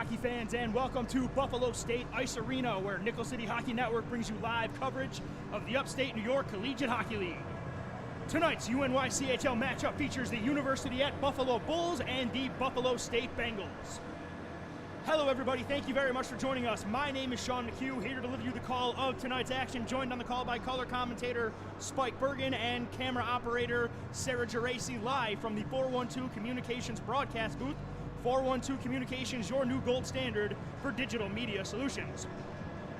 hockey fans, and welcome to Buffalo State Ice Arena, where Nickel City Hockey Network brings you live coverage of the Upstate New York Collegiate Hockey League. Tonight's UNYCHL matchup features the University at Buffalo Bulls and the Buffalo State Bengals. Hello everybody, thank you very much for joining us. My name is Sean McHugh, here to deliver you the call of tonight's action, joined on the call by color commentator Spike Bergen and camera operator Sarah Geraci, live from the 412 Communications broadcast booth. 412 Communications, your new gold standard for digital media solutions.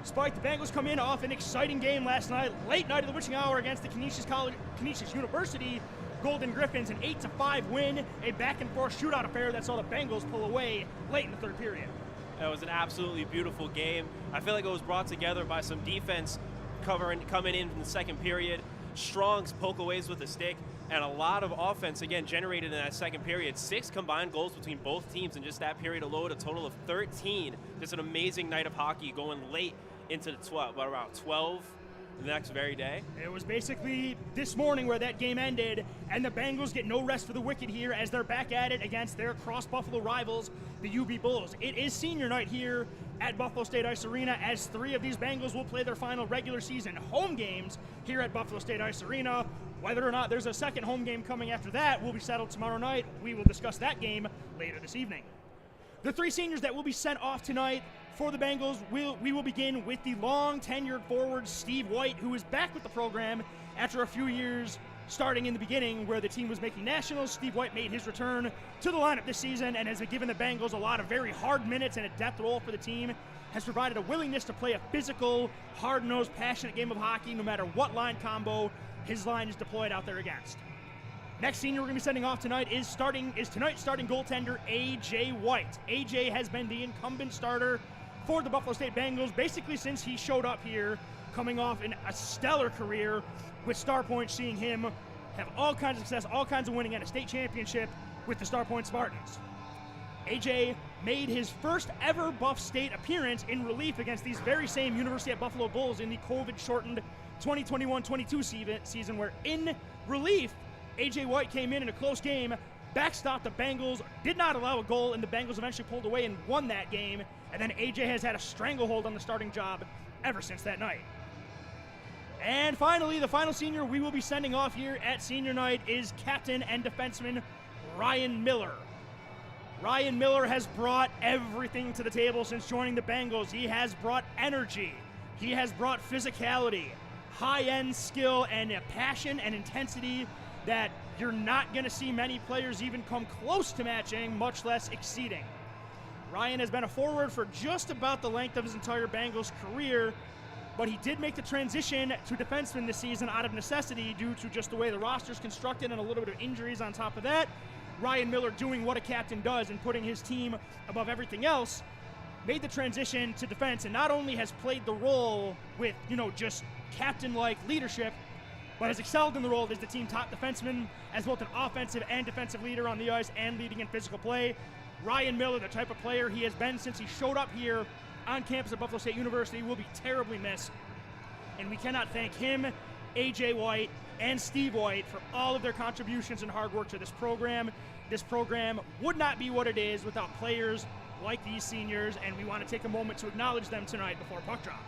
Spike, the Bengals come in off an exciting game last night, late night of the witching hour against the Canisius University Golden Griffins, an 8-5 win, a back-and-forth shootout affair that saw the Bengals pull away late in the third period. It was an absolutely beautiful game. I feel like it was brought together by some defense coming in the second period, strong poke-aways with the stick, and a lot of offense, again, generated in that second period. 6 combined goals between both teams in just that period alone, a total of 13. Just an amazing night of hockey going late into the around 12 the next very day. It was basically this morning where that game ended, and the Bengals get no rest for the wicked here as they're back at it against their cross-Buffalo rivals, the UB Bulls. It is senior night here at Buffalo State Ice Arena, as 3 of these Bengals will play their final regular season home games here at Buffalo State Ice Arena. Whether or not there's a second home game coming after that will be settled tomorrow night. We will discuss that game later this evening. The 3 seniors that will be sent off tonight for the Bengals, we will begin with the long-tenured forward Steve White, who is back with the program after a few years starting in the beginning where the team was making nationals. Steve White made his return to the lineup this season and has given the Bengals a lot of very hard minutes and a depth role for the team, has provided a willingness to play a physical, hard-nosed, passionate game of hockey no matter what line combo his line is deployed out there against. Next senior we're going to be sending off tonight is tonight's starting goaltender, A.J. White. A.J. has been the incumbent starter for the Buffalo State Bengals basically since he showed up here, coming off a stellar career with Star Point, seeing him have all kinds of success, all kinds of winning at a state championship with the Star Point Spartans. A.J. made his first ever Buff State appearance in relief against these very same University at Buffalo Bulls in the COVID-shortened 2021-22 season, where in relief, A.J. White came in a close game, backstopped the Bengals, did not allow a goal, and the Bengals eventually pulled away and won that game. And then A.J. has had a stranglehold on the starting job ever since that night. And finally, the final senior we will be sending off here at senior night is captain and defenseman Ryan Miller. Ryan Miller has brought everything to the table since joining the Bengals. He has brought energy. He has brought physicality, high-end skill, and a passion and intensity that you're not going to see many players even come close to matching, much less exceeding. Ryan has been a forward for just about the length of his entire Bengals career, but he did make the transition to defenseman this season out of necessity due to just the way the roster's constructed and a little bit of injuries on top of that. Ryan Miller, doing what a captain does and putting his team above everything else, made the transition to defense, and not only has played the role with, just captain-like leadership, but has excelled in the role as the team top defenseman, as both an offensive and defensive leader on the ice and leading in physical play. Ryan Miller, the type of player he has been since he showed up here on campus at Buffalo State University, will be terribly missed. And we cannot thank him, A.J. White, and Steve White for all of their contributions and hard work to this program. This program would not be what it is without players like these seniors, and we want to take a moment to acknowledge them tonight before puck drop.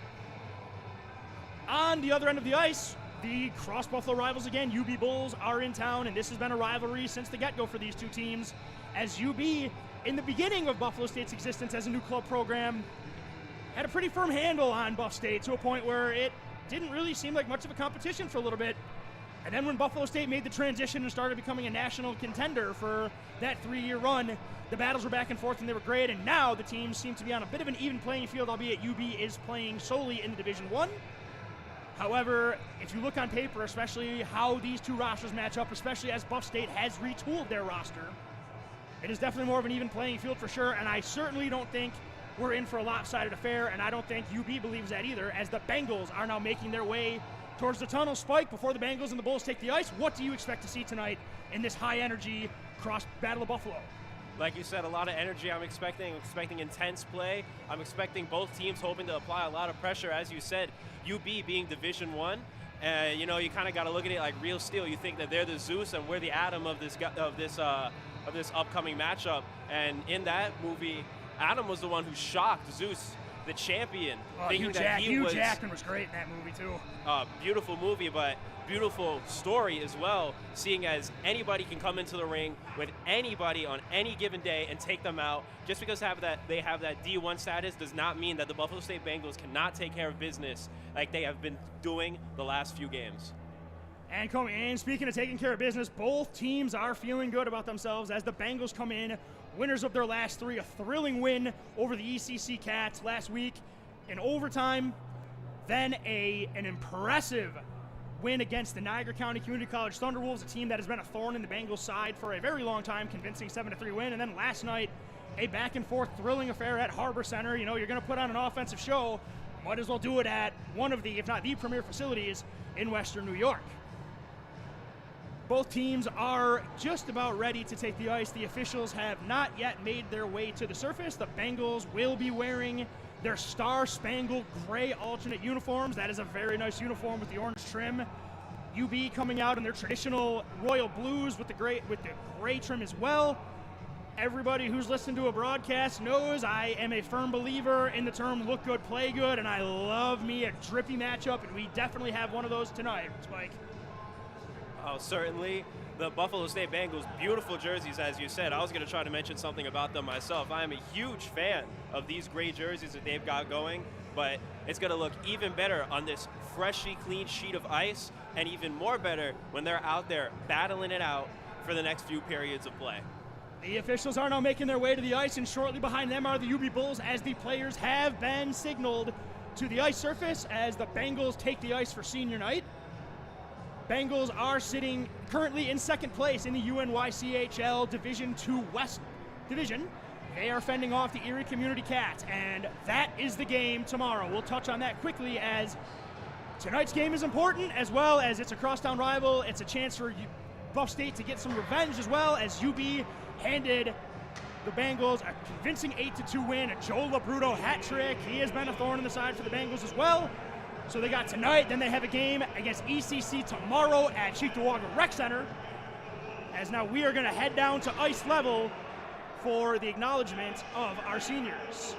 On the other end of the ice, the cross-Buffalo rivals again, UB Bulls, are in town, and this has been a rivalry since the get-go for these two teams, as UB, in the beginning of Buffalo State's existence as a new club program, had a pretty firm handle on Buff State to a point where it didn't really seem like much of a competition for a little bit. And then when Buffalo State made the transition and started becoming a national contender for that 3-year run, the battles were back and forth and they were great, and now the teams seem to be on a bit of an even playing field, albeit UB is playing solely in the Division I. However, if you look on paper, especially how these two rosters match up, especially as Buff State has retooled their roster, it is definitely more of an even playing field for sure, and I certainly don't think we're in for a lopsided affair, and I don't think UB believes that either, as the Bengals are now making their way towards the tunnel. Spike, before the Bengals and the Bulls take the ice, what do you expect to see tonight in this high-energy cross Battle of Buffalo? Like you said, a lot of energy I'm expecting intense play. I'm expecting both teams hoping to apply a lot of pressure. As you said, UB being Division I, you kind of got to look at it like real steel. You think that they're the Zeus and we're the Atom of this upcoming matchup. And in that movie, Adam was the one who shocked Zeus, the champion, thinking that he Hugh was Jackman was great in that movie too. a beautiful movie, but beautiful story as well, seeing as anybody can come into the ring with anybody on any given day and take them out. Just because they have that D1 status does not mean that the Buffalo State Bengals cannot take care of business like they have been doing the last few games. And speaking of taking care of business, both teams are feeling good about themselves as the Bengals come in, winners of their last three, a thrilling win over the ECC Cats last week in overtime, then an impressive win against the Niagara County Community College Thunderwolves, a team that has been a thorn in the Bengals' side for a very long time, convincing 7-3 win. And then last night, a back-and-forth thrilling affair at Harbor Center. You know, you're going to put on an offensive show, might as well do it at one of the, if not the premier facilities in Western New York. Both teams are just about ready to take the ice. The officials have not yet made their way to the surface. The Bengals will be wearing their star-spangled gray alternate uniforms. That is a very nice uniform with the orange trim. UB coming out in their traditional royal blues with the gray trim as well. Everybody who's listened to a broadcast knows I am a firm believer in the term look good, play good, and I love me a drippy matchup, and we definitely have one of those tonight, Spike. Oh, certainly. The Buffalo State Bengals, beautiful jerseys, as you said. I was going to try to mention something about them myself. I am a huge fan of these gray jerseys that they've got going, but it's going to look even better on this freshly clean sheet of ice, and even more better when they're out there battling it out for the next few periods of play. The officials are now making their way to the ice, and shortly behind them are the UB Bulls as the players have been signaled to the ice surface as the Bengals take the ice for senior night. Bengals are sitting currently in second place in the UNYCHL Division II West Division. They are fending off the Erie Community Cats, and that is the game tomorrow. We'll touch on that quickly as tonight's game is important, as well as it's a crosstown rival. It's a chance for Buff State to get some revenge, as well as UB handed the Bengals a convincing 8-2 win, a Joe Labruto hat trick. He has been a thorn in the side for the Bengals as well. So they got tonight, then they have a game against ECC tomorrow at Cheektowaga Rec Center. As now we are going to head down to ice level for the acknowledgement of our seniors.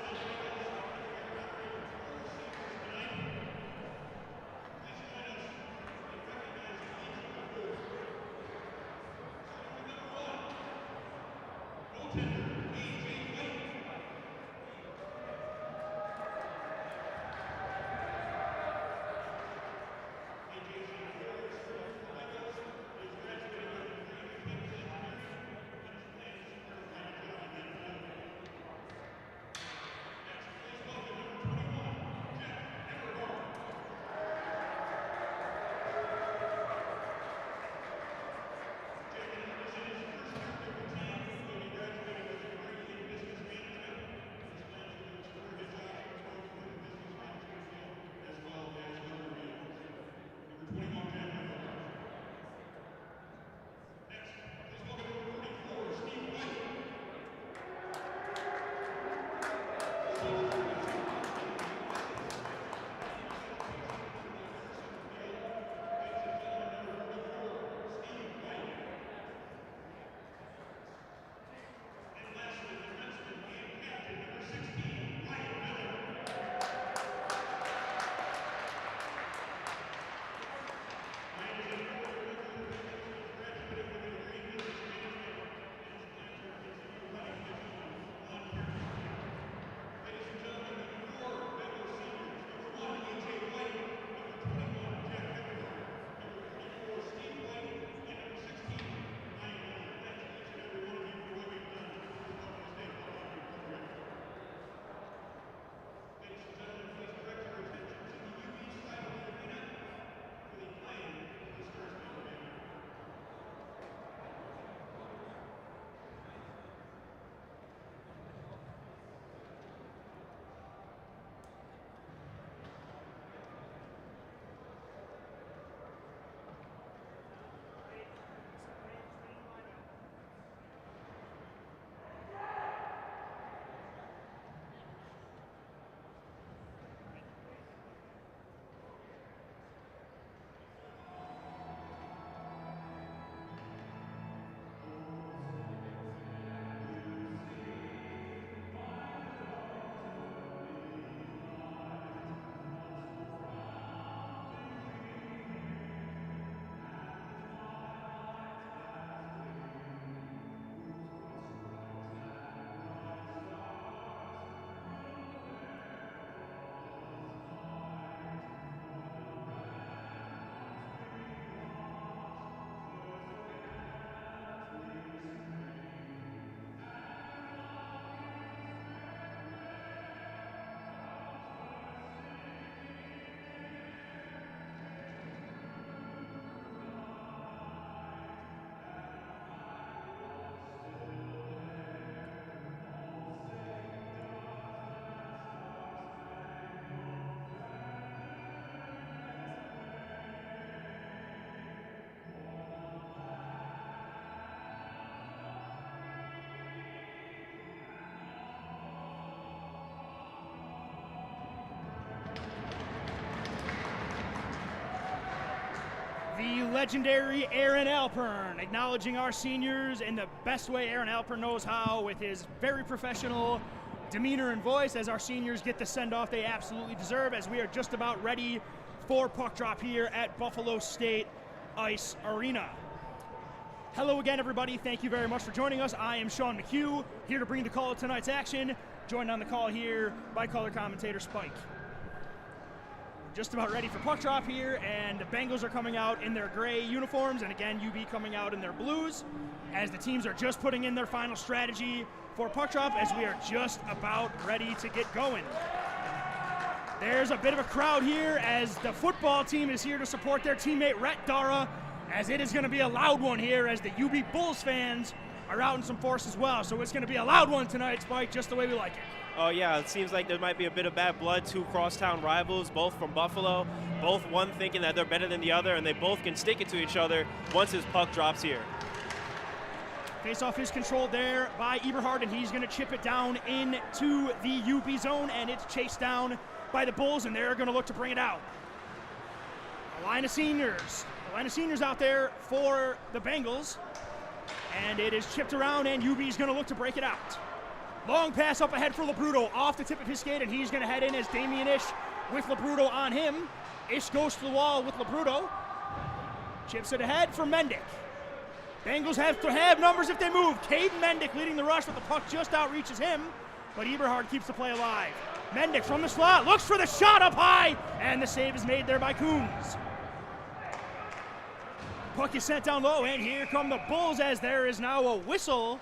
The legendary Aaron Alpern, acknowledging our seniors in the best way Aaron Alpern knows how, with his very professional demeanor and voice, as our seniors get the send-off they absolutely deserve, as we are just about ready for puck drop here at Buffalo State Ice Arena. Hello again, everybody. Thank you very much for joining us. I am Sean McHugh, here to bring the call of tonight's action, joined on the call here by color commentator Spike. Just about ready for puck drop here, and the Bengals are coming out in their gray uniforms, and again, UB coming out in their blues, as the teams are just putting in their final strategy for puck drop, as we are just about ready to get going. There's a bit of a crowd here, as the football team is here to support their teammate Rhett Dara, as it is going to be a loud one here, as the UB Bulls fans are out in some force as well. So it's going to be a loud one tonight, Spike, just the way we like it. Oh yeah, it seems like there might be a bit of bad blood. Two crosstown rivals, both from Buffalo, both one thinking that they're better than the other, and they both can stick it to each other once his puck drops here. Face-off is controlled there by Eberhard, and he's going to chip it down into the UB zone, and it's chased down by the Bulls, and they're going to look to bring it out. A line of seniors out there for the Bengals, and it is chipped around, and UB is going to look to break it out. Long pass up ahead for Labruto, off the tip of his skate, and he's going to head in as Damian Ish with Labruto on him. Ish goes to the wall with Labruto. Chips it ahead for Mendick. Bengals have to have numbers if they move. Caden Mendick leading the rush, but the puck just outreaches him, but Eberhard keeps the play alive. Mendick from the slot, looks for the shot up high, and the save is made there by Coons. Puck is sent down low, and here come the Bulls, as there is now a whistle,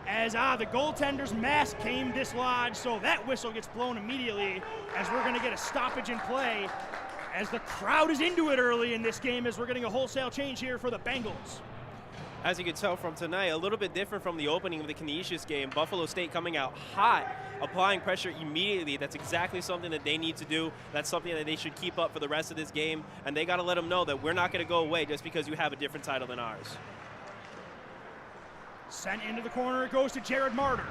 as the goaltender's mask came dislodged, so that whistle gets blown immediately, as we're going to get a stoppage in play, as the crowd is into it early in this game, as we're getting a wholesale change here for the Bengals. As you can tell from tonight, a little bit different from the opening of the Canisius game. Buffalo State coming out hot, applying pressure immediately. That's exactly something that they need to do. That's something that they should keep up for the rest of this game, and they got to let them know that we're not going to go away just because you have a different title than ours. Sent into the corner, it goes to Jared Martyr.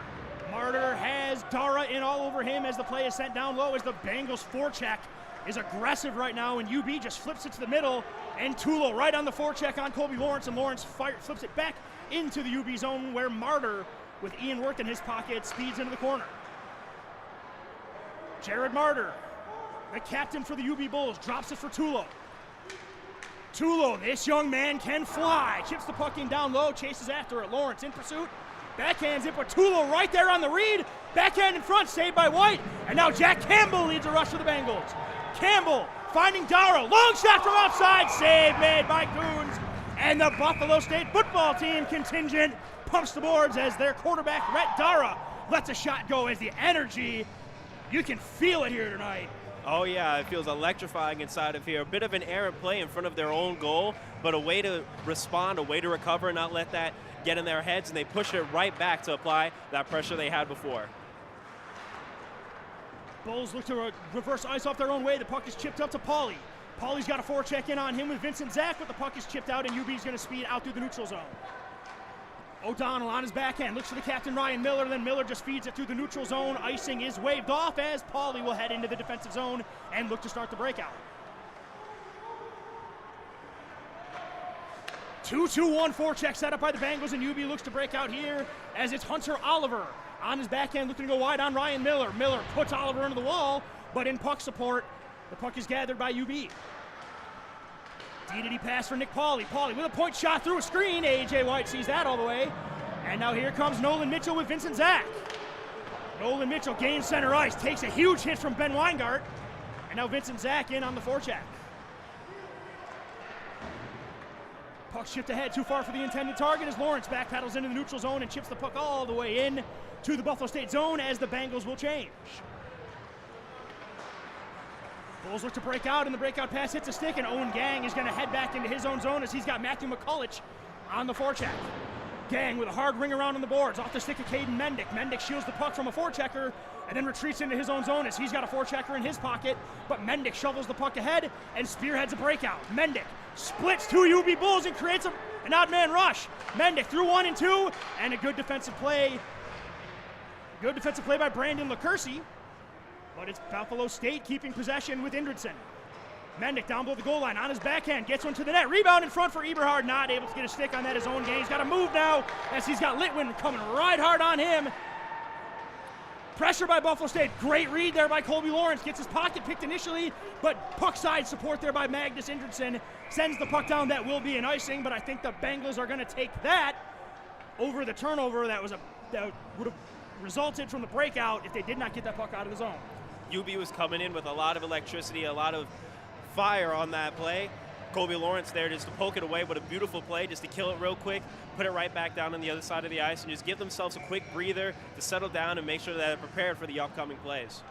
Martyr has Dara in all over him as the play is sent down low, as the Bengals forecheck is aggressive right now, and UB just flips it to the middle, and Tulo right on the forecheck on Colby Lawrence, and Lawrence flips it back into the UB zone, where Martyr, with Ian Wirth in his pocket, speeds into the corner. Jared Martyr, the captain for the UB Bulls, drops it for Tulo. Tulo, this young man can fly. Chips the puck in down low, chases after it. Lawrence in pursuit, backhands it, but Tulo right there on the read. Backhand in front, saved by White. And now Jack Campbell leads a rush for the Bengals. Campbell finding Dara, long shot from outside, save made by Coons. And the Buffalo State football team contingent pumps the boards as their quarterback, Rhett Dara, lets a shot go, as the energy, you can feel it here tonight. Oh yeah, it feels electrifying inside of here. A bit of an errant play in front of their own goal, but a way to respond, a way to recover, not let that get in their heads, and they push it right back to apply that pressure they had before. Bulls look to reverse ice off their own way. The puck is chipped up to Pauly. Pauly's got a forecheck in on him with Vincent Zach, but the puck is chipped out, and UB's going to speed out through the neutral zone. O'Donnell on his backhand, looks for the captain Ryan Miller, then Miller just feeds it through the neutral zone. Icing is waved off, as Pauly will head into the defensive zone and look to start the breakout. 2-2-1 forecheck set up by the Bengals, and UB looks to break out here, as it's Hunter Oliver on his backhand looking to go wide on Ryan Miller. Miller puts Oliver into the wall, but in puck support, the puck is gathered by UB. D-to-D pass for Nick Pauly. Pauly with a point shot through a screen. A.J. White sees that all the way. And now here comes Nolan Mitchell with Vincent Zach. Nolan Mitchell gains center ice, takes a huge hit from Ben Weingart. And now Vincent Zach in on the forecheck. Puck shipped ahead, too far for the intended target, as Lawrence backpedals into the neutral zone and chips the puck all the way in to the Buffalo State zone, as the Bengals will change. Bulls look to break out, and the breakout pass hits a stick, and Owen Gang is going to head back into his own zone, as he's got Matthew McCulloch on the forecheck. Gang with a hard ring around on the boards, off the stick of Caden Mendick. Mendick shields the puck from a forechecker, and then retreats into his own zone, as he's got a forechecker in his pocket, but Mendick shovels the puck ahead and spearheads a breakout. Mendick splits two UB Bulls and creates an odd man rush. Mendick through 1 and 2, and a good defensive play. Good defensive play by Brandon LaCursi. But it's Buffalo State keeping possession with Indridson. Mendick down below the goal line on his backhand, gets one to the net. Rebound in front for Eberhard, not able to get a stick on that his own game. He's got to move now as he's got Litwin coming right hard on him. Pressure by Buffalo State. Great read there by Colby Lawrence. Gets his pocket picked initially, but puck side support there by Magnus Indridsson. Sends the puck down. That will be an icing, but I think the Bengals are going to take that over the turnover that would have resulted from the breakout if they did not get that puck out of the zone. UB was coming in with a lot of electricity, a lot of fire on that play. Colby Lawrence there just to poke it away. What a beautiful play, just to kill it real quick, put it right back down on the other side of the ice, and just give themselves a quick breather to settle down and make sure that they're prepared for the upcoming plays.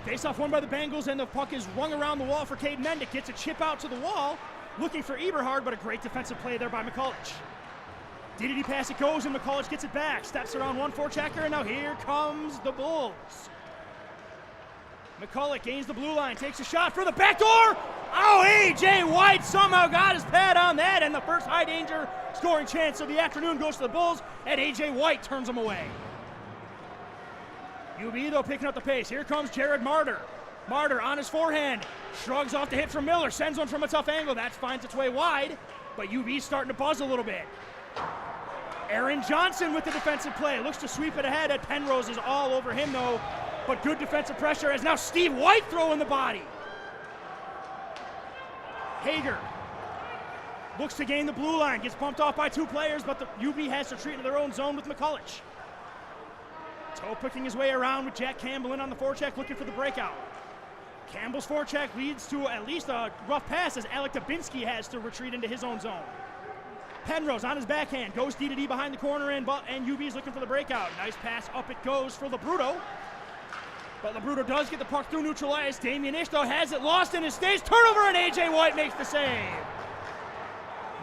Face-off won by the Bengals, and the puck is rung around the wall for Cade Mendick. Gets a chip out to the wall, looking for Eberhard, but a great defensive play there by McCulloch. DDD pass it goes, and McCulloch gets it back. Steps around one forechecker, and now here comes the Bulls. McCulloch gains the blue line, takes a shot for the back door. Oh, A.J. White somehow got his pad on that, and the first high danger scoring chance of the afternoon goes to the Bulls, and A.J. White turns them away. UB, though, picking up the pace. Here comes Jared Martyr. Martyr on his forehand, shrugs off the hit from Miller, sends one from a tough angle. That finds its way wide, but UB's starting to buzz a little bit. Aaron Johnson with the defensive play. Looks to sweep it ahead, and Penrose is all over him, though. But good defensive pressure as now Steve White throwing the body. Hager looks to gain the blue line, gets bumped off by two players, but the UB has to retreat into their own zone with McCulloch. Toe picking his way around with Jack Campbell in on the forecheck, looking for the breakout. Campbell's forecheck leads to at least a rough pass as Alec Dubinsky has to retreat into his own zone. Penrose on his backhand, goes D-to-D behind the corner, and UB is looking for the breakout. Nice pass, up it goes for Labruto. But Labruto does get the puck through neutral ice. Damien Ish, though, has it lost in his stage. Turnover, and A.J. White makes the save.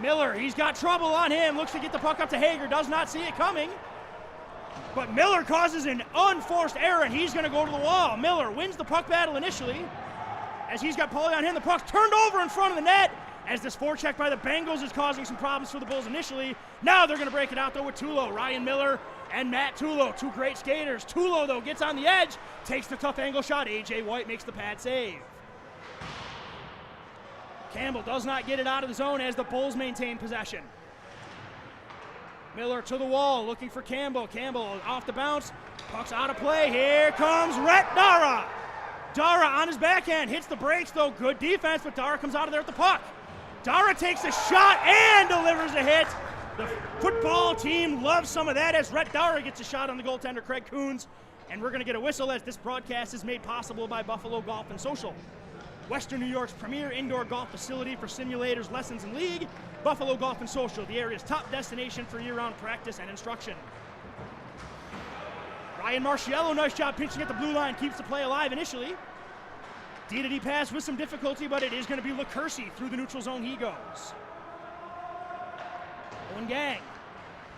Miller, he's got trouble on him. Looks to get the puck up to Hager. Does not see it coming. But Miller causes an unforced error, and he's going to go to the wall. Miller wins the puck battle initially. As he's got Paulie on him, the puck's turned over in front of the net. As this forecheck by the Bengals is causing some problems for the Bulls initially. Now they're going to break it out, though, with Tulo. Ryan Miller and Matt Tulo, two great skaters. Tulo, though, gets on the edge, takes the tough angle shot. A.J. White makes the pad save. Campbell does not get it out of the zone as the Bulls maintain possession. Miller to the wall, looking for Campbell. Campbell off the bounce, puck's out of play. Here comes Rhett Dara. Dara on his backhand, hits the brakes, though. Good defense, but Dara comes out of there with the puck. Dara takes a shot and delivers a hit. The football team loves some of that as Rhett Dara gets a shot on the goaltender, Craig Coons. And we're going to get a whistle as this broadcast is made possible by Buffalo Golf and Social, Western New York's premier indoor golf facility for simulators, lessons, and league. Buffalo Golf and Social, the area's top destination for year-round practice and instruction. Ryan Marciello, nice job pinching at the blue line, keeps the play alive initially. D-to-D pass with some difficulty, but it is going to be LaCursey. Through the neutral zone he goes. Owen Gang,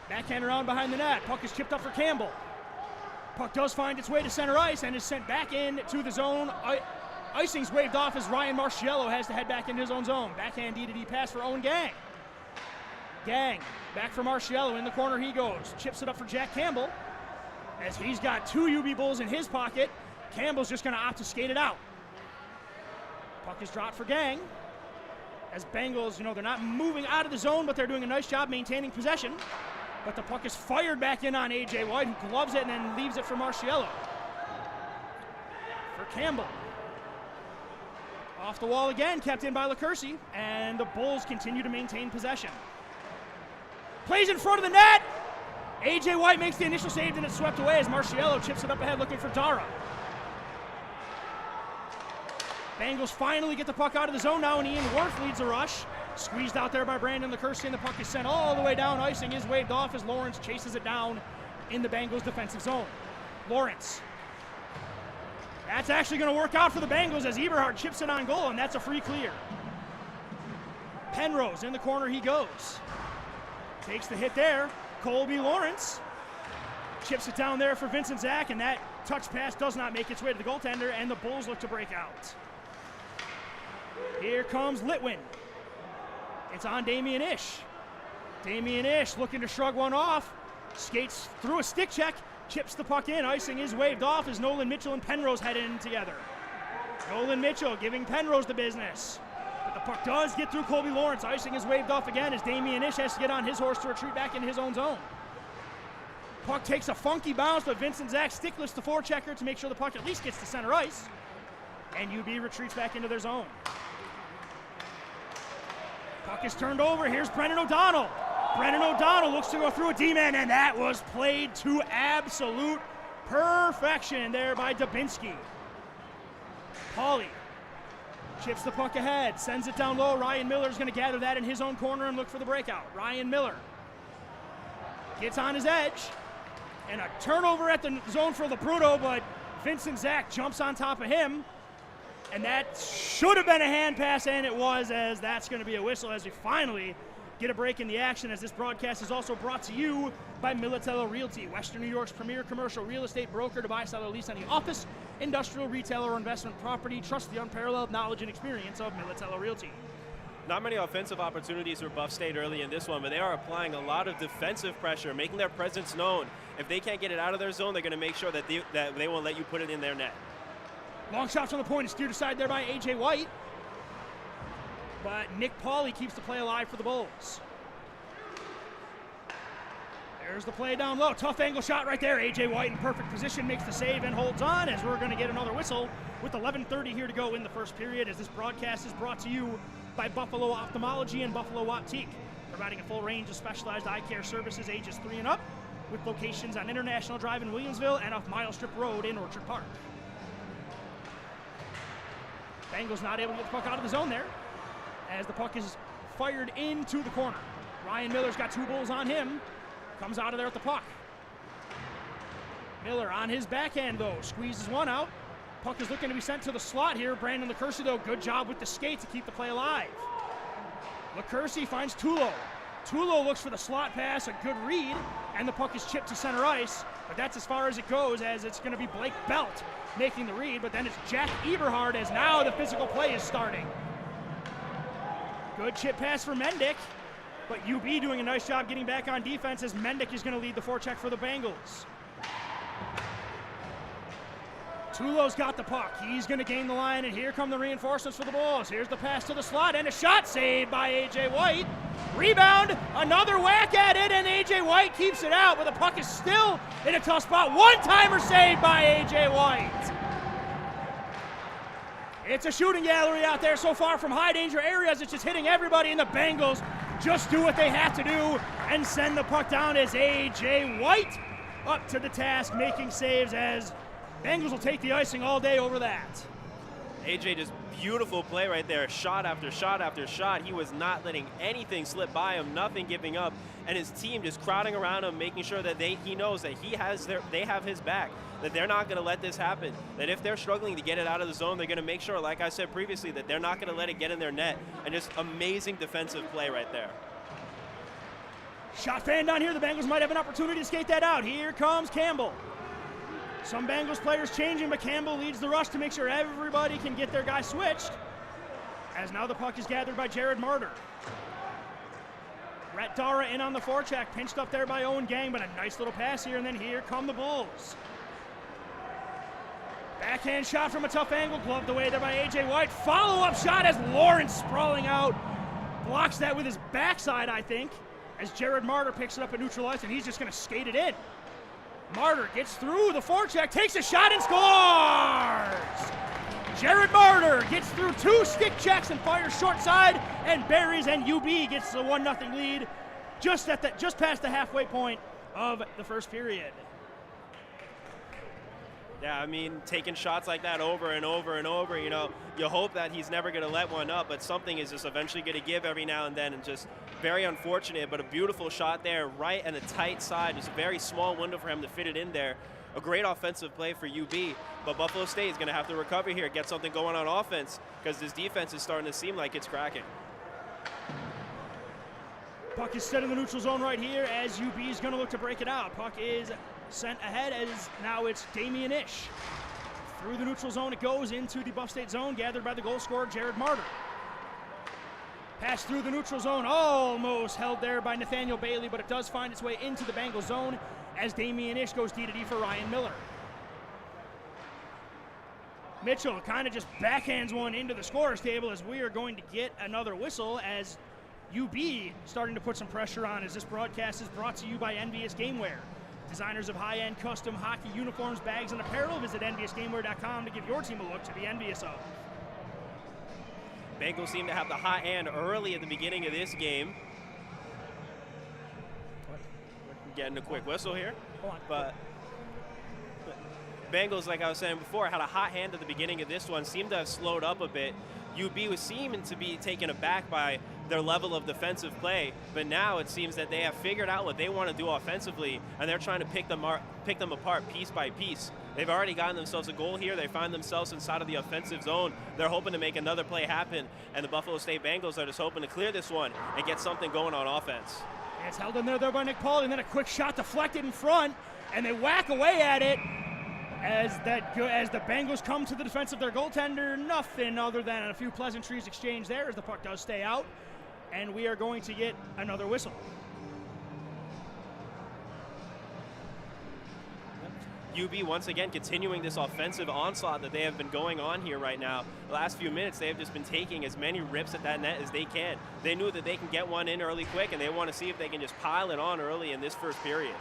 backhand around behind the net. Puck is chipped up for Campbell. Puck does find its way to center ice and is sent back in to the zone. Icing's waved off as Ryan Marciello has to head back into his own zone. Backhand D-to-D pass for Owen Gang. Gang, back for Marciello. In the corner he goes. Chips it up for Jack Campbell. As he's got two UB Bulls in his pocket, Campbell's just going to opt to skate it out. Puck is dropped for Gang. As Bengals, they're not moving out of the zone, but they're doing a nice job maintaining possession. But the puck is fired back in on A.J. White, who gloves it and then leaves it for Marciello. For Campbell. Off the wall again, kept in by LaCursey, and the Bulls continue to maintain possession. Plays in front of the net. A.J. White makes the initial save, and it's swept away as Marciello chips it up ahead looking for Dara. Bengals finally get the puck out of the zone now, and Ian Worth leads the rush. Squeezed out there by Brandon LaCursey, and the puck is sent all the way down. Icing is waved off as Lawrence chases it down in the Bengals defensive zone. Lawrence. That's actually going to work out for the Bengals as Eberhard chips it on goal, and that's a free clear. Penrose in the corner he goes. Takes the hit there. Colby Lawrence chips it down there for Vincent Zach, and that touch pass does not make its way to the goaltender, and the Bulls look to break out. Here comes Litwin. It's on Damien Ish. Damien Ish looking to shrug one off. Skates through a stick check, chips the puck in. Icing is waved off as Nolan Mitchell and Penrose head in together. Nolan Mitchell giving Penrose the business. But the puck does get through Colby Lawrence. Icing is waved off again as Damian Ish has to get on his horse to retreat back into his own zone. Puck takes a funky bounce, but Vincent Zach stickless the forechecker to make sure the puck at least gets to center ice. And UB retreats back into their zone. Puck is turned over. Here's Brendan O'Donnell. Brendan O'Donnell looks to go through a D-man, and that was played to absolute perfection there by Dubinsky. Pauly chips the puck ahead, sends it down low. Ryan Miller's going to gather that in his own corner and look for the breakout. Ryan Miller gets on his edge, and a turnover at the zone for Labruto, but Vincent Zach jumps on top of him, and that should have been a hand pass, and it was, as that's going to be a whistle as we finally get a break in the action, as this broadcast is also brought to you by Militello Realty, Western New York's premier commercial real estate broker to buy, sell, or lease any office, industrial, retail, or investment property. Trust the unparalleled knowledge and experience of Militello Realty. Not many offensive opportunities for Buff State early in this one, but they are applying a lot of defensive pressure, making their presence known. If they can't get it out of their zone, they're going to make sure that they won't let you put it in their net. Long shot from the point is steered aside there by A.J. White. But Nick Pauly keeps the play alive for the Bulls. There's the play down low. Tough angle shot right there. A.J. White in perfect position makes the save and holds on, as we're going to get another whistle with 11:30 here to go in the first period, as this broadcast is brought to you by Buffalo Ophthalmology and Buffalo Optique, providing a full range of specialized eye care services ages 3 and up, with locations on International Drive in Williamsville and off Mile Strip Road in Orchard Park. Bengals not able to get the puck out of the zone there, as the puck is fired into the corner. Ryan Miller's got 2 Bulls on him. Comes out of there with the puck. Miller on his backhand, though. Squeezes one out. Puck is looking to be sent to the slot here. Brandon LaCursi, though, good job with the skate to keep the play alive. LaCursi finds Tulo. Tulo looks for the slot pass, a good read, and the puck is chipped to center ice. But that's as far as it goes, as it's going to be Blake Belt making the read. But then it's Jack Eberhard, as now the physical play is starting. Good chip pass for Mendick. But UB doing a nice job getting back on defense, as Mendick is going to lead the forecheck for the Bengals. Tulo's got the puck. He's going to gain the line, and here come the reinforcements for the Bulls. Here's the pass to the slot, and a shot saved by A.J. White. Rebound, another whack at it, and A.J. White keeps it out, but the puck is still in a tough spot. One-timer saved by A.J. White. It's a shooting gallery out there so far from high danger areas. It's just hitting everybody, and the Bengals just do what they have to do and send the puck down, as A.J. White up to the task, making saves, as Bengals will take the icing all day over that. AJ, just beautiful play right there. Shot after shot after shot. He was not letting anything slip by him, nothing giving up, and his team just crowding around him, making sure that he knows that they have his back, that they're not going to let this happen, that if they're struggling to get it out of the zone, they're going to make sure, like I said previously, that they're not going to let it get in their net. And just amazing defensive play right there. Shot fan down here. The Bengals might have an opportunity to skate that out. Here comes Campbell. Some Bengals players changing, but Campbell leads the rush to make sure everybody can get their guy switched, as now the puck is gathered by Jared Martyr. Brett Dara in on the forecheck, pinched up there by Owen Gang, but a nice little pass here, and then here come the Bulls. Backhand shot from a tough angle, gloved away there by A.J. White. Follow-up shot as Lawrence sprawling out. Blocks that with his backside, I think, as Jared Martyr picks it up at neutral ice, and he's just going to skate it in. Martyr gets through the forecheck, takes a shot, and scores! Jared Martyr gets through 2 stick checks and fires short side and buries, and UB gets the 1-0 lead just past the halfway point of the first period. Yeah, I mean, taking shots like that over and over and over, you know, you hope that he's never going to let one up, but something is just eventually going to give every now and then, and just very unfortunate, but a beautiful shot there, right in the tight side. Just a very small window for him to fit it in there. A great offensive play for UB, but Buffalo State is going to have to recover here, get something going on offense, because this defense is starting to seem like it's cracking. Puck is set in the neutral zone right here, as UB is going to look to break it out. Puck is sent ahead, as now it's Damian Ish. Through the neutral zone it goes into the Buff State zone, gathered by the goal scorer Jared Martyr. Pass through the neutral zone, almost held there by Nathaniel Bailey, but it does find its way into the Bengals zone, as Damian Ish goes D to D for Ryan Miller. Mitchell kind of just backhands one into the scorer's table as we are going to get another whistle as UB starting to put some pressure on as this broadcast is brought to you by Envious Gameware. Designers of high-end custom hockey uniforms, bags, and apparel. Visit enviousgameware.com to give your team a look to be envious of. Bengals seem to have the hot hand early at the beginning of this game. Getting a quick whistle here. Hold on. But Bengals, like I was saying before, had a hot hand at the beginning of this one, seemed to have slowed up a bit. UB was seeming to be taken aback by their level of defensive play, but now it seems that they have figured out what they want to do offensively, and they're trying to pick them apart piece by piece. They've already gotten themselves a goal here. They find themselves inside of the offensive zone. They're hoping to make another play happen, and the Buffalo State Bengals are just hoping to clear this one and get something going on offense. It's held in there by Nick Pauly, and then a quick shot deflected in front, and they whack away at it as the Bengals come to the defense of their goaltender. Nothing other than a few pleasantries exchanged there as the puck does stay out, and we are going to get another whistle. UB once again continuing this offensive onslaught that they have been going on here right now. The last few minutes, they have just been taking as many rips at that net as they can. They knew that they can get one in early quick, and they want to see if they can just pile it on early in this first period.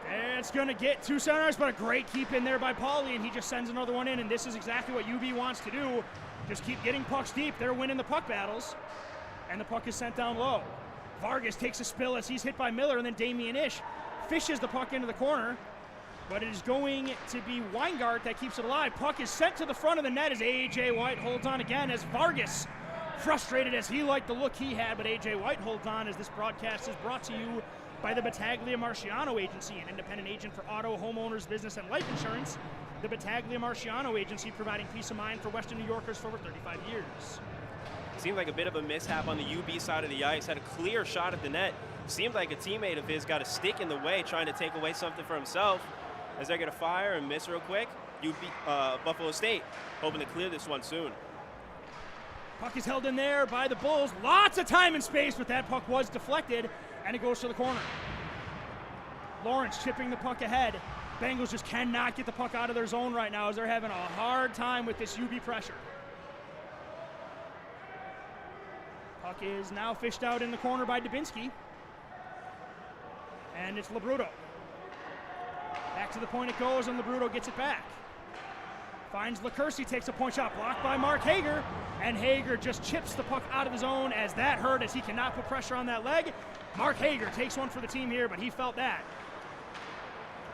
And it's going to get two centers, but a great keep in there by Pauly, and he just sends another one in, and this is exactly what UB wants to do. Just keep getting pucks deep. They're winning the puck battles, and the puck is sent down low. Vargas takes a spill as he's hit by Miller, and then Damian Ish fishes the puck into the corner, but it is going to be Weingart that keeps it alive. Puck is sent to the front of the net as A.J. White holds on again as Vargas, frustrated as he liked the look he had, but A.J. White holds on as this broadcast is brought to you by the Battaglia Marciano Agency, an independent agent for auto, homeowners, business, and life insurance. The Battaglia Marciano Agency, providing peace of mind for Western New Yorkers for over 35 years. Seemed like a bit of a mishap on the UB side of the ice. Had a clear shot at the net. Seemed like a teammate of his got a stick in the way, trying to take away something for himself. As they're going to fire and miss real quick, Buffalo State hoping to clear this one soon. Puck is held in there by the Bulls. Lots of time and space, but that puck was deflected, and it goes to the corner. Lawrence chipping the puck ahead. Bengals just cannot get the puck out of their zone right now as they're having a hard time with this UB pressure. Puck is now fished out in the corner by Dubinsky. And it's Labruto. Back to the point it goes, and Labruto gets it back. Finds LaCursi, takes a point shot, blocked by Mark Hager, and Hager just chips the puck out of the zone as that hurt as he cannot put pressure on that leg. Mark Hager takes one for the team here, but he felt that.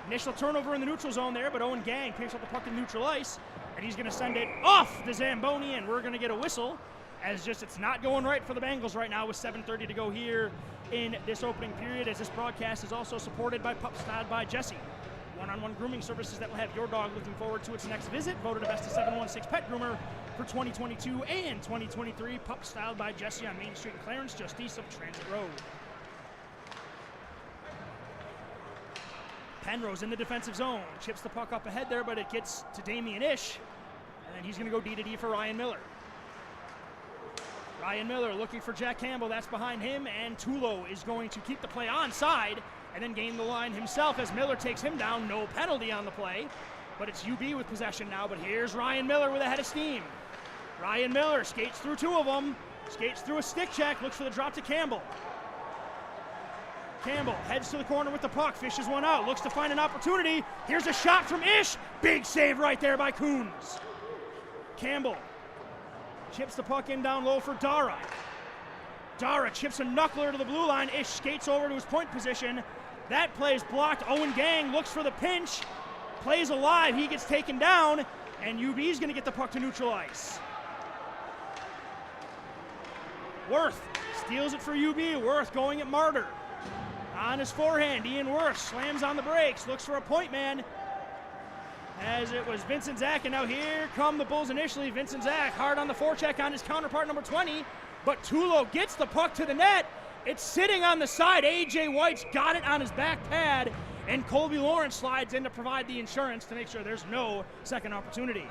Initial turnover in the neutral zone there, but Owen Gang picks up the puck in neutral ice, and he's going to send it off the Zamboni, and we're going to get a whistle as just it's not going right for the Bengals right now with 7:30 to go here in this opening period, as this broadcast is also supported by Pup Styled by Jesse. One-on-one grooming services that will have your dog looking forward to its next visit. Voted a best of 716 pet groomer for 2022 and 2023. Pup Styled by Jesse on Main Street in Clarence, just east of Transit Road. Penrose in the defensive zone. Chips the puck up ahead there, but it gets to Damian Ish. And then he's going to go D-to-D for Ryan Miller. Ryan Miller looking for Jack Campbell. That's behind him. And Tulo is going to keep the play onside and then gain the line himself as Miller takes him down. No penalty on the play. But it's UB with possession now. But here's Ryan Miller with a head of steam. Ryan Miller skates through two of them. Skates through a stick check. Looks for the drop to Campbell. Campbell heads to the corner with the puck, fishes one out, looks to find an opportunity. Here's a shot from Ish. Big save right there by Coons. Campbell chips the puck in down low for Dara. Dara chips a knuckler to the blue line. Ish skates over to his point position. That play is blocked. Owen Gang looks for the pinch. Plays alive. He gets taken down, and UB's going to get the puck to neutral ice. Worth steals it for UB. Worth going at Martyr. On his forehand, Ian Worth slams on the brakes, looks for a point man, as it was Vincent Zach, and now here come the Bulls initially. Vincent Zach hard on the forecheck on his counterpart, number 20, but Tulo gets the puck to the net. It's sitting on the side. A.J. White's got it on his back pad, and Colby Lawrence slides in to provide the insurance to make sure there's no second opportunity.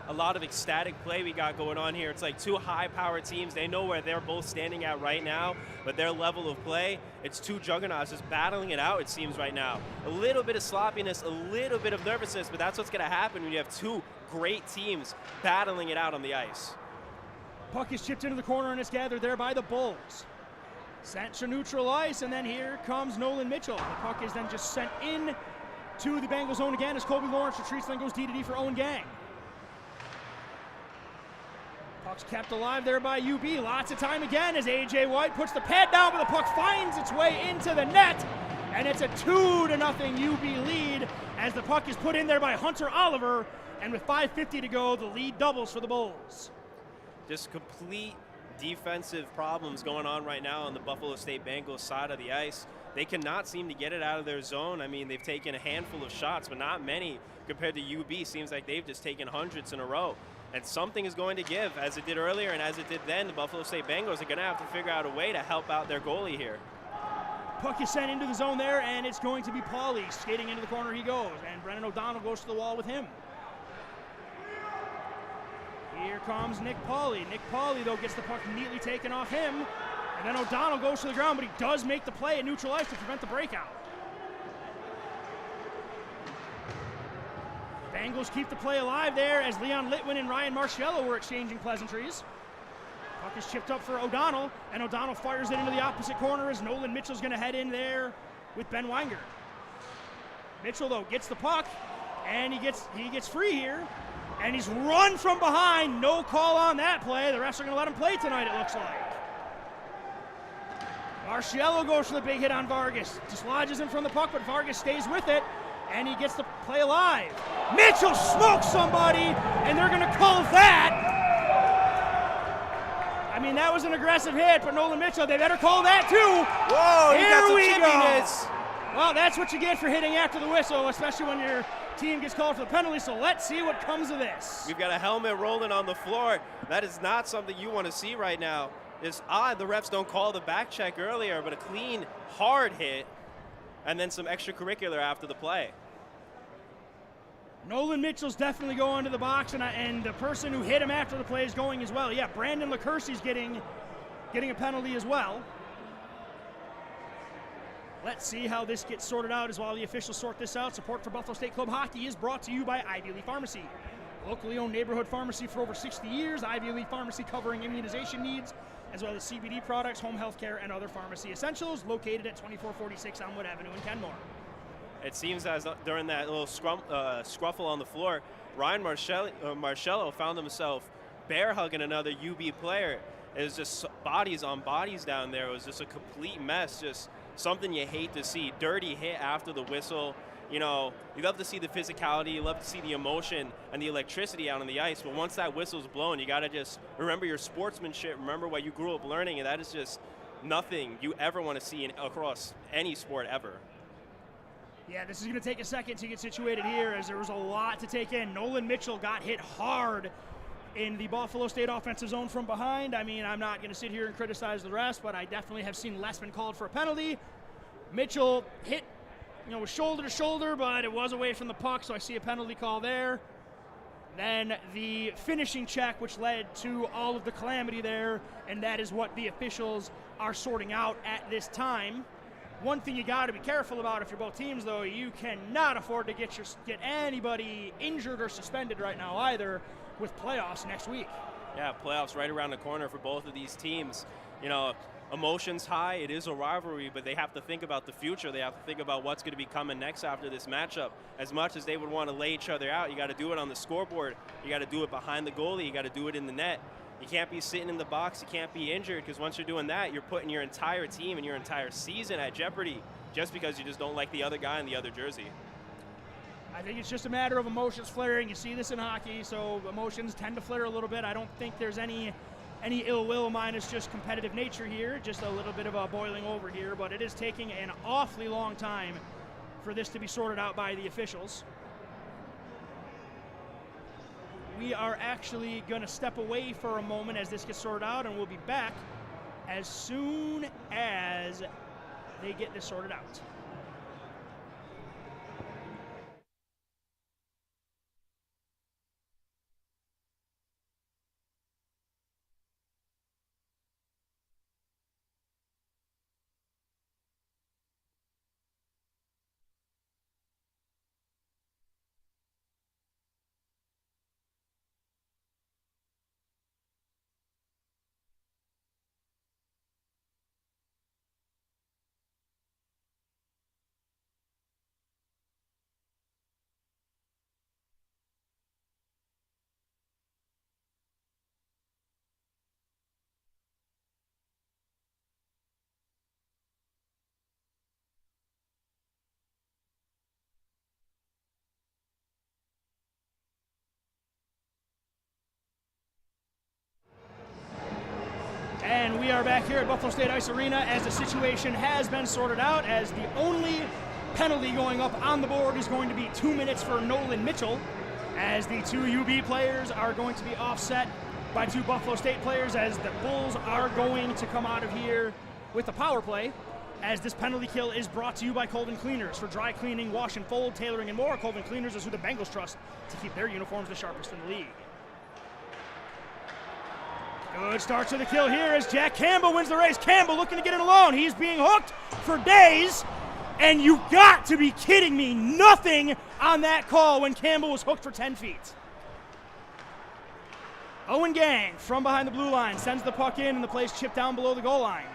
a lot of ecstatic play we got going on here. It's like two high-powered teams. They know where they're both standing at right now, but their level of play, it's two juggernauts just battling it out, it seems, right now. A little bit of sloppiness, a little bit of nervousness, but that's what's going to happen when you have two great teams battling it out on the ice. Puck is chipped into the corner, and it's gathered there by the Bulls. Sent to neutral ice, and then here comes Nolan Mitchell. The puck is then just sent in to the Bengals zone again as Colby Lawrence retreats, then goes D-to-D for Owen Gang. Puck's kept alive there by UB. Lots of time again as A.J. White puts the pad down, but the puck finds its way into the net, and it's a 2-0 UB lead as the puck is put in there by Hunter Oliver, and with 5:50 to go, the lead doubles for the Bulls. Just complete defensive problems going on right now on the Buffalo State Bengals side of the ice. They cannot seem to get it out of their zone. I mean, they've taken a handful of shots, but not many compared to UB. Seems like they've just taken hundreds in a row. And something is going to give, as it did earlier and as it did then. The Buffalo State Bengals are going to have to figure out a way to help out their goalie here. Puck is sent into the zone there, and it's going to be Pauly. Skating into the corner he goes, and Brennan O'Donnell goes to the wall with him. Here comes Nick Pauly. Nick Pauly, though, gets the puck neatly taken off him, and then O'Donnell goes to the ground, but he does make the play at neutral ice to prevent the breakout. Bengals keep the play alive there as Leon Litwin and Ryan Marciello were exchanging pleasantries. Puck is chipped up for O'Donnell, and O'Donnell fires it into the opposite corner as Nolan Mitchell's going to head in there with Ben Weingart. Mitchell, though, gets the puck, and he gets free here, and he's run from behind. No call on that play. The refs are going to let him play tonight, it looks like. Marciello goes for the big hit on Vargas. Dislodges him from the puck, but Vargas stays with it, and he gets the play alive. Mitchell smokes somebody, and they're going to call that. I mean, that was an aggressive hit, but Nolan Mitchell, they better call that too. Whoa, Here we go. Chippiness. Well, that's what you get for hitting after the whistle, especially when your team gets called for the penalty, so let's see what comes of this. We've got a helmet rolling on the floor. That is not something you want to see right now. It's odd the refs don't call the back check earlier, but a clean, hard hit, and then some extracurricular after the play. Nolan Mitchell's definitely going to the box, and the person who hit him after the play is going as well. Yeah, Brandon LaCourcy's getting a penalty as well. Let's see how this gets sorted out as while the officials sort this out. Support for Buffalo State Club Hockey is brought to you by Ivy League Pharmacy. Locally owned neighborhood pharmacy for over 60 years. Ivy League Pharmacy covering immunization needs, as well as CBD products, home health care, and other pharmacy essentials, located at 2446 Elmwood Avenue in Kenmore. It seems as during that little scruffle on the floor, Ryan Marciello found himself bear hugging another UB player. It was just bodies on bodies down there. It was just a complete mess, just something you hate to see. Dirty hit after the whistle. You know, you love to see the physicality, you love to see the emotion and the electricity out on the ice, but once that whistle's blown, you gotta just remember your sportsmanship, remember what you grew up learning, and that is just nothing you ever want to see across any sport ever. Yeah, this is going to take a second to get situated here as there was a lot to take in. Nolan Mitchell got hit hard in the Buffalo State offensive zone from behind. I mean, I'm not going to sit here and criticize the rest, but I definitely have seen less been called for a penalty. Mitchell hit, was shoulder to shoulder, but it was away from the puck, so I see a penalty call there. Then the finishing check, which led to all of the calamity there, and that is what the officials are sorting out at this time. One thing you got to be careful about if you're both teams, though, you cannot afford to get anybody injured or suspended right now either with playoffs next week. Yeah, playoffs right around the corner for both of these teams. You know, emotions high, it is a rivalry, but they have to think about the future. They have to think about what's going to be coming next after this matchup. As much as they would want to lay each other out, you got to do it on the scoreboard. You got to do it behind the goalie. You got to do it in the net. You can't be sitting in the box. You can't be injured, because once you're doing that, you're putting your entire team and your entire season at jeopardy just because you just don't like the other guy in the other jersey. I think it's just a matter of emotions flaring. You see this in hockey, so emotions tend to flare a little bit. I don't think there's any ill will of mine. It's just competitive nature here, just a little bit of a boiling over here, but it is taking an awfully long time for this to be sorted out by the officials. We are actually going to step away for a moment as this gets sorted out, and we'll be back as soon as they get this sorted out. we are back here at Buffalo State Ice Arena as the situation has been sorted out, as the only penalty going up on the board is going to be 2 minutes for Nolan Mitchell, as the two UB players are going to be offset by two Buffalo State players, as the Bulls are going to come out of here with the power play, as this penalty kill is brought to you by Colvin Cleaners. For dry cleaning, wash and fold, tailoring, and more, Colvin Cleaners is who the Bengals trust to keep their uniforms the sharpest in the league. Good start to the kill here as Jack Campbell wins the race. Campbell looking to get it alone. He's being hooked for days, and you got to be kidding me. Nothing on that call when Campbell was hooked for 10 feet. Owen Gang from behind the blue line sends the puck in, and the play's chipped down below the goal line.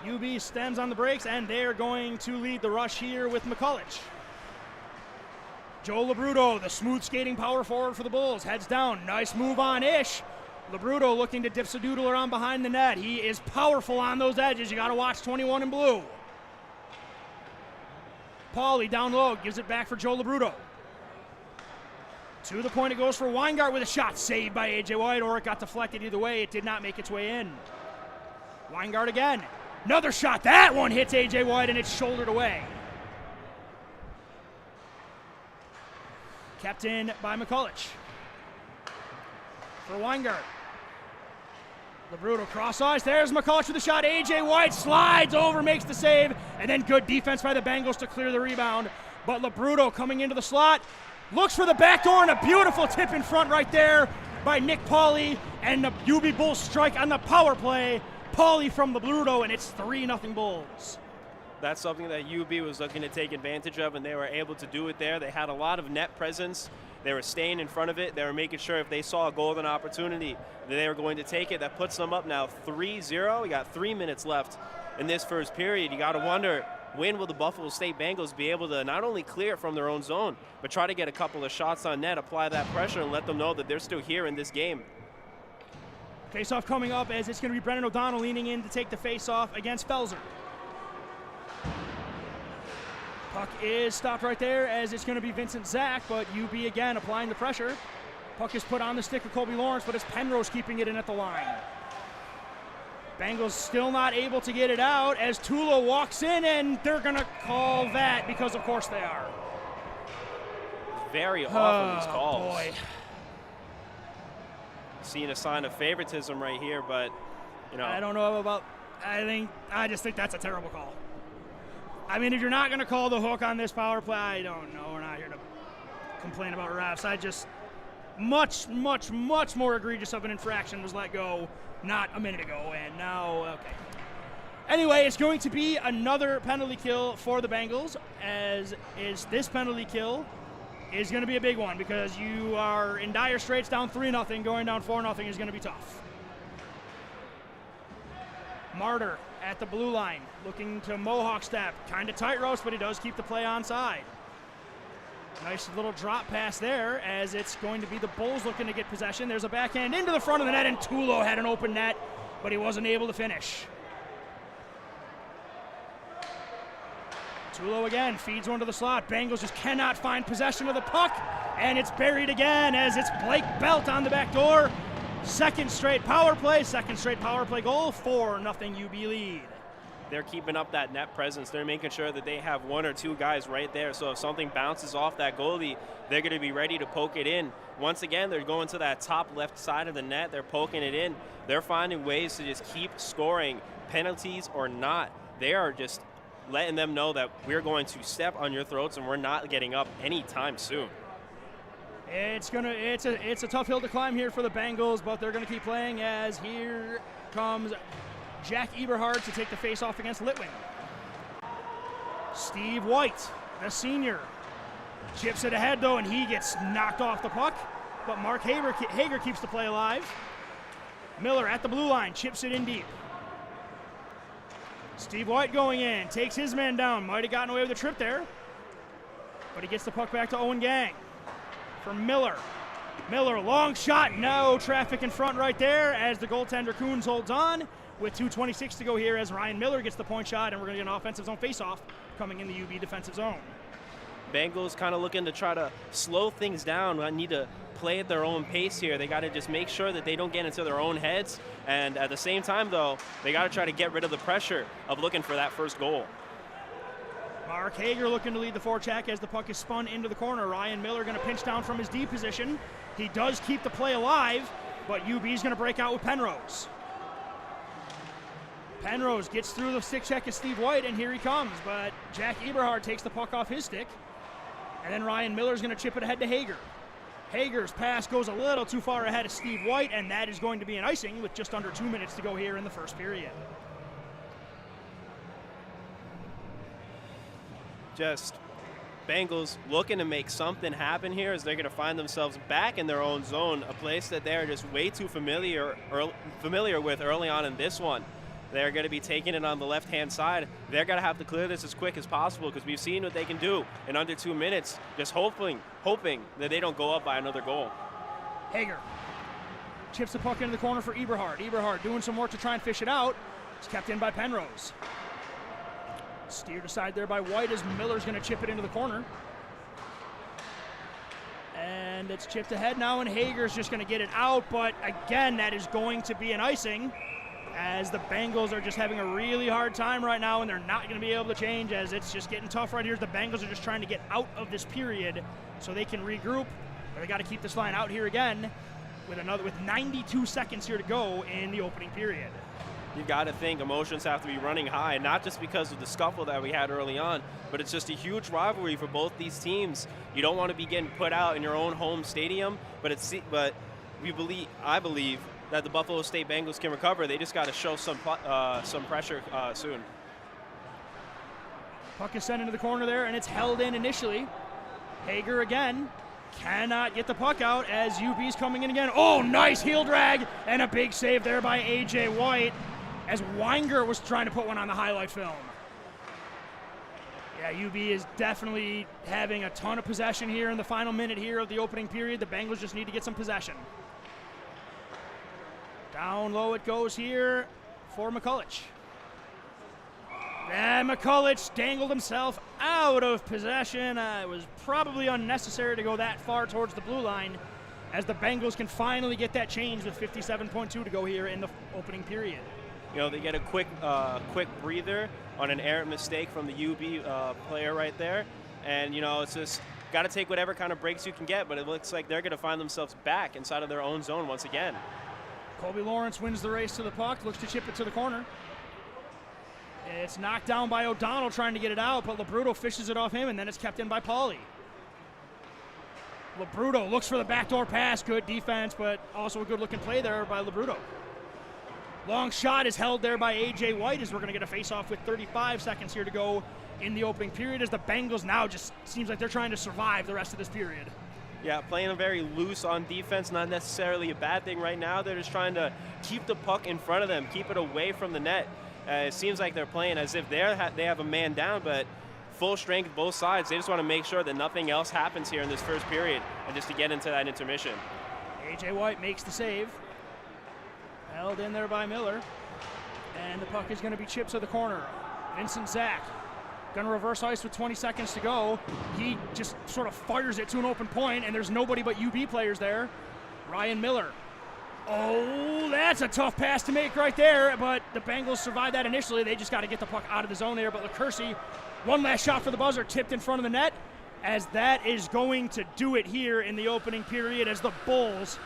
UB stems on the brakes, and they're going to lead the rush here with McCulloch. Joe Labruto, the smooth skating power forward for the Bulls, heads down. Nice move on Ish. Labruto looking to dip a doodle around behind the net. He is powerful on those edges. You got to watch 21 in blue. Pauly down low, gives it back for Joe Labruto. To the point it goes for Weingart with a shot saved by A.J. White, or it got deflected either way. It did not make its way in. Weingart again. Another shot. That one hits A.J. White, and it's shouldered away. Kept in by McCulloch. For Weingart. Labruto cross ice. There's McCulloch with the shot. A.J. White slides over, makes the save, and then good defense by the Bengals to clear the rebound. But Labruto coming into the slot, looks for the back door, and a beautiful tip in front right there by Nick Pauly, and the UB Bulls strike on the power play. Pauly from Labruto, and it's 3-0 Bulls. That's something that UB was looking to take advantage of, and they were able to do it there. They had a lot of net presence. They were staying in front of it. They were making sure if they saw a golden opportunity that they were going to take it. That puts them up now 3-0. We got 3 minutes left in this first period. You got to wonder, when will the Buffalo State Bengals be able to not only clear it from their own zone, but try to get a couple of shots on net, apply that pressure, and let them know that they're still here in this game. Face-off coming up, as it's going to be Brennan O'Donnell leaning in to take the face-off against Felser. Puck is stopped right there, as it's going to be Vincent Zach, but UB again applying the pressure. Puck is put on the stick of Colby Lawrence, but it's Penrose keeping it in at the line. Bengals still not able to get it out as Tulo walks in, and they're going to call that because, of course, they are. Very often these calls. Boy. Seeing a sign of favoritism right here, but, you know. I don't know about, I just think that's a terrible call. I mean, if you're not going to call the hook on this power play, I don't know. We're not here to complain about refs. I just, much more egregious of an infraction was let go not a minute ago, and now, okay. Anyway, it's going to be another penalty kill for the Bengals, as is this penalty kill is going to be a big one, because you are in dire straits, down 3-0, going down 4-0 is going to be tough. Martyr at the blue line, looking to Mohawk step, kind of tight roast, but he does keep the play onside. Nice little drop pass there, as it's going to be the Bulls looking to get possession. There's a backhand into the front of the net, and Tulo had an open net, but he wasn't able to finish. Tulo again feeds one to the slot. Bengals just cannot find possession of the puck, and it's buried again, as it's Blake Belt on the back door. Second straight power play goal, 4-0 UB lead. They're keeping up that net presence. They're making sure that they have one or two guys right there. So if something bounces off that goalie, they're going to be ready to poke it in. Once again, they're going to that top left side of the net. They're poking it in. They're finding ways to just keep scoring, penalties or not. They are just letting them know that we're going to step on your throats, and we're not getting up anytime soon. It's a tough hill to climb here for the Bengals, but they're going to keep playing, as here comes Jack Eberhard to take the face-off against Litwin. Steve White, the senior, chips it ahead, though, and he gets knocked off the puck, but Mark Hager keeps the play alive. Miller at the blue line, chips it in deep. Steve White going in, takes his man down, might have gotten away with a trip there, but he gets the puck back to Owen Gang. For Miller. Miller, long shot, no traffic in front right there, as the goaltender Coons holds on with 2:26 to go here, as Ryan Miller gets the point shot, and we're going to get an offensive zone face-off coming in the UB defensive zone. Bengals kind of looking to try to slow things down. I need to play at their own pace here. They got to just make sure that they don't get into their own heads. And at the same time, though, they got to try to get rid of the pressure of looking for that first goal. Mark Hager looking to lead the forecheck as the puck is spun into the corner. Ryan Miller going to pinch down from his D position. He does keep the play alive, but UB's going to break out with Penrose. Penrose gets through the stick check of Steve White, and here he comes, but Jack Eberhard takes the puck off his stick, and then Ryan Miller's going to chip it ahead to Hager. Hager's pass goes a little too far ahead of Steve White, and that is going to be an icing with just under 2 minutes to go here in the first period. Just Bengals looking to make something happen here as they're going to find themselves back in their own zone, a place that they're just way too familiar with early on in this one. They're going to be taking it on the left-hand side. They're going to have to clear this as quick as possible because we've seen what they can do in under 2 minutes, just hoping that they don't go up by another goal. Hager chips the puck into the corner for Eberhard. Eberhard doing some work to try and fish it out. It's kept in by Penrose. Steered aside there by White as Miller's going to chip it into the corner. And it's chipped ahead now, and Hager's just going to get it out, but again, that is going to be an icing, as the Bengals are just having a really hard time right now, and they're not going to be able to change as it's just getting tough right here. The Bengals are just trying to get out of this period so they can regroup, but they got to keep this line out here again with 92 seconds here to go in the opening period. You got to think emotions have to be running high, not just because of the scuffle that we had early on, but it's just a huge rivalry for both these teams. You don't want to be getting put out in your own home stadium, but I believe that the Buffalo State Bengals can recover. They just got to show some pressure soon. Puck is sent into the corner there, and it's held in initially. Hager again cannot get the puck out as UB's coming in again. Oh, nice heel drag and a big save there by A.J. White as Weinger was trying to put one on the highlight film. Yeah, UB is definitely having a ton of possession here in the final minute here of the opening period. The Bengals just need to get some possession. Down low it goes here for McCulloch. And McCulloch dangled himself out of possession. It was probably unnecessary to go that far towards the blue line as the Bengals can finally get that change with 57.2 to go here in the opening period. You know, they get a quick breather on an errant mistake from the UB player right there. And, you know, it's just got to take whatever kind of breaks you can get, but it looks like they're going to find themselves back inside of their own zone once again. Colby Lawrence wins the race to the puck, looks to chip it to the corner. It's knocked down by O'Donnell trying to get it out, but Labruto fishes it off him, and then it's kept in by Pauly. Labruto looks for the backdoor pass. Good defense, but also a good-looking play there by Labruto. Long shot is held there by A.J. White as we're going to get a face-off with 35 seconds here to go in the opening period as the Bengals now just seems like they're trying to survive the rest of this period. Yeah, playing very loose on defense, not necessarily a bad thing right now. They're just trying to keep the puck in front of them, keep it away from the net. It seems like they're playing as if they have a man down, but full strength both sides. They just want to make sure that nothing else happens here in this first period and just to get into that intermission. A.J. White makes the save. Held in there by Miller. And the puck is going to be chipped to the corner. Vincent Zach going to reverse ice with 20 seconds to go. He just sort of fires it to an open point, and there's nobody but UB players there. Ryan Miller. Oh, that's a tough pass to make right there, but the Bengals survived that initially. They just got to get the puck out of the zone there, but LaCursey, one last shot for the buzzer, tipped in front of the net, as that is going to do it here in the opening period as the Bulls,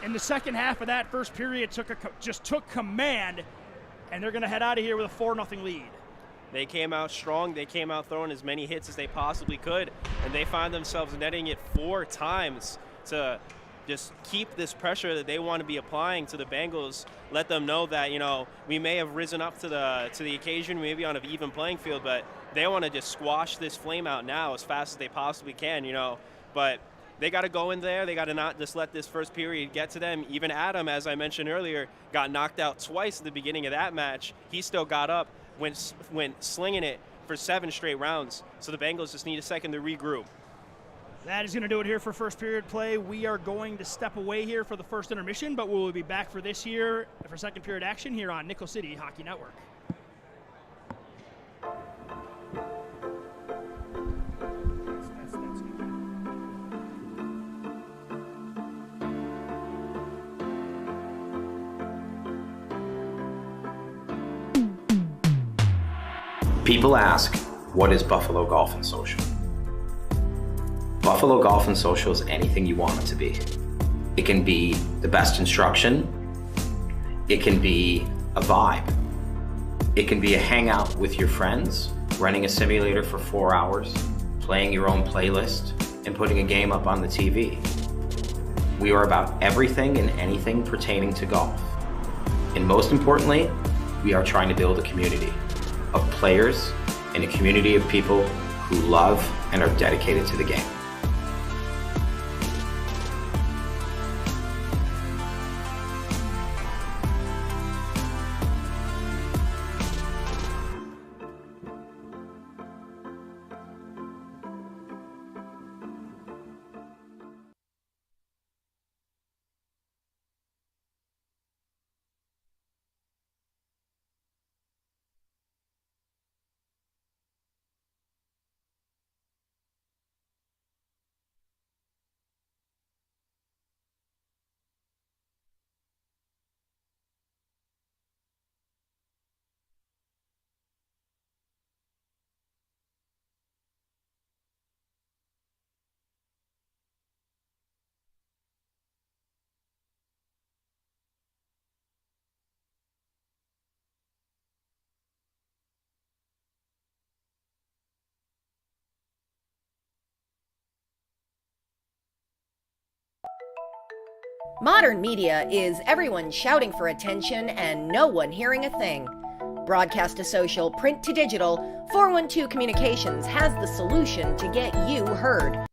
in the second half of that first period, just took command, and they're going to head out of here with a 4-0 lead. They came out strong. They came out throwing as many hits as they possibly could, and they find themselves netting it 4 times to just keep this pressure that they want to be applying to the Bengals, let them know that, you know, we may have risen up to the occasion, maybe on an even playing field, but they want to just squash this flame out now as fast as they possibly can, you know. But they got to go in there. They got to not just let this first period get to them. Even Adam, as I mentioned earlier, got knocked out twice at the beginning of that match. He still got up, went slinging it for 7 straight rounds. So the Bengals just need a second to regroup. That is going to do it here for first period play. We are going to step away here for the first intermission, but we will be back for this here for second period action here on Nickel City Hockey Network. People ask, what is Buffalo Golf and Social? Buffalo Golf and Social is anything you want it to be. It can be the best instruction. It can be a vibe. It can be a hangout with your friends, renting a simulator for 4 hours, playing your own playlist, and putting a game up on the TV. We are about everything and anything pertaining to golf. And most importantly, we are trying to build a community of players and a community of people who love and are dedicated to the game. Modern media is everyone shouting for attention and no one hearing a thing. Broadcast to social, print to digital, 412 Communications has the solution to get you heard.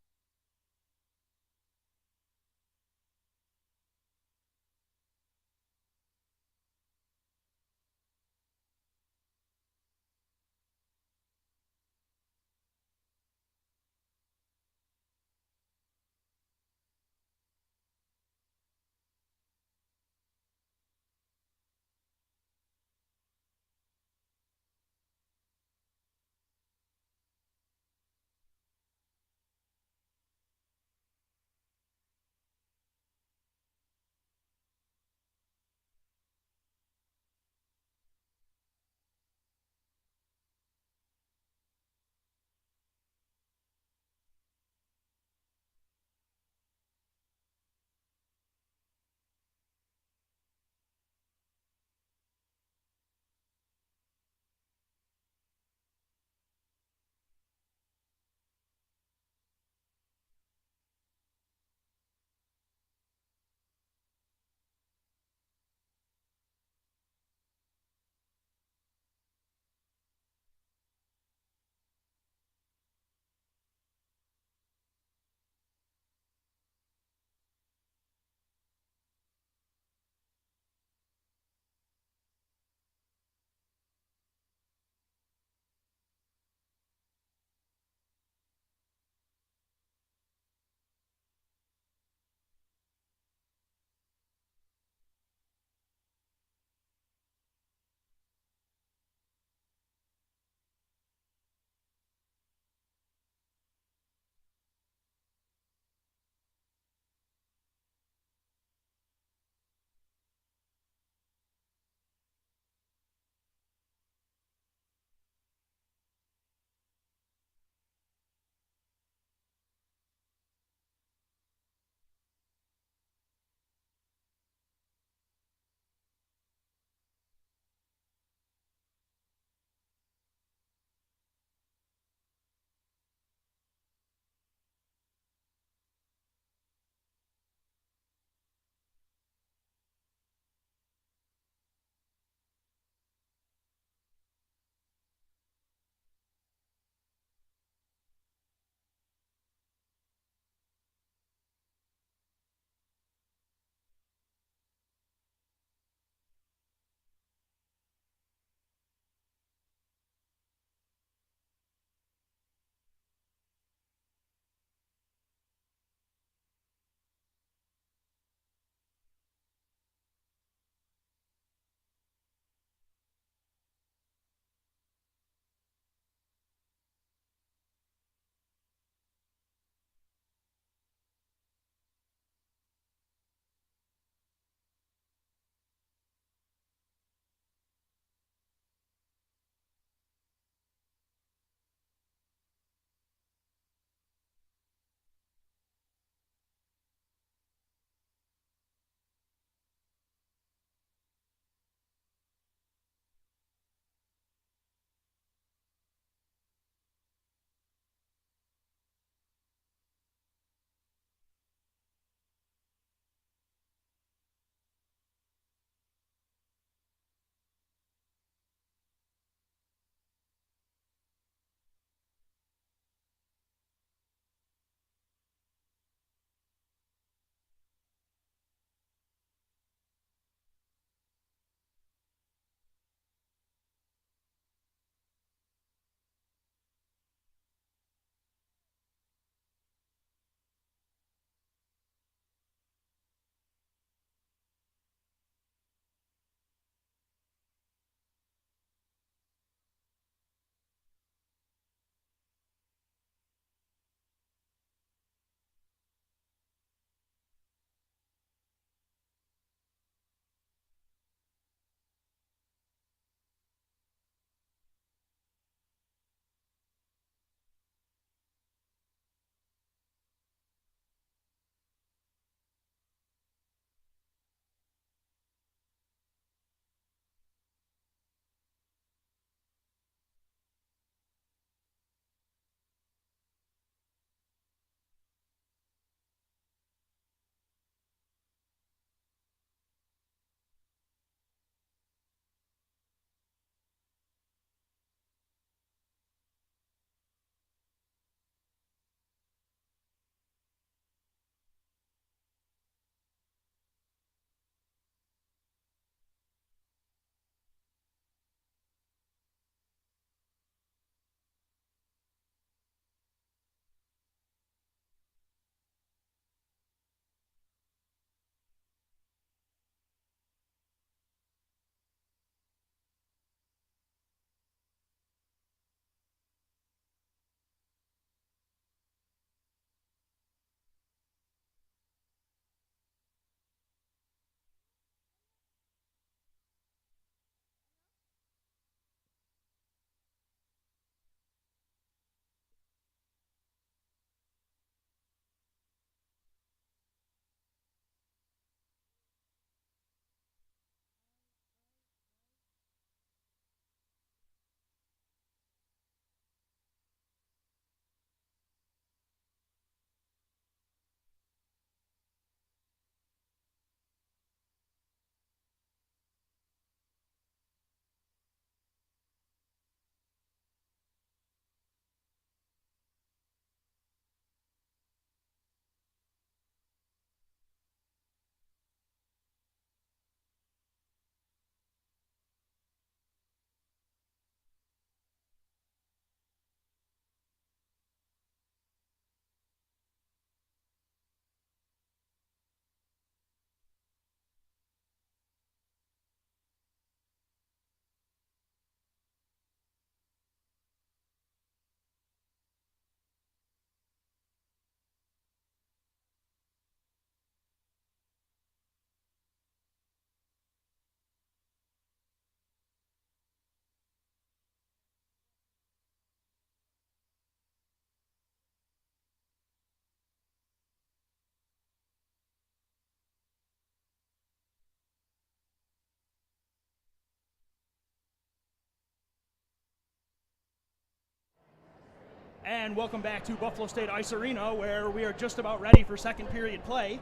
And welcome back to Buffalo State Ice Arena, where we are just about ready for second period play.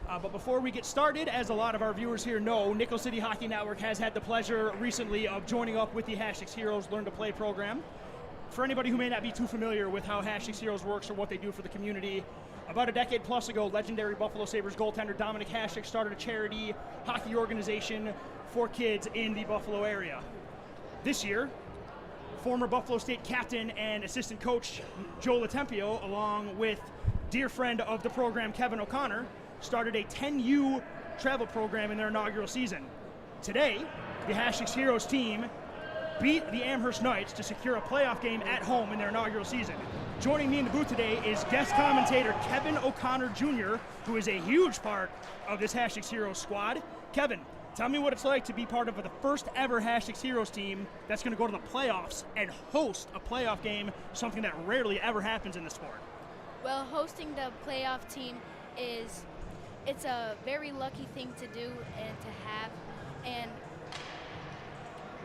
But before we get started, as a lot of our viewers here know, Nickel City Hockey Network has had the pleasure recently of joining up with the #6 Heroes Learn to Play program. For anybody who may not be too familiar with how #6 Heroes works or what they do for the community, about a decade plus ago, legendary Buffalo Sabres goaltender Dominic Hasek started a charity hockey organization for kids in the Buffalo area. This year, former Buffalo State captain and assistant coach Joe Latempio, along with dear friend of the program Kevin O'Connor, started a 10U travel program in their inaugural season. Today, the #6 Heroes team beat the Amherst Knights to secure a playoff game at home in their inaugural season. Joining me in the booth today is guest commentator Kevin O'Connor Jr., who is a huge part of this #6 Heroes squad. Kevin, tell me what it's like to be part of the first ever #6 Heroes team that's going to go to the playoffs and host a playoff game, something that rarely ever happens in the sport. Well, hosting the playoff team it's a very lucky thing to do and to have. And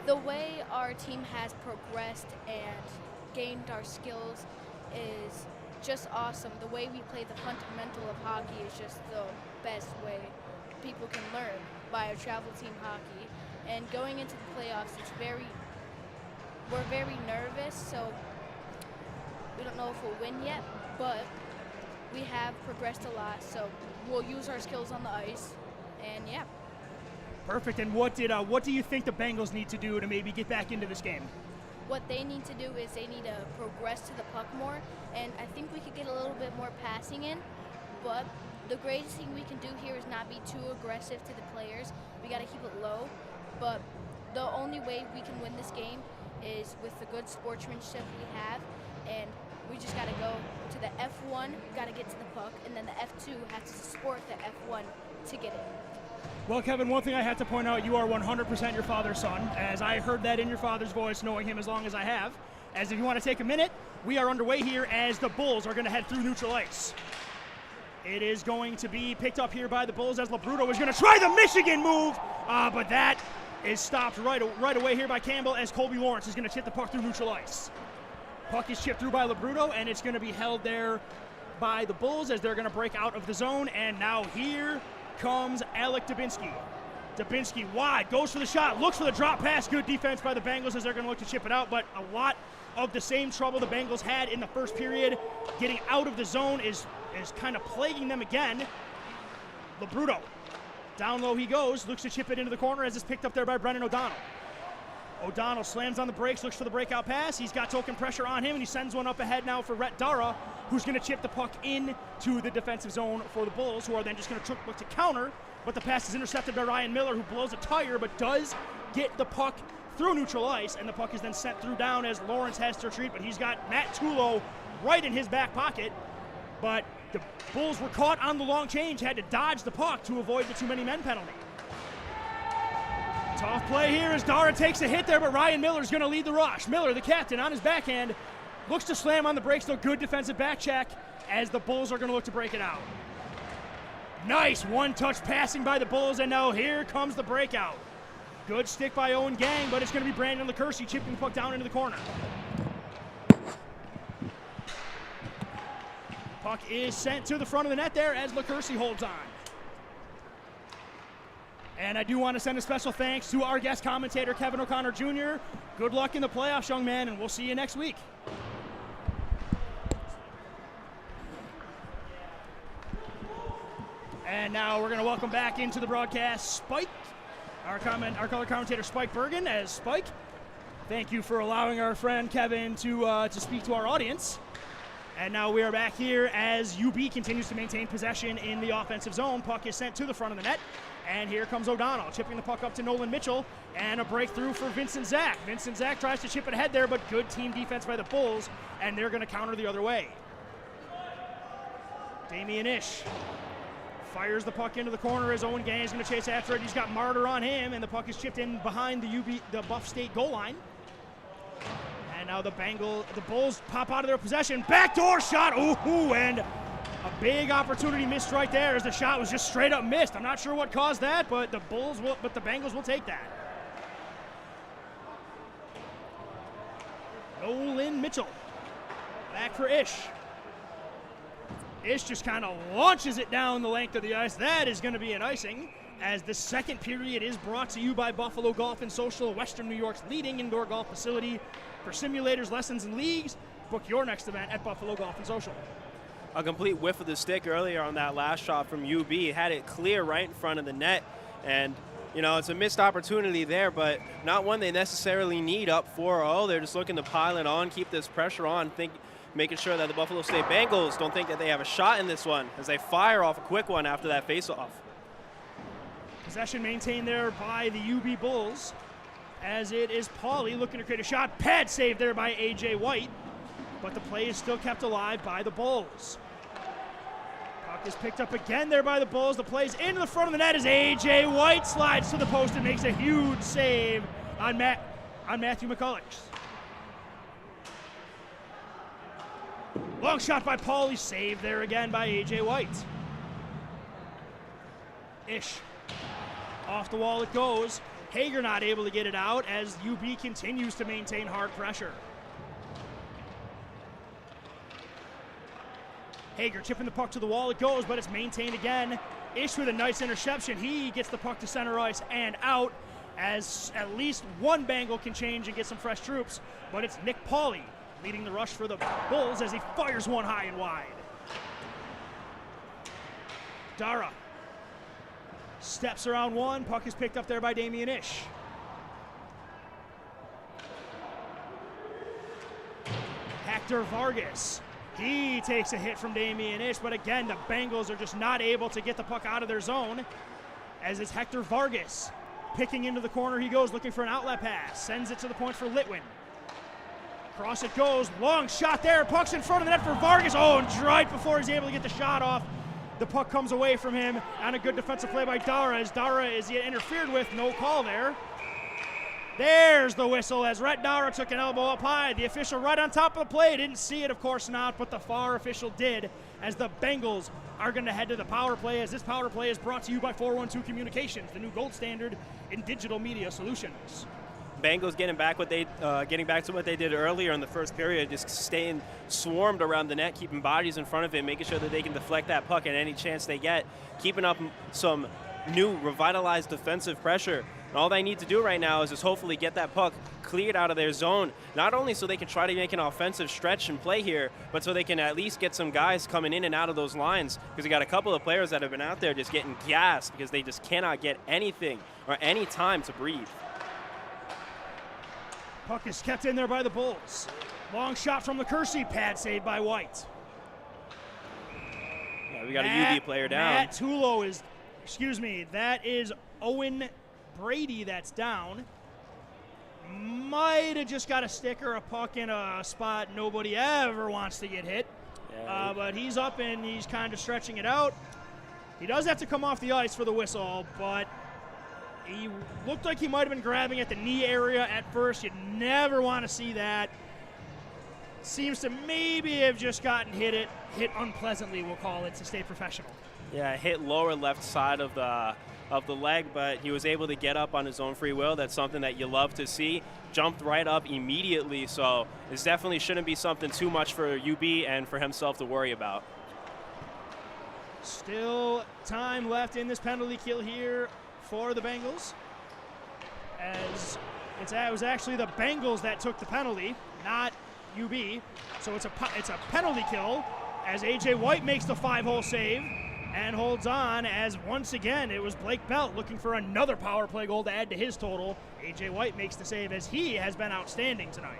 the way our team has progressed and gained our skills is just awesome. The way we play the fundamental of hockey is just the best way people can learn by a travel team hockey. And going into the playoffs, we're very nervous, so we don't know if we'll win yet, but we have progressed a lot, so we'll use our skills on the ice, and yeah. Perfect. And what do you think the Bengals need to do to maybe get back into this game? What they need to do is they need to progress to the puck more, and I think we could get a little bit more passing in, but the greatest thing we can do here is not be too aggressive to the players. We got to keep it low, but the only way we can win this game is with the good sportsmanship we have, and we just got to go to the F1, got to get to the puck, and then the F2 has to support the F1 to get it. Well, Kevin, one thing I have to point out, you are 100% your father's son, as I heard that in your father's voice, knowing him as long as I have. As if you want to take a minute, we are underway here as the Bulls are going to head through neutral ice. It is going to be picked up here by the Bulls as Labruto is going to try the Michigan move, but that is stopped right away here by Campbell as Colby Lawrence is going to chip the puck through neutral ice. Puck is chipped through by Labruto, and it's going to be held there by the Bulls as they're going to break out of the zone, and now here comes Alec Dubinsky. Dubinsky wide, goes for the shot, looks for the drop pass. Good defense by the Bengals as they're going to look to chip it out, but a lot of the same trouble the Bengals had in the first period. Getting out of the zone is kind of plaguing them again. Labruto, down low he goes, looks to chip it into the corner as it's picked up there by Brendan O'Donnell. O'Donnell slams on the brakes, looks for the breakout pass. He's got token pressure on him, and he sends one up ahead now for Rhett Dara, who's going to chip the puck into the defensive zone for the Bulls, who are then just going to look to counter. But the pass is intercepted by Ryan Miller, who blows a tire, but does get the puck through neutral ice, and the puck is then sent through down as Lawrence has to retreat, but he's got Matt Tulo right in his back pocket. But the Bulls were caught on the long change, had to dodge the puck to avoid the too many men penalty. Tough play here as Dara takes a hit there, but Ryan Miller's going to lead the rush. Miller, the captain, on his backhand, looks to slam on the brakes, though good defensive back check as the Bulls are going to look to break it out. Nice one-touch passing by the Bulls, and now here comes the breakout. Good stick by Owen Gang, but it's going to be Brandon LaCourcy chipping the puck down into the corner. Puck is sent to the front of the net there as LaCourcy holds on. And I do want to send a special thanks to our guest commentator, Kevin O'Connor Jr. Good luck in the playoffs, young man, and we'll see you next week. And now we're going to welcome back into the broadcast Spike, our color commentator Spike Bergen. As Spike, thank you for allowing our friend Kevin to speak to our audience. And now we are back here as UB continues to maintain possession in the offensive zone. Puck is sent to the front of the net. And here comes O'Donnell, chipping the puck up to Nolan Mitchell, and a breakthrough for Vincent Zach. Vincent Zach tries to chip it ahead there, but good team defense by the Bulls, and they're going to counter the other way. Damian Ish fires the puck into the corner as Owen Gang is going to chase after it. He's got Martyr on him, and the puck is chipped in behind the Buff State goal line. And now the Bulls pop out of their possession. Backdoor shot, ooh, and a big opportunity missed right there as the shot was just straight up missed. I'm not sure what caused that, but the Bengals will take that. Nolan Mitchell Back for Ish. Ish just kind of launches it down the length of the ice. That is going to be an icing, as the second period is brought to you by Buffalo Golf and Social, Western New York's leading indoor golf facility. For simulators, lessons, and leagues, book your next event at Buffalo Golf and Social. A complete whiff of the stick earlier on that last shot from UB. Had it clear right in front of the net. And, you know, it's a missed opportunity there, but not one they necessarily need up 4-0. They're just looking to pile it on, keep this pressure on, making sure that the Buffalo State Bengals don't think that they have a shot in this one as they fire off a quick one after that faceoff. Possession maintained there by the UB Bulls, as it is Pauly looking to create a shot. Pad save there by A.J. White, but the play is still kept alive by the Bulls. Puck is picked up again there by the Bulls. The play's into the front of the net as A.J. White slides to the post and makes a huge save on Matthew McCulloch. Long shot by Pauly, saved there again by A.J. White. Ish. Off the wall it goes. Hager not able to get it out as UB continues to maintain hard pressure. Hager chipping the puck to the wall. It goes, but it's maintained again. Ish with a nice interception. He gets the puck to center ice and out, as at least one Bengal can change and get some fresh troops, but it's Nick Pauly leading the rush for the Bulls as he fires one high and wide. Dara steps around one. Puck is picked up there by Damian Ish. Hector Vargas. He takes a hit from Damian Ish, but again, the Bengals are just not able to get the puck out of their zone, as it's Hector Vargas picking into the corner. He goes looking for an outlet pass. Sends it to the point for Litwin. Cross it goes. Long shot there. Puck's in front of the net for Vargas. Oh, and right before he's able to get the shot off, the puck comes away from him, and a good defensive play by Dara, as Dara is interfered with. No call there. There's the whistle as Rhett Dara took an elbow up high. The official right on top of the play didn't see it, of course not, but the far official did, as the Bengals are going to head to the power play, as this power play is brought to you by 412 Communications, the new gold standard in digital media solutions. Bengals getting back to what they did earlier in the first period, just staying swarmed around the net, keeping bodies in front of it, making sure that they can deflect that puck at any chance they get, keeping up some new revitalized defensive pressure. And all they need to do right now is just hopefully get that puck cleared out of their zone, not only so they can try to make an offensive stretch and play here, but so they can at least get some guys coming in and out of those lines, because we got a couple of players that have been out there just getting gassed because they just cannot get anything or any time to breathe. Puck is kept in there by the Bulls. Long shot from LaCourcie, pad saved by White. Yeah, we got a UB player down. Matt Tulo is, that is Owen Brady that's down. Might have just got a stick or a puck in a spot nobody ever wants to get hit. Yeah. But he's up and he's kind of stretching it out. He does have to come off the ice for the whistle, but he looked like he might have been grabbing at the knee area at first. You'd never want to see that. Seems to maybe have just gotten hit unpleasantly, we'll call it, to stay professional. Yeah, hit lower left side of the leg, but he was able to get up on his own free will. That's something that you love to see. Jumped right up immediately, so this definitely shouldn't be something too much for UB and for himself to worry about. Still time left in this penalty kill here for the Bengals, as it was actually the Bengals that took the penalty, not UB. So it's a penalty kill, as A.J. White makes the 5-hole save and holds on, as once again it was Blake Belt looking for another power play goal to add to his total. A.J. White makes the save, as he has been outstanding tonight.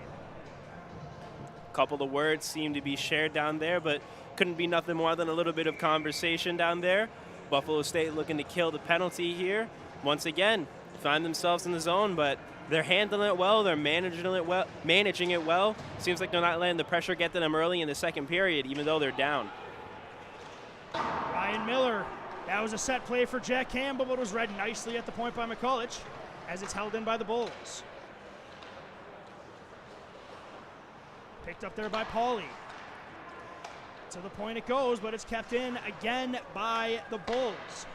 A couple of words seem to be shared down there, but couldn't be nothing more than a little bit of conversation down there. Buffalo State looking to kill the penalty here. Once again, find themselves in the zone, but they're handling it well. They're managing it well. Seems like they're not letting the pressure get to them early in the second period, even though they're down. Ryan Miller, that was a set play for Jack Campbell, but was read nicely at the point by McCulloch, as it's held in by the Bulls. Picked up there by Pauly. To the point it goes, but it's kept in again by the Bulls.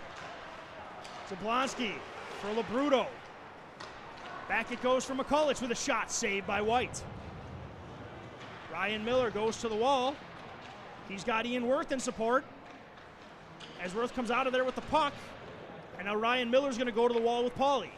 Zablonski for Labruto. Back it goes for McCulloch with a shot saved by White. Ryan Miller goes to the wall. He's got Ian Worth in support. As Worth comes out of there with the puck. And now Ryan Miller's going to go to the wall with Pauly.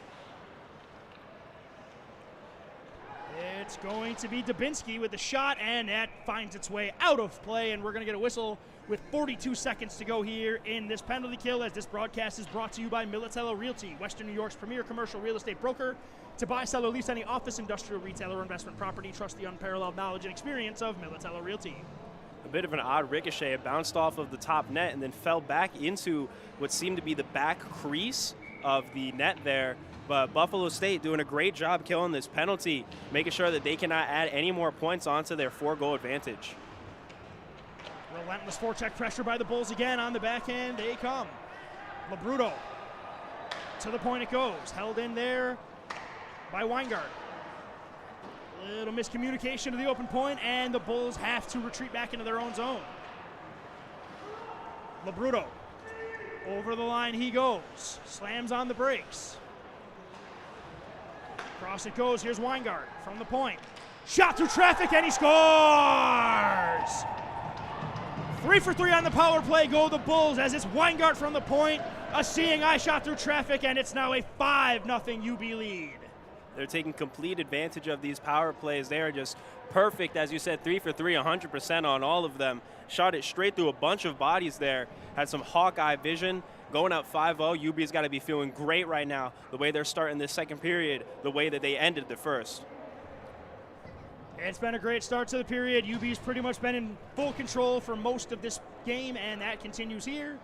It's going to be Dubinsky with the shot, and that finds its way out of play, and we're going to get a whistle with 42 seconds to go here in this penalty kill, as this broadcast is brought to you by Militello Realty, Western New York's premier commercial real estate broker. To buy, sell, or lease any office, industrial, retail, or investment property, trust the unparalleled knowledge and experience of Militello Realty. A bit of an odd ricochet. It bounced off of the top net and then fell back into what seemed to be the back crease of the net there. But Buffalo State doing a great job killing this penalty, making sure that they cannot add any more points onto their 4-goal advantage. Relentless forecheck pressure by the Bulls again on the backhand. They come. Labruto. To the point it goes. Held in there by Weingart. Little miscommunication to the open point, and the Bulls have to retreat back into their own zone. Labruto. Over the line he goes. Slams on the brakes. Across it goes. Here's Weingart from the point. Shot through traffic, and he scores! 3 for 3 on the power play go the Bulls, as it's Weingart from the point. A seeing eye shot through traffic, and it's now a 5-0 UB lead. They're taking complete advantage of these power plays. They are just perfect, as you said, 3 for 3, 100% on all of them. Shot it straight through a bunch of bodies there. Had some hawkeye vision. Going out 5-0, UB's got to be feeling great right now, the way they're starting this second period, the way that they ended the first. It's been a great start to the period. UB's pretty much been in full control for most of this game, and that continues here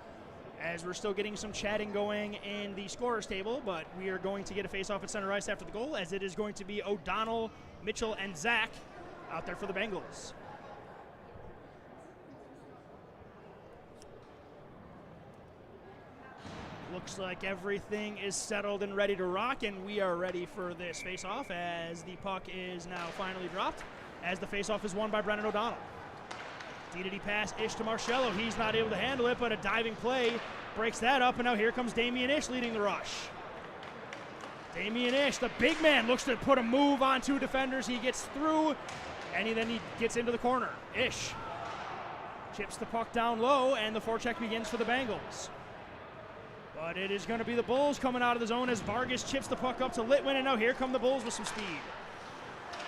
as we're still getting some chatting going in the scorers table, but we are going to get a face-off at center ice after the goal, as it is going to be O'Donnell, Mitchell, and Zach out there for the Bengals. Looks like everything is settled and ready to rock, and we are ready for this face-off as the puck is now finally dropped, as the face-off is won by Brennan O'Donnell. D-to-D pass, Ish to Marcello. He's not able to handle it, but a diving play breaks that up, and now here comes Damian Ish leading the rush. Damian Ish, the big man, looks to put a move on 2 defenders. He gets through, and then he gets into the corner. Ish chips the puck down low, and the forecheck begins for the Bengals. But it is going to be the Bulls coming out of the zone as Vargas chips the puck up to Litwin, and now here come the Bulls with some speed.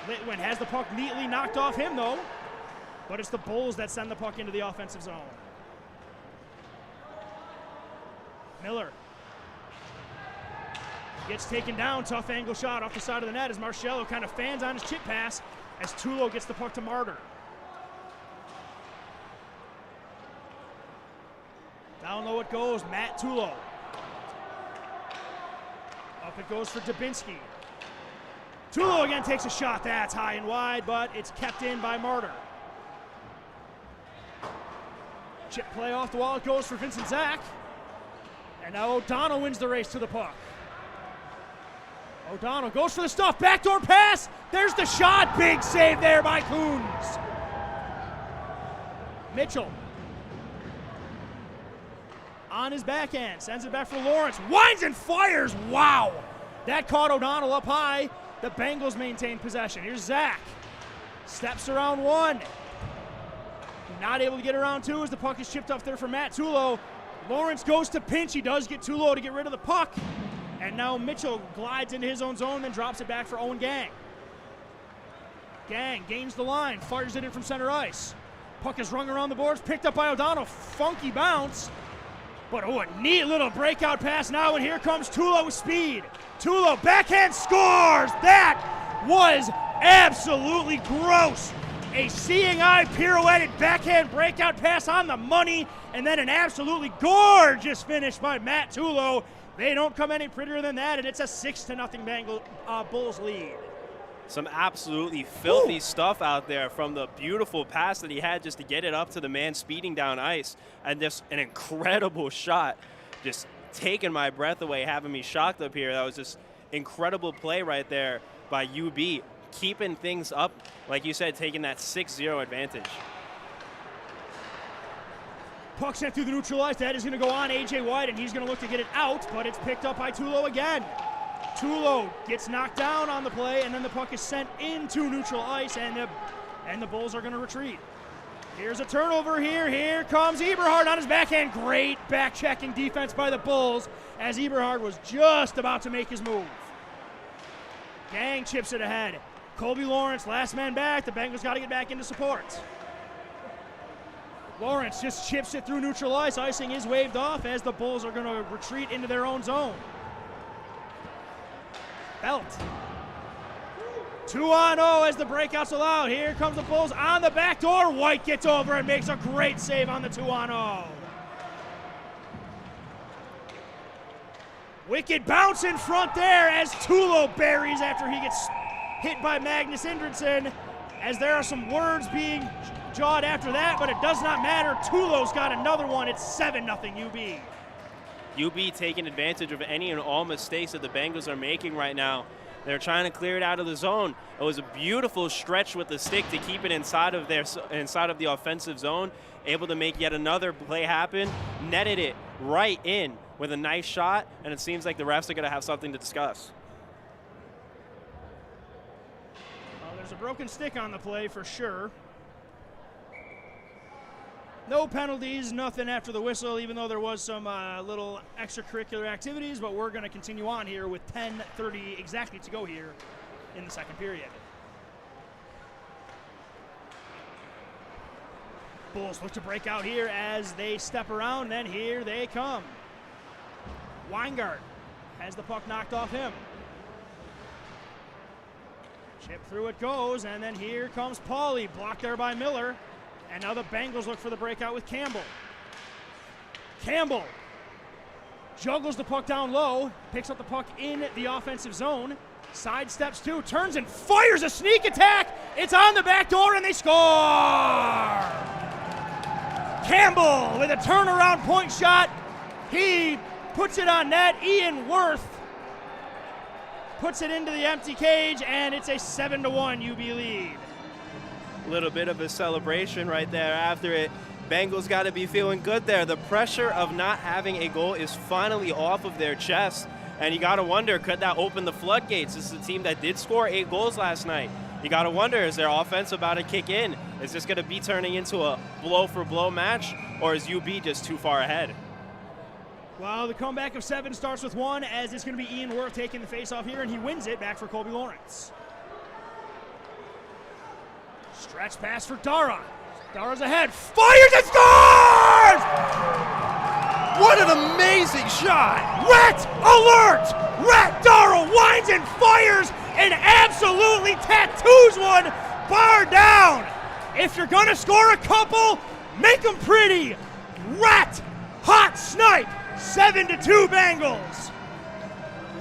Litwin has the puck neatly knocked off him, though, but it's the Bulls that send the puck into the offensive zone. Miller gets taken down, tough angle shot off the side of the net as Marcello kind of fans on his chip pass as Tulo gets the puck to Martyr. Down low it goes, Matt Tulo. Up it goes for Dubinsky. Tulo again takes a shot. That's high and wide, but it's kept in by Martyr. Chip play off the wall. It goes for Vincent Zach. And now O'Donnell wins the race to the puck. O'Donnell goes for the stuff. Backdoor pass. There's the shot. Big save there by Coons. Mitchell on his backhand, sends it back for Lawrence, winds and fires. Wow, that caught O'Donnell up high. The Bengals maintain possession. Here's Zach, steps around 1, not able to get around 2 as the puck is chipped up there for Matt Tulo. Lawrence goes to pinch. He does get Tulo to get rid of the puck, and now Mitchell glides into his own zone, then drops it back for Owen Gang. Gang gains the line, fires it in from center ice. Puck is rung around the boards, picked up by O'Donnell. Funky bounce. But oh, a neat little breakout pass now, and here comes Tulo with speed. Tulo, backhand, scores! That was absolutely gross. A seeing eye pirouetted backhand breakout pass on the money, and then an absolutely gorgeous finish by Matt Tulo. They don't come any prettier than that, and it's a 6-0 Bulls lead. Some absolutely filthy stuff out there from the beautiful pass that he had just to get it up to the man speeding down ice. And just an incredible shot, just taking my breath away, having me shocked up here. That was just incredible play right there by UB, keeping things up, like you said, taking that 6-0 advantage. Puck sent through the neutral ice. That is going to go on A.J. White, and he's going to look to get it out, but it's picked up by Tulo again. Tulo gets knocked down on the play, and then the puck is sent into neutral ice, and and the Bulls are going to retreat. Here's a turnover here. Here comes Eberhard on his backhand. Great back-checking defense by the Bulls as Eberhard was just about to make his move. Gang chips it ahead. Colby Lawrence, last man back. The Bengals got to get back into support. Lawrence just chips it through neutral ice. Icing is waved off as the Bulls are going to retreat into their own zone. Belt. 2-on-0 as the breakout's allowed. Here comes the Bulls on the back door. White gets over and makes a great save on the 2-on-0. Wicked bounce in front there as Tulo buries after he gets hit by Magnus Indridsson, as there are some words being jawed after that, but it does not matter. Tulo's got another one. It's 7-0 UB. UB taking advantage of any and all mistakes that the Bengals are making right now. They're trying to clear it out of the zone. It was a beautiful stretch with the stick to keep it inside of the offensive zone, able to make yet another play happen, netted it right in with a nice shot, and it seems like the refs are going to have something to discuss. There's a broken stick on the play for sure. No penalties, nothing after the whistle, even though there was some little extracurricular activities, but we're going to continue on here with 10:30 exactly to go here in the second period. Bulls look to break out here as they step around, then here they come. Weingart has the puck knocked off him. Chip through it goes, and then here comes Pauly, blocked there by Miller. And now the Bengals look for the breakout with Campbell. Campbell juggles the puck down low, picks up the puck in the offensive zone, sidesteps two, turns and fires a sneak attack. It's on the back door and they score! Campbell with a turnaround point shot. He puts it on net. Ian Worth puts it into the empty cage, and it's a 7-1 UB lead. Little bit of a celebration right there after it. Bengals got to be feeling good there. The pressure of not having a goal is finally off of their chest, and you got to wonder, could that open the floodgates? This is a team that did score 8 goals last night. You got to wonder, is their offense about to kick in? Is this going to be turning into a blow-for-blow match, or is UB just too far ahead? Well, the comeback of 7 starts with 1, as it's going to be Ian Worth taking the face-off here, and he wins it back for Colby Lawrence. Stretch pass for Dara. Dara's ahead, fires and scores! What an amazing shot! Rat alert! Rat Dara winds and fires and absolutely tattoos one, bar down. If you're gonna score a couple, make them pretty. Rat, hot snipe, 7-2 Bengals.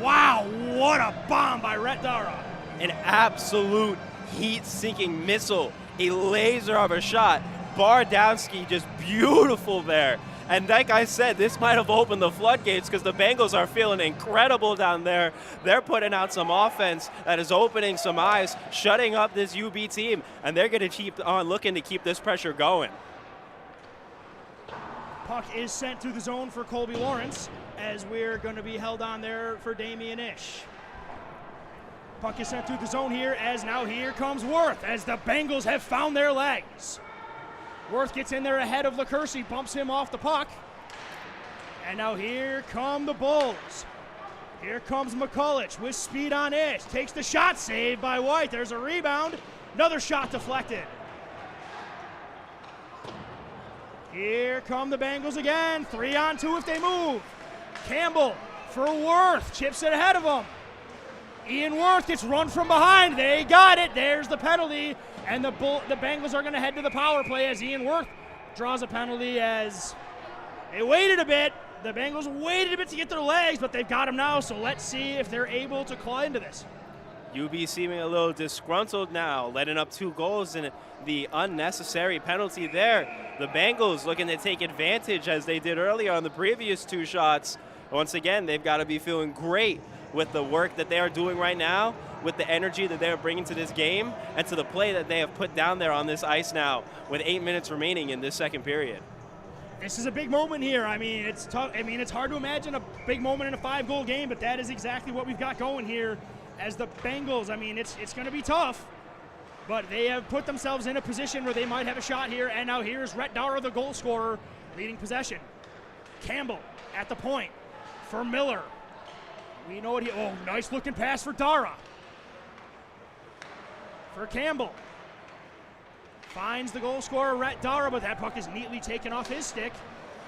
Wow, what a bomb by Rat Dara. An absolute heat-seeking missile, a laser of a shot. Bardowski just beautiful there. And like I said, this might have opened the floodgates because the Bengals are feeling incredible down there. They're putting out some offense that is opening some eyes, shutting up this UB team, and they're going to keep on looking to keep this pressure going. Puck is sent through the zone for Colby Lawrence, as we're going to be held on there for Damian Ish. Puck is sent through the zone here, as now here comes Worth, as the Bengals have found their legs. Worth gets in there ahead of LaCourcy, bumps him off the puck. And now here come the Bulls. Here comes McCulloch with speed on Ish. Takes the shot, saved by White. There's a rebound. Another shot deflected. Here come the Bengals again. 3-on-2 if they move. Campbell for Worth. Chips it ahead of him. Ian Worth gets run from behind. They got it. There's the penalty. And the Bengals are going to head to the power play as Ian Worth draws a penalty, as they waited a bit. The Bengals waited a bit to get their legs, but they've got them now, so let's see if they're able to claw into this. UB seeming a little disgruntled now, letting up 2 goals and the unnecessary penalty there. The Bengals looking to take advantage as they did earlier on the previous 2 shots. Once again, they've got to be feeling great with the work that they are doing right now, with the energy that they are bringing to this game, and to the play that they have put down there on this ice now with 8 minutes remaining in this second period. This is a big moment here. I mean, it's tough. I mean, it's hard to imagine a big moment in a 5-goal game, but that is exactly what we've got going here as the Bengals. I mean, it's going to be tough. but they have put themselves in a position where they might have a shot here. And now here's Rhett Dara, the goal scorer, leading possession. Campbell at the point for Miller. We know what he, oh, nice looking pass for Dara. For Campbell. Finds the goal scorer, Rhett Dara, but that puck is neatly taken off his stick.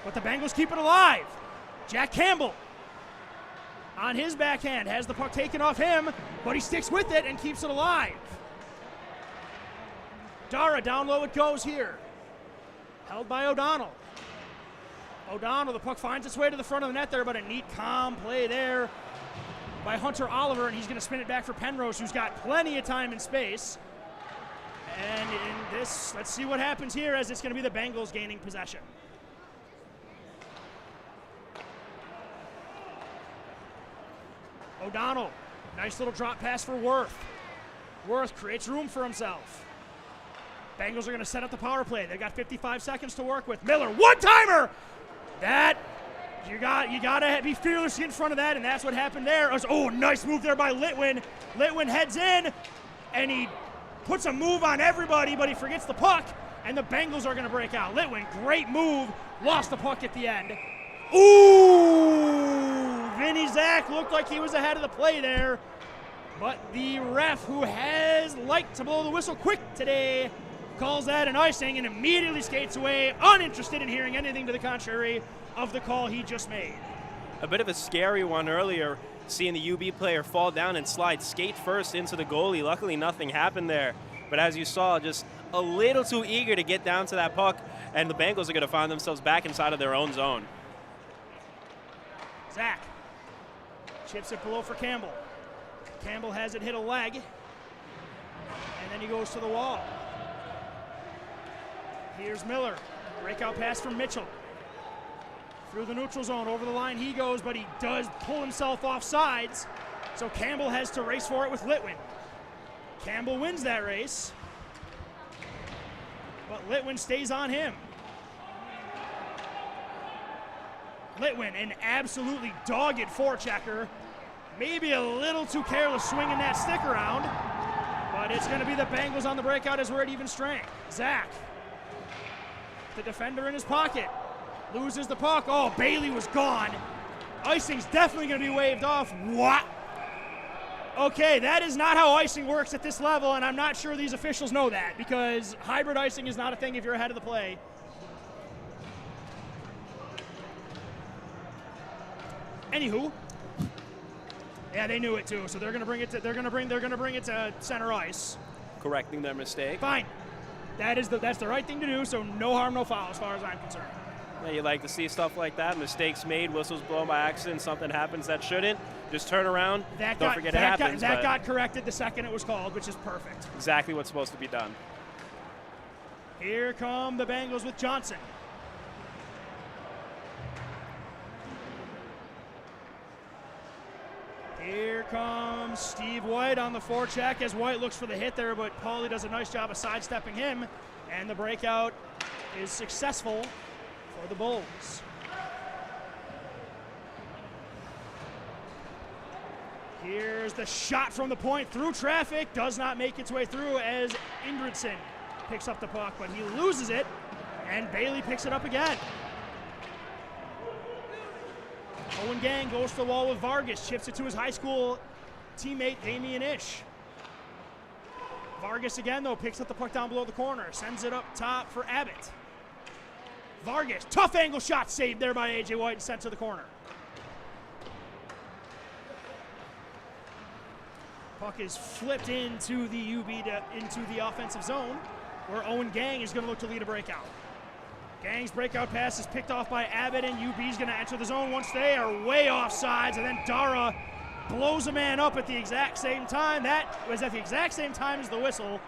But the Bengals keep it alive. Jack Campbell on his backhand has the puck taken off him, but he sticks with it and keeps it alive. Dara, down low it goes here. Held by O'Donnell. O'Donnell, the puck finds its way to the front of the net there, but a neat, calm play there by Hunter Oliver, and he's going to spin it back for Penrose, who's got plenty of time and space. And in this, let's see what happens here, as it's going to be the Bengals gaining possession. O'Donnell, nice little drop pass for Worth. Worth creates room for himself. Bengals are going to set up the power play. They've got 55 seconds to work with. Miller, one-timer! That, you got to be fearless in front of that, and that's what happened there. Oh, nice move there by Litwin. Litwin heads in, and he puts a move on everybody, but he forgets the puck, and the Bengals are going to break out. Litwin, great move, lost the puck at the end. Ooh! Vinny Zach looked like he was ahead of the play there, but the ref, who has liked to blow the whistle quick today, calls that an icing and immediately skates away, uninterested in hearing anything to the contrary of the call he just made. A bit of a scary one earlier, seeing the UB player fall down and slide skate first into the goalie. Luckily, nothing happened there. But as you saw, just a little too eager to get down to that puck, and the Bengals are going to find themselves back inside of their own zone. Zach chips it below for Campbell. Campbell has it hit a leg, and then he goes to the wall. Here's Miller. Breakout pass from Mitchell. Through the neutral zone, over the line he goes, but he does pull himself off sides, so Campbell has to race for it with Litwin. Campbell wins that race, but Litwin stays on him. Litwin, an absolutely dogged forechecker. Maybe a little too careless swinging that stick around, but it's going to be the Bengals on the breakout as we're at even strength. Zach, the defender in his pocket, loses the puck. Oh, Bailey was gone. Icing's definitely going to be waved off. What? Okay, that is not how icing works at this level, and I'm not sure these officials know that, because hybrid icing is not a thing if you're ahead of the play. Anywho, yeah, they knew it too, so they're going to bring it to center ice, Correcting their mistake. Fine. That's the right thing to do, so no harm, no foul as far as I'm concerned. Yeah, you like to see stuff like that. Mistakes made, whistles blown by accident, something happens that shouldn't. Just turn around, don't forget it happens. That got corrected the second it was called, which is perfect. Exactly what's supposed to be done. Here come the Bengals with Johnson. Here comes Steve White on the forecheck as White looks for the hit there, but Paulie does a nice job of sidestepping him, and the breakout is successful for the Bulls. Here's the shot from the point through traffic, does not make its way through as Indridson picks up the puck, but he loses it, and Bailey picks it up again. Owen Gang goes to the wall with Vargas, chips it to his high school teammate Damian Ish. Vargas again, though, picks up the puck down below the corner, sends it up top for Abbott. Vargas, tough angle shot saved there by A.J. White and sent to the corner. Puck is flipped into the into the offensive zone, where Owen Gang is going to look to lead a breakout. Gang's breakout pass is picked off by Abbott, and UB's going to enter the zone once they are way off sides, and then Dara blows a man up at the exact same time. That was at the exact same time as the whistle.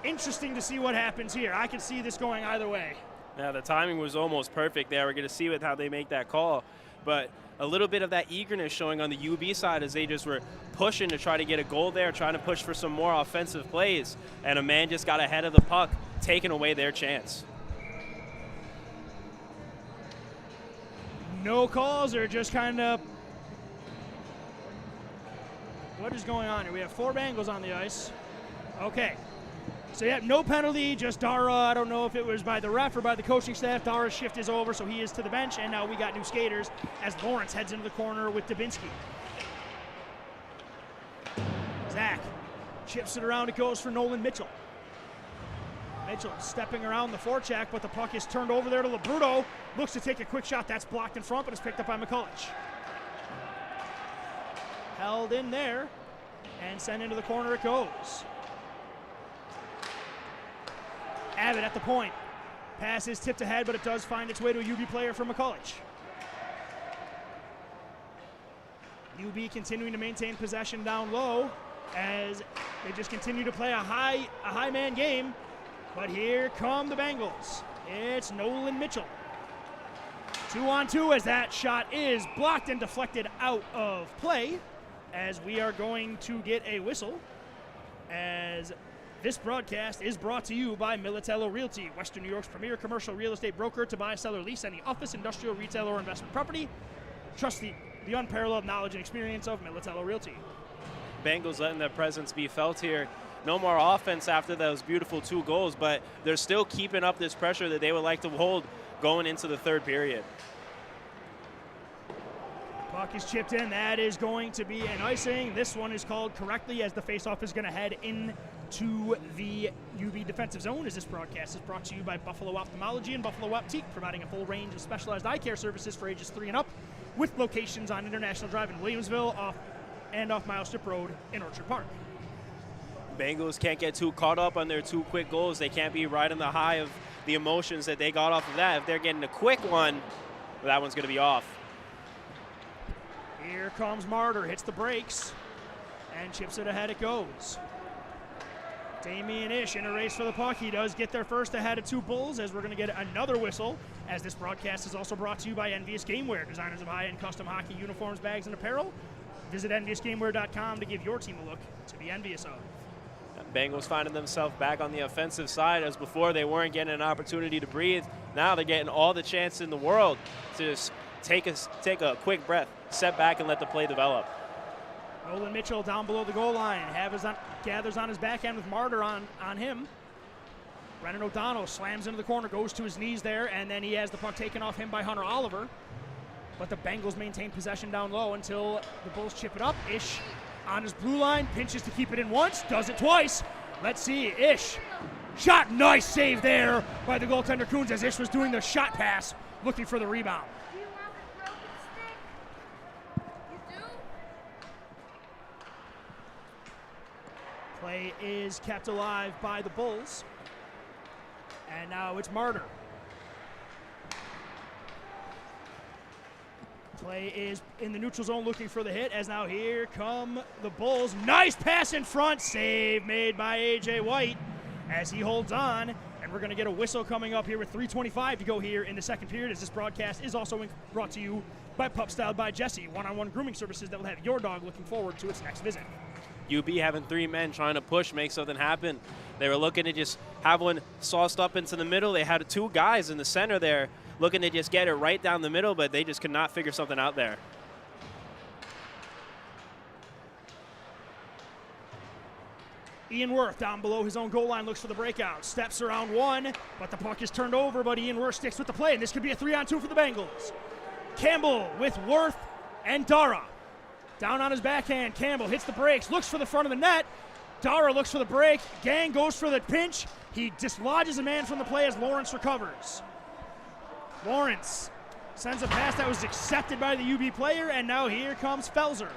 Interesting to see what happens here. I can see this going either way. Yeah, the timing was almost perfect there. We're going to see how they make that call. But a little bit of that eagerness showing on the UB side as they just were pushing to try to get a goal there, trying to push for some more offensive plays. And a man just got ahead of the puck, taking away their chance. No calls, or just kind of... What is going on here? We have 4 Bengals on the ice. Okay. So, yeah, no penalty, just Dara. I don't know if it was by the ref or by the coaching staff. Dara's shift is over, so he is to the bench, and now we got new skaters as Lawrence heads into the corner with Dubinsky. Zach chips it around. It goes for Nolan Mitchell. Mitchell stepping around the forecheck, but the puck is turned over there to Labruto. Looks to take a quick shot. That's blocked in front, but it's picked up by McCulloch. Held in there, and sent into the corner it goes. Abbott at the point. Pass is tipped ahead, but it does find its way to a UB player from McCulloch. UB continuing to maintain possession down low as they just continue to play a high man game. But here come the Bengals. It's Nolan Mitchell. 2-on-2 as that shot is blocked and deflected out of play, as we are going to get a whistle, as this broadcast is brought to you by Militello Realty, Western New York's premier commercial real estate broker. To buy, sell, or lease any office, industrial, retail, or investment property, trust the unparalleled knowledge and experience of Militello Realty. Bengals letting their presence be felt here. No more offense after those beautiful 2 goals, but they're still keeping up this pressure that they would like to hold going into the third period. Puck is chipped in. That is going to be an icing. This one is called correctly as the faceoff is going to head into the UB defensive zone. As this broadcast is brought to you by Buffalo Ophthalmology and Buffalo Optique, providing a full range of specialized eye care services for ages 3 and up, with locations on International Drive in Williamsville off Mile Strip Road in Orchard Park. Bengals can't get too caught up on their 2 quick goals. They can't be riding the high of the emotions that they got off of that. If they're getting a quick one, well, that one's going to be off. Here comes Martyr, hits the brakes, and chips it ahead it goes. Damian Ish in a race for the puck. He does get there first ahead of 2 Bulls, as we're going to get another whistle, as this broadcast is also brought to you by Envious Gameware, designers of high-end custom hockey uniforms, bags, and apparel. Visit EnviousGameware.com to give your team a look to be envious of. Bengals finding themselves back on the offensive side, as before they weren't getting an opportunity to breathe. Now they're getting all the chance in the world to just take a quick breath, step back, and let the play develop. Nolan Mitchell down below the goal line. Gathers on his backhand with Martyr on him. Brennan O'Donnell slams into the corner, goes to his knees there, and then he has the puck taken off him by Hunter Oliver. But the Bengals maintain possession down low until the Bulls chip it up. Ish on his blue line, pinches to keep it in once, does it twice. Let's see, Ish. Shot, nice save there by the goaltender Coons as Ish was doing the shot pass, looking for the rebound. Do you want the broken stick? You do? Play is kept alive by the Bulls. And now it's Martyr. Play is in the neutral zone looking for the hit, as now here come the Bulls. Nice pass in front, save made by A.J. White as he holds on. And we're going to get a whistle coming up here with 3:25 to go here in the second period, as this broadcast is also brought to you by Pup Styled by Jesse, one-on-one grooming services that will have your dog looking forward to its next visit. UB having 3 men trying to push, make something happen. They were looking to just have one sauced up into the middle. They had 2 guys in the center there looking to just get it right down the middle, but they just could not figure something out there. Ian Worth down below his own goal line looks for the breakout. Steps around one, but the puck is turned over, but Ian Worth sticks with the play, and this could be a 3-on-2 for the Bengals. Campbell with Worth and Dara. Down on his backhand, Campbell hits the brakes, looks for the front of the net. Dara looks for the break. Gang goes for the pinch. He dislodges a man from the play as Lawrence recovers. Lawrence sends a pass that was accepted by the UB player, and now here comes Felser.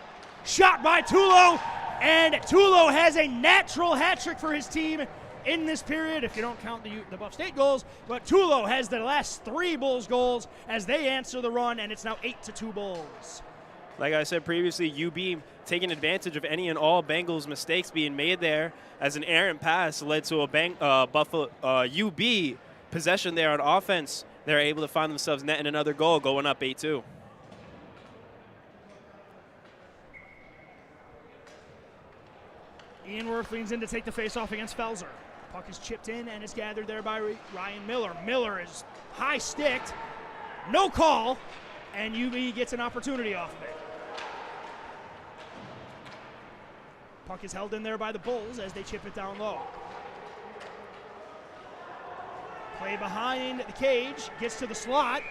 Shot by Tulo, and Tulo has a natural hat trick for his team in this period, if you don't count the Buff State goals. But Tulo has the last 3 Bulls goals as they answer the run, and it's now 8-2 Bulls. Like I said previously, UB taking advantage of any and all Bengals mistakes being made there, as an errant pass led to a UB possession there on offense. They're able to find themselves netting another goal, going up 8-2. Ian Worth leans in to take the faceoff against Felser. Puck is chipped in and is gathered there by Ryan Miller. Miller is high-sticked, no call, and UB gets an opportunity off of it. Puck is held in there by the Bulls as they chip it down low. Play behind the cage, gets to the slot,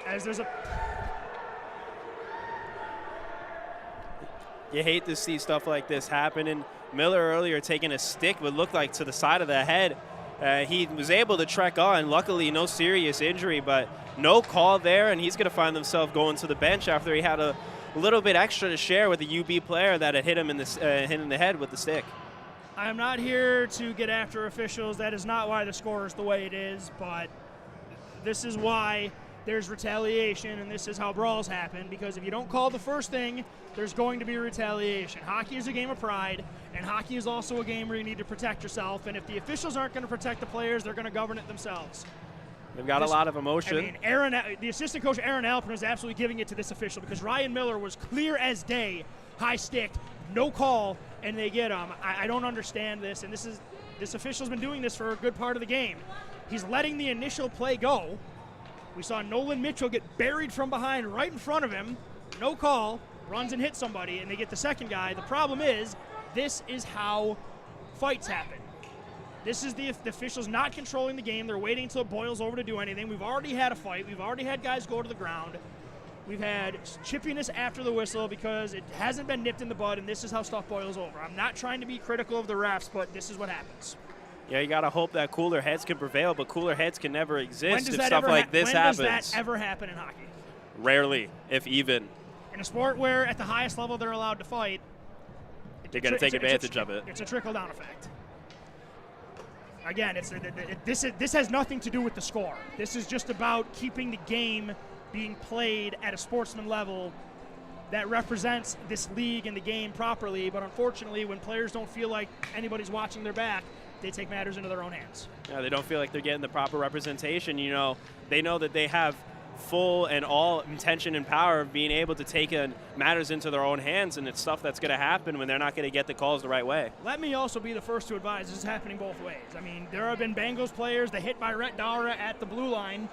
as there's a... You hate to see stuff like this happen. And Miller earlier taking a stick what looked like to the side of the head. He was able to trek on. Luckily, no serious injury, but no call there, and he's going to find himself going to the bench after he had a little bit extra to share with a UB player that had hit him in the head with the stick. I'm not here to get after officials. That is not why the score is the way it is, but this is why there's retaliation, and this is how brawls happen, because if you don't call the first thing, there's going to be retaliation. Hockey is a game of pride, and hockey is also a game where you need to protect yourself, and if the officials aren't going to protect the players, they're going to govern it themselves. They've got a lot of emotion. I mean, the assistant coach, Aaron Alpern, is absolutely giving it to this official because Ryan Miller was clear as day, high stick, no call, and they get him. I don't understand this, and this official's been doing this for a good part of the game. He's letting the initial play go. We saw Nolan Mitchell get buried from behind right in front of him. No call, runs and hits somebody, and they get the second guy. The problem is, this is how fights happen. This is the officials not controlling the game. They're waiting until it boils over to do anything. We've already had a fight. We've already had guys go to the ground. We've had chippiness after the whistle because it hasn't been nipped in the bud, and this is how stuff boils over. I'm not trying to be critical of the refs, but this is what happens. Yeah, you got to hope that cooler heads can prevail, but cooler heads can never exist if stuff like this happens. When does that ever happen in hockey? Rarely, if even. In a sport where at the highest level they're allowed to fight, they're going to take advantage of it. It's a trickle-down effect. Again, this has nothing to do with the score. This is just about keeping the game being played at a sportsman level that represents this league and the game properly. But unfortunately, when players don't feel like anybody's watching their back, they take matters into their own hands. Yeah, they don't feel like they're getting the proper representation. You know, they know that they have full and all intention and power of being able to take matters into their own hands, and it's stuff that's going to happen when they're not going to get the calls the right way. Let me also be the first to advise this is happening both ways. I mean, there have been Bengals players that hit by Rhett Dara at the blue line.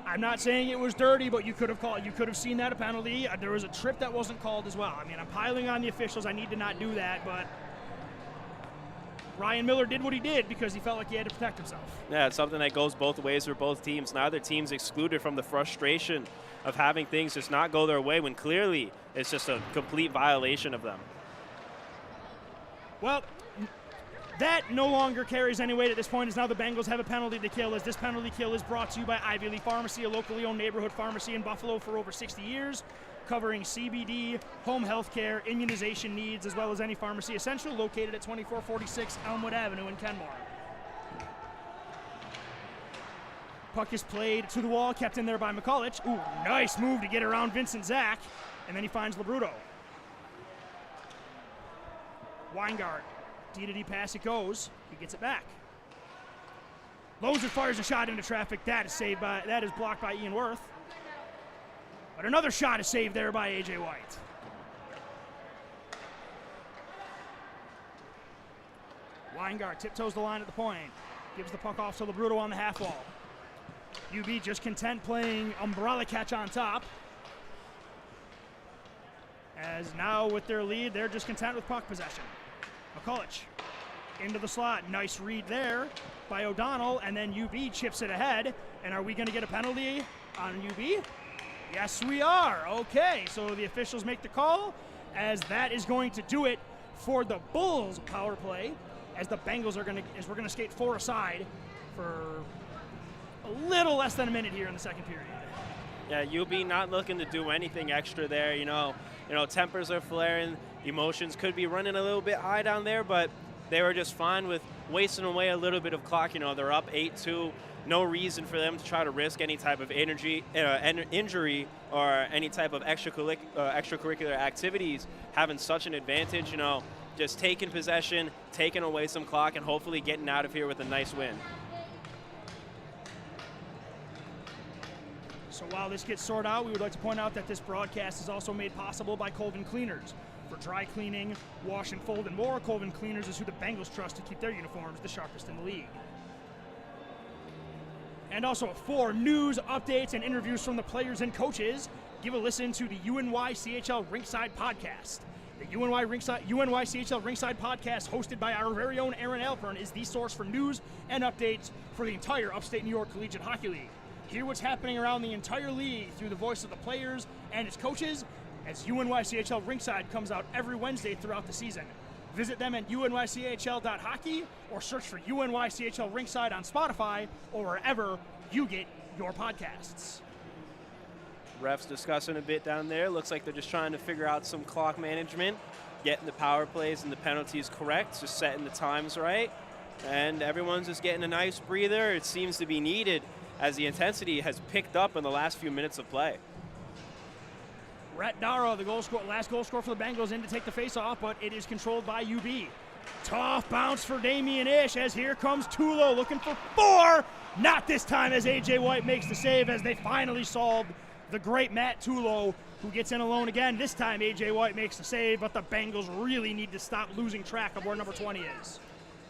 I'm not saying it was dirty, but you could have seen that a penalty. There was a trip that wasn't called as well. I mean, I'm piling on the officials. I need to not do that, but Ryan Miller did what he did because he felt like he had to protect himself. Yeah, it's something that goes both ways for both teams. Neither team's excluded from the frustration of having things just not go their way when clearly it's just a complete violation of them. Well, that no longer carries any weight at this point, as now the Bengals have a penalty to kill, as this penalty kill is brought to you by Ivy Lee Pharmacy, a locally owned neighborhood pharmacy in Buffalo for over 60 years, covering CBD, home health care, immunization needs, as well as any pharmacy essential, located at 2446 Elmwood Avenue in Kenmore. Puck is played to the wall, kept in there by McCulloch. Ooh, nice move to get around Vincent Zach, and then he finds Labruto. Weingart, D-to-D pass it goes. He gets it back. Loser fires a shot into traffic. That is blocked by Ian Worth. But another shot is saved there by A.J. White. Weingart tiptoes the line at the point. Gives the puck off to Labruto on the half wall. UB just content playing umbrella catch on top. As now with their lead, they're just content with puck possession. McCulloch into the slot. Nice read there by O'Donnell, and then UB chips it ahead. And are we going to get a penalty on UB? Yes, we are. Okay, so the officials make the call, as that is going to do it for the Bulls power play, as the Bengals are going to skate 4 aside for a little less than a minute here in the second period. Yeah, UB not looking to do anything extra there. You know, tempers are flaring, emotions could be running a little bit high down there, but they were just fine with wasting away a little bit of clock. You know, they're up 8-2. No reason for them to try to risk any type of injury or any type of extracurricular activities. Having such an advantage, you know, just taking possession, taking away some clock, and hopefully getting out of here with a nice win. So while this gets sorted out, we would like to point out that this broadcast is also made possible by Colvin Cleaners. For dry cleaning, wash and fold, and more, Colvin Cleaners is who the Bengals trust to keep their uniforms the sharpest in the league. And also for news, updates, and interviews from the players and coaches, give a listen to the UNYCHL Rinkside podcast. The UNYCHL Ringside podcast, hosted by our very own Aaron Alpern, is the source for news and updates for the entire upstate New York Collegiate Hockey League. Hear what's happening around the entire league through the voice of the players and its coaches as UNYCHL Ringside comes out every Wednesday throughout the season. Visit them at unychl.hockey or search for UNYCHL Ringside on Spotify or wherever you get your podcasts. Refs discussing a bit down there. Looks like they're just trying to figure out some clock management, getting the power plays and the penalties correct, just setting the times right. And everyone's just getting a nice breather. It seems to be needed as the intensity has picked up in the last few minutes of play. Rhett Dara, the last goal scorer for the Bengals, in to take the face-off, but it is controlled by UB. Tough bounce for Damian Ish as here comes Tulo looking for 4. Not this time as A.J. White makes the save as they finally solved the great Matt Tulo, who gets in alone again. This time A.J. White makes the save, but the Bengals really need to stop losing track of where number 20 is.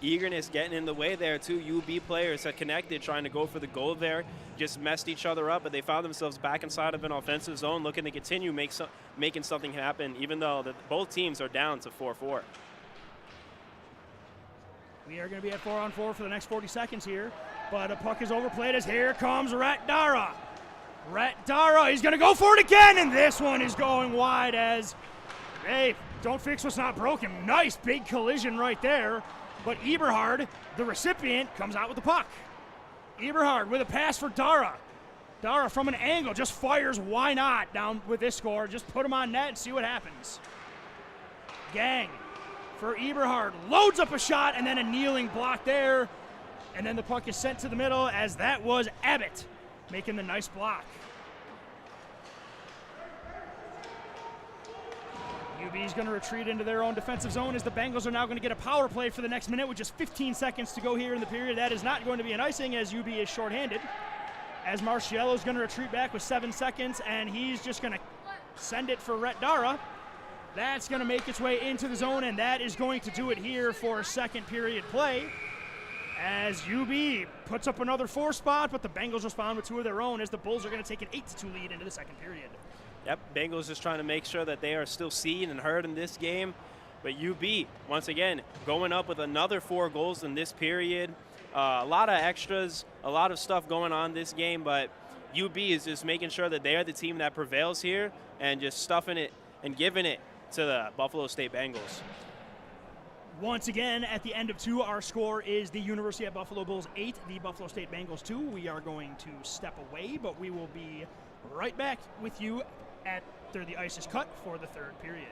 Eagerness getting in the way there. 2 UB players had connected, trying to go for the goal there. Just messed each other up, but they found themselves back inside of an offensive zone, looking to continue making something happen, even though both teams are down to 4-4. We are going to be at 4-on-4 for the next 40 seconds here, but a puck is overplayed as here comes Rhett Dara. Rhett Dara, he's going to go for it again, and this one is going wide as, hey, don't fix what's not broken. Nice big collision right there. But Eberhard, the recipient, comes out with the puck. Eberhard with a pass for Dara. Dara from an angle just fires, why not, down with this score. Just put him on net and see what happens. Gang for Eberhard. Loads up a shot and then a kneeling block there. And then the puck is sent to the middle as that was Abbott making the nice block. UB's going to retreat into their own defensive zone as the Bengals are now going to get a power play for the next minute with just 15 seconds to go here in the period. That is not going to be an icing as UB is shorthanded. As Marciello is going to retreat back with 7 seconds, and he's just going to send it for Rhett Dara. That's going to make its way into the zone, and that is going to do it here for second period play. As UB puts up another 4 spot, but the Bengals respond with 2 of their own as the Bulls are going to take an 8-2 lead into the second period. Yep, Bengals just trying to make sure that they are still seen and heard in this game. But UB, once again, going up with another 4 goals in this period. A lot of extras, a lot of stuff going on this game, but UB is just making sure that they are the team that prevails here and just stuffing it and giving it to the Buffalo State Bengals. Once again, at the end of 2, our score is the University at Buffalo Bulls 8, the Buffalo State Bengals 2. We are going to step away, but we will be right back with you after the ice is cut for the third period.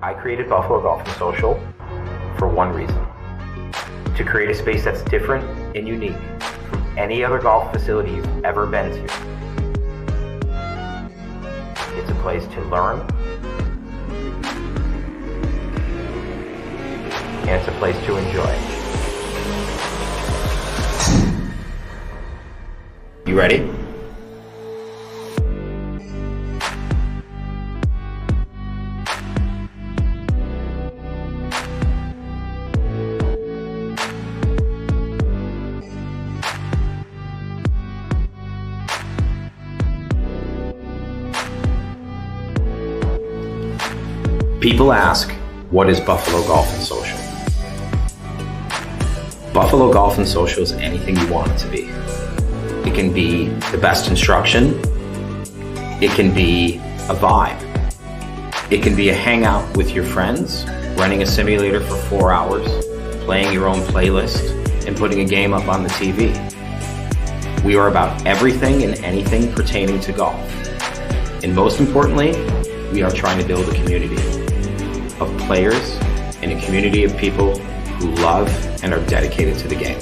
I created Buffalo Golf and Social for one reason: to create a space that's different and unique from any other golf facility you've ever been to. It's a place to learn, and it's a place to enjoy. You ready? People ask, what is Buffalo Golf and Social? Buffalo Golf and Social is anything you want it to be. It can be the best instruction. It can be a vibe. It can be a hangout with your friends, running a simulator for 4 hours, playing your own playlist, and putting a game up on the TV. We are about everything and anything pertaining to golf. And most importantly, we are trying to build a community of players and a community of people who love and are dedicated to the game.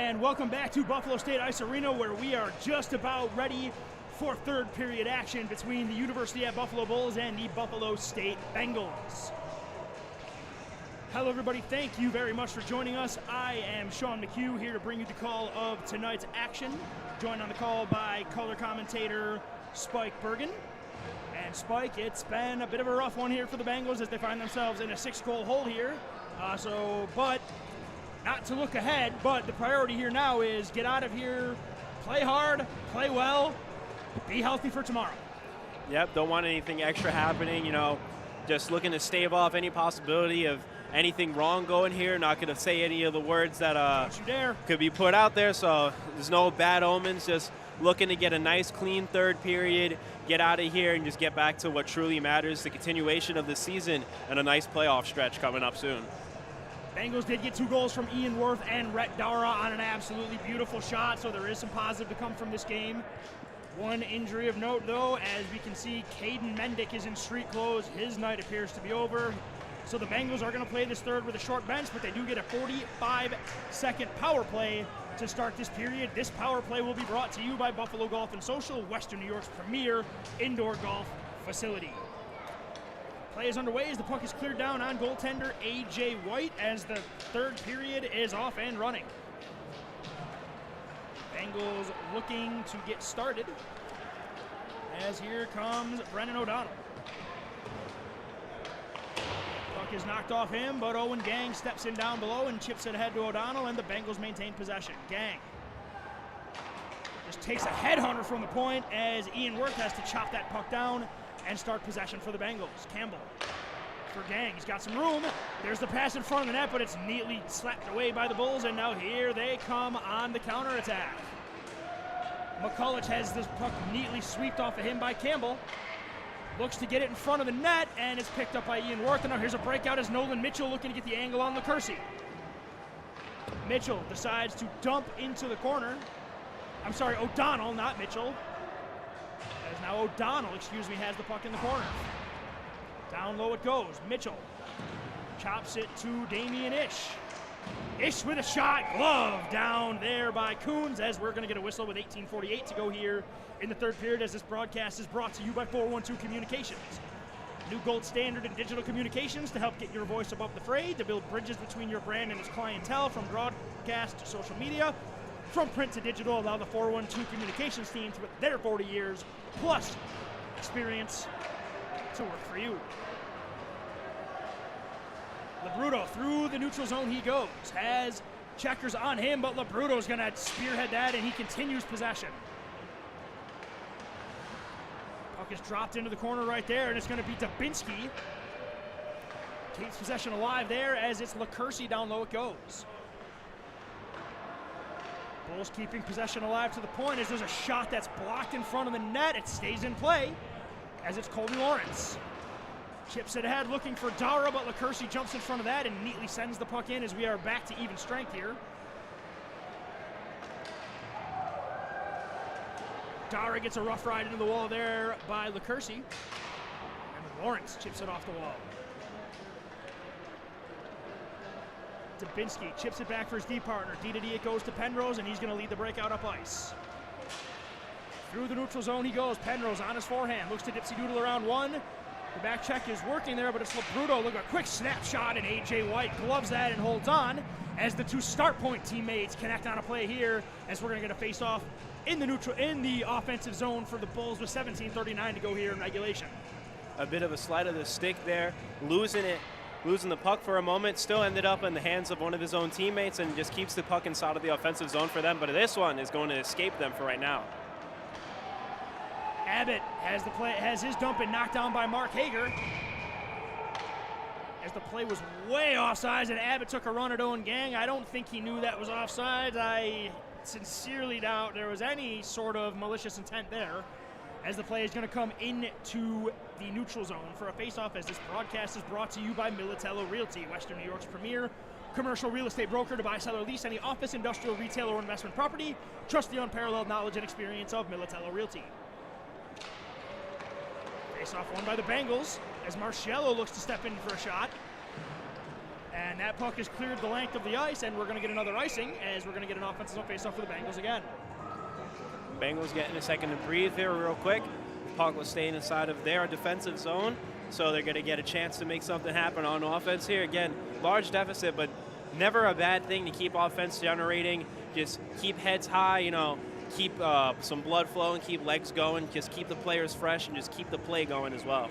And welcome back to Buffalo State Ice Arena, where we are just about ready for third period action between the University at Buffalo Bulls and the Buffalo State Bengals. Hello everybody, thank you very much for joining us. I am Sean McHugh, here to bring you the call of tonight's action. Joined on the call by color commentator Spike Bergen. And Spike, it's been a bit of a rough one here for the Bengals as they find themselves in a 6-goal hole here. But not to look ahead, but the priority here now is get out of here, play hard, play well, be healthy for tomorrow. Yep, don't want anything extra happening, just looking to stave off any possibility of anything wrong going here. Not going to say any of the words that Don't you dare. could be put out there, so there's no bad omens, just looking to get a nice clean third period, get out of here and just get back to what truly matters, the continuation of the season and a nice playoff stretch coming up soon. Bengals did get 2 goals from Ian Worth and Rhett Dara on an absolutely beautiful shot, so there is some positive to come from this game. One injury of note, though, as we can see, Caden Mendick is in street clothes. His night appears to be over. So the Bengals are going to play this third with a short bench, but they do get a 45-second power play to start this period. This power play will be brought to you by Buffalo Golf and Social, Western New York's premier indoor golf facility. Play is underway as the puck is cleared down on goaltender A.J. White as the third period is off and running. Bengals looking to get started as here comes Brennan O'Donnell. Puck is knocked off him, but Owen Gang steps in down below and chips it ahead to O'Donnell, and the Bengals maintain possession. Gang just takes a headhunter from the point as Ian Worth has to chop that puck down and start possession for the Bengals. Campbell for Gang. He's got some room. There's the pass in front of the net, but it's neatly slapped away by the Bulls, and now here they come on the counterattack. McCulloch has this puck neatly swept off of him by Campbell. Looks to get it in front of the net, and it's picked up by Ian Worth. And now here's a breakout as Nolan Mitchell looking to get the angle on LaCourcie. Mitchell decides to dump into the corner. I'm sorry, O'Donnell, not Mitchell. As now O'Donnell, has the puck in the corner. Down low it goes. Mitchell chops it to Damian Ish. Ish with a shot, glove down there by Coons, as we're going to get a whistle with 18:48 to go here in the third period, as this broadcast is brought to you by 412 Communications. New gold standard in digital communications to help get your voice above the fray, to build bridges between your brand and its clientele, from broadcast to social media, from print to digital. Allow the 412 Communications teams with their 40 years plus experience to work for you. Labruto through the neutral zone he goes. Has checkers on him, but Labruto's going to spearhead that, and he continues possession. Puck is dropped into the corner right there, and it's going to be Dubinsky. Keeps possession alive there as it's LaCourcie down low it goes. Bulls keeping possession alive to the point as there's a shot that's blocked in front of the net. It stays in play as it's Colby Lawrence. Chips it ahead looking for Dara, but LaCourcie jumps in front of that and neatly sends the puck in as we are back to even strength here. Dara gets a rough ride into the wall there by LaCourcie. And Lawrence chips it off the wall. Dubinsky chips it back for his D partner. D to D it goes to Penrose, and he's going to lead the breakout up ice. Through the neutral zone he goes. Penrose on his forehand. Looks to Dipsy Doodle around one. The back check is working there, but it's Labruto. Look at a quick snapshot, and A.J. White gloves that and holds on as the two start point teammates connect on a play here, as we're going to get a face-off in the offensive zone for the Bulls with 17:39 to go here in regulation. A bit of a slide of the stick there, losing the puck for a moment, still ended up in the hands of one of his own teammates and just keeps the puck inside of the offensive zone for them, but this one is going to escape them for right now. Abbott has his dump and knocked down by Mark Hager. As the play was way offsides and Abbott took a run at Owen Gang. I don't think he knew that was offsides. I sincerely doubt there was any sort of malicious intent there, as the play is going to come into the neutral zone for a face-off, as this broadcast is brought to you by Militello Realty, Western New York's premier commercial real estate broker. To buy, sell, or lease any office, industrial, retail, or investment property, trust the unparalleled knowledge and experience of Militello Realty. Face-off won by the Bengals as Marciello looks to step in for a shot. And that puck is cleared the length of the ice, and we're going to get another icing as we're going to get an offensive face-off for the Bengals again. Bengals getting a second to breathe here real quick. Puck was staying inside of their defensive zone, so they're going to get a chance to make something happen on offense here. Again, large deficit, but never a bad thing to keep offense generating. Just keep heads high, you know, keep some blood flowing, keep legs going, just keep the players fresh, and just keep the play going as well.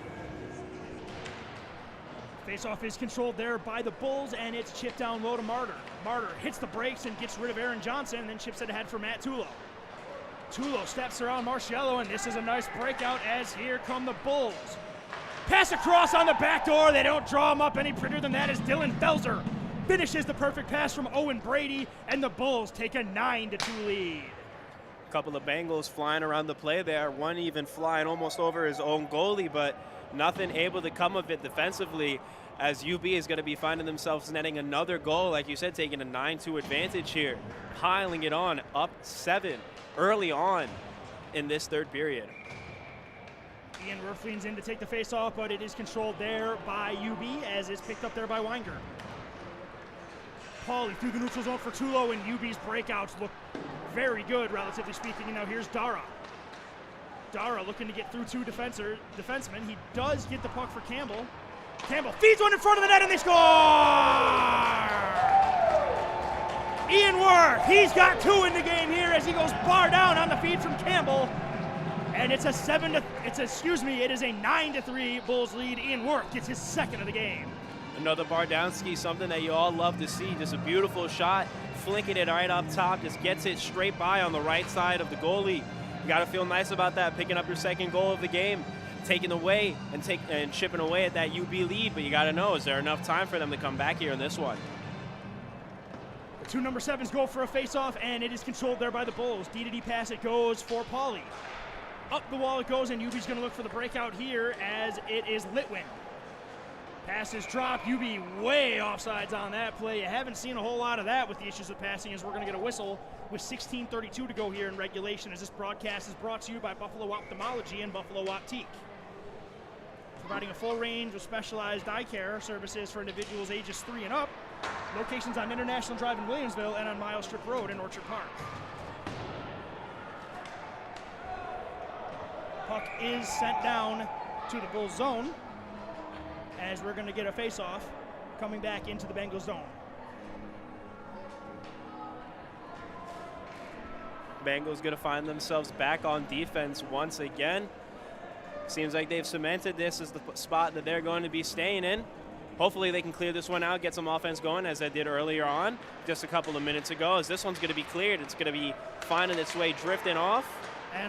Face-off is controlled there by the Bulls, and it's chipped down low to Martyr. Martyr hits the brakes and gets rid of Aaron Johnson, and then chips it ahead for Matt Tulo. Tulo steps around Marciello, and this is a nice breakout as here come the Bulls. Pass across on the back door. They don't draw him up any prettier than that as Dylan Felser finishes the perfect pass from Owen Brady, and the Bulls take a 9-2 lead. A couple of Bengals flying around the play there, one even flying almost over his own goalie, but nothing able to come of it defensively, as UB is going to be finding themselves netting another goal, like you said, taking a 9-2 advantage here, piling it on, up 7 early on in this third period. Ian Wirth leans in to take the face-off, but it is controlled there by UB as it's picked up there by Weinger. Pauly through the neutral zone for Tulo, and UB's breakouts look very good, relatively speaking. And now here's Dara. Dara looking to get through two defensemen. He does get the puck for Campbell. Campbell feeds one in front of the net, and they score! Ian Wirth, he's got 2 in the game here as he goes bar down on the feed from Campbell. And it is a 9-3 Bulls lead. Ian Wirth gets his second of the game. Another Bardowski, something that you all love to see. Just a beautiful shot, flinking it right up top, just gets it straight by on the right side of the goalie. You got to feel nice about that, picking up your second goal of the game, taking away and chipping away at that UB lead. But you got to know, is there enough time for them to come back here in this one? The 2 number 7s go for a face-off, and it is controlled there by the Bulls. D-to-D pass, it goes for Pauly. Up the wall it goes, and UB's going to look for the breakout here as it is Litwin. Pass is dropped. UB way offsides on that play. You haven't seen a whole lot of that with the issues with passing, as we're going to get a whistle with 16:32 to go here in regulation, as this broadcast is brought to you by Buffalo Ophthalmology and Buffalo Optique, providing a full range of specialized eye care services for individuals ages 3 and up. Locations on International Drive in Williamsville and on Mile Strip Road in Orchard Park. Puck is sent down to the Bulls zone as we're going to get a face-off coming back into the Bengals zone. Bengals going to find themselves back on defense once again. Seems like they've cemented this as the spot that they're going to be staying in. Hopefully they can clear this one out, get some offense going as they did earlier on, just a couple of minutes ago. As this one's going to be cleared, it's going to be finding its way drifting off,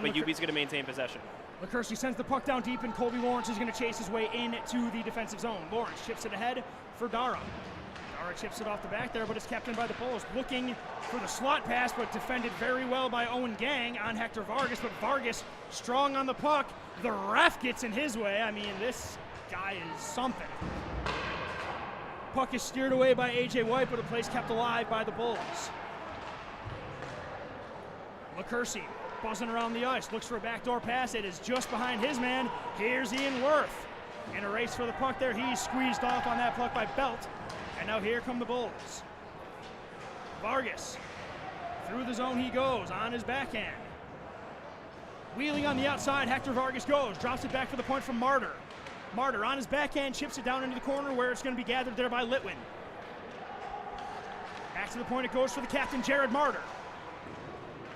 but UB's going to maintain possession. LaCursey sends the puck down deep, and Colby Lawrence is going to chase his way into the defensive zone. Lawrence chips it ahead for Dara. Dara chips it off the back there, but it's kept in by the Bulls. Looking for the slot pass, but defended very well by Owen Gang on Hector Vargas, but Vargas strong on the puck. The ref gets in his way. I mean, this guy is something. Puck is steered away by A.J. White, but the play's kept alive by the Bulls. LaCursey buzzing around the ice, looks for a backdoor pass. It is just behind his man. Here's Ian Wirth. In a race for the puck there, he's squeezed off on that puck by Belt. And now here come the Bulls. Vargas, through the zone he goes, on his backhand. Wheeling on the outside, Hector Vargas goes, drops it back for the point from Martyr. Martyr on his backhand, chips it down into the corner where it's going to be gathered there by Litwin. Back to the point it goes for the captain, Jared Martyr.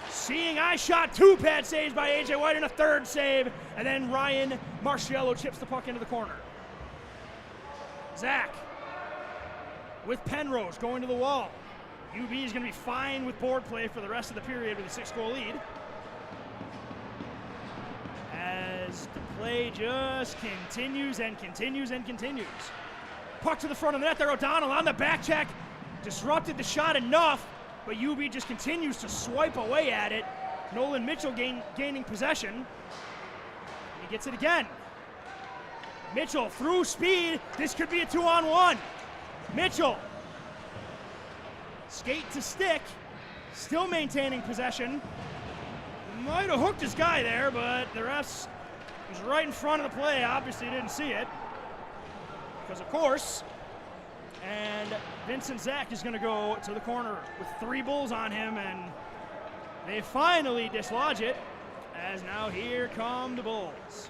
Seeing eye shot, 2 pad saves by A.J. White and a 3rd save, and then Ryan Marciello chips the puck into the corner. Zach with Penrose going to the wall. UB is going to be fine with board play for the rest of the period with a 6-goal lead. As the play just continues and continues and continues. Puck to the front of the net there, O'Donnell on the back check. Disrupted the shot enough, but UB just continues to swipe away at it. Nolan Mitchell gaining possession. He gets it again. Mitchell through speed. This could be a 2-on-1. Mitchell. Skate to stick. Still maintaining possession. Might have hooked his guy there, but the ref was right in front of the play. Obviously didn't see it. Because, of course, And Vincent Zach is going to go to the corner with 3 Bulls on him, and they finally dislodge it, as now here come the Bulls.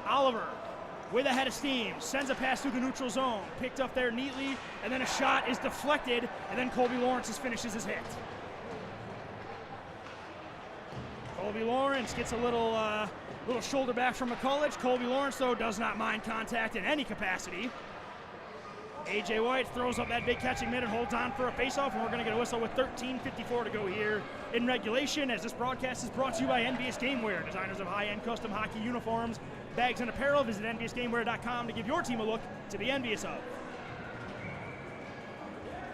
Oliver, with a head of steam, sends a pass through the neutral zone, picked up there neatly, and then a shot is deflected, and then Colby Lawrence finishes his hit. Colby Lawrence gets a little shoulder back from McCulloch. Colby Lawrence, though, does not mind contact in any capacity. A.J. White throws up that big catching mitt and holds on for a faceoff, and we're going to get a whistle with 13:54 to go here in regulation, as this broadcast is brought to you by NBS Gameware, designers of high-end custom hockey uniforms, bags, and apparel. Visit nbsgameware.com to give your team a look to be envious of.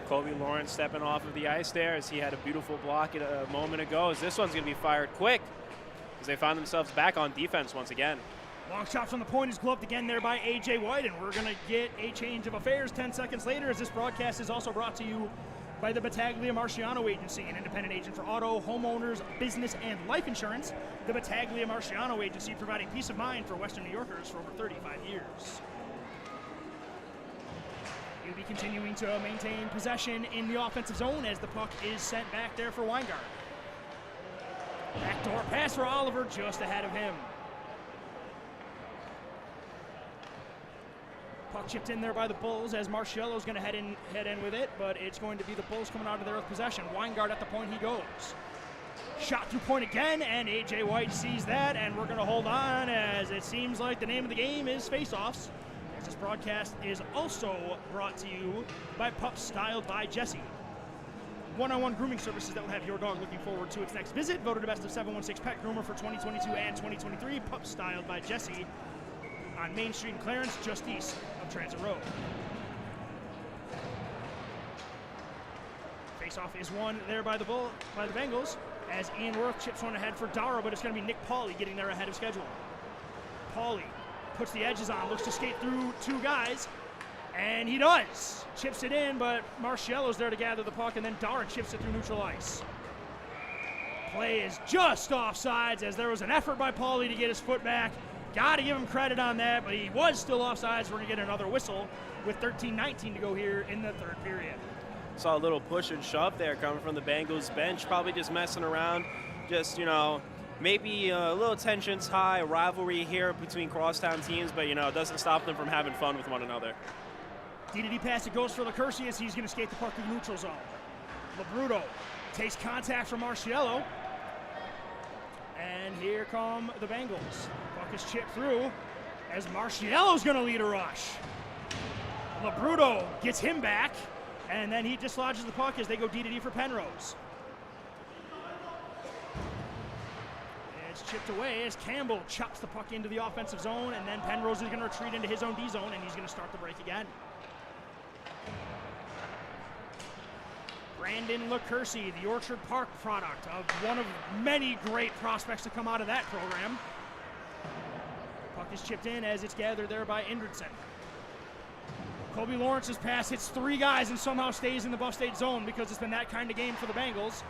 Colby Lawrence stepping off of the ice there as he had a beautiful block a moment ago, as this one's going to be fired quick as they find themselves back on defense once again. Long shot from the point is gloved again there by A.J. White, and we're going to get a change of affairs 10 seconds later, as this broadcast is also brought to you by the Battaglia Marciano Agency, an independent agent for auto, homeowners, business, and life insurance. The Battaglia Marciano Agency, providing peace of mind for Western New Yorkers for over 35 years. He'll be continuing to maintain possession in the offensive zone as the puck is sent back there for Weingart. Backdoor pass for Oliver, just ahead of him. Puck chipped in there by the Bulls, as Marciello's going to head in with it, but it's going to be the Bulls coming out of there with possession. Weingart at the point he goes. Shot through point again, and A.J. White sees that, and we're going to hold on, as it seems like the name of the game is face-offs. As this broadcast is also brought to you by Pups Styled by Jesse. One-on-one grooming services that will have your dog looking forward to its next visit. Voted the best of 716 pet groomer for 2022 and 2023. Pups Styled by Jesse on Main Street in Clarence, just east of Transit Road. Face-off is won there by the Bengals, as Ian Worth chips one ahead for Dara, but it's going to be Nick Pauly getting there ahead of schedule. Pauly puts the edges on, looks to skate through 2 guys, and he does. Chips it in, but Marciello's there to gather the puck, and then Dara chips it through neutral ice. Play is just offsides, as there was an effort by Pauly to get his foot back. Got to give him credit on that, but he was still offsides. We're going to get another whistle with 13:19 to go here in the 3rd period. Saw a little push and shove there coming from the Bengals bench, probably just messing around, just, maybe a little tensions high, rivalry here between crosstown teams, but, it doesn't stop them from having fun with one another. DDD pass, it goes for Lacurci as he's going to skate the puck through the neutral zone. Labruto takes contact from Marciello. And here come the Bengals. Puck is chipped through as Marciello's going to lead a rush. Labruto gets him back, and then he dislodges the puck as they go D-to-D for Penrose. It's chipped away as Campbell chops the puck into the offensive zone, and then Penrose is going to retreat into his own D zone, and he's going to start the break again. Brandon Lacurci, the Orchard Park product of one of many great prospects to come out of that program. Puck is chipped in as it's gathered there by Indridson. Colby Lawrence's pass hits 3 guys and somehow stays in the Buff State zone, because it's been that kind of game for the Bengals,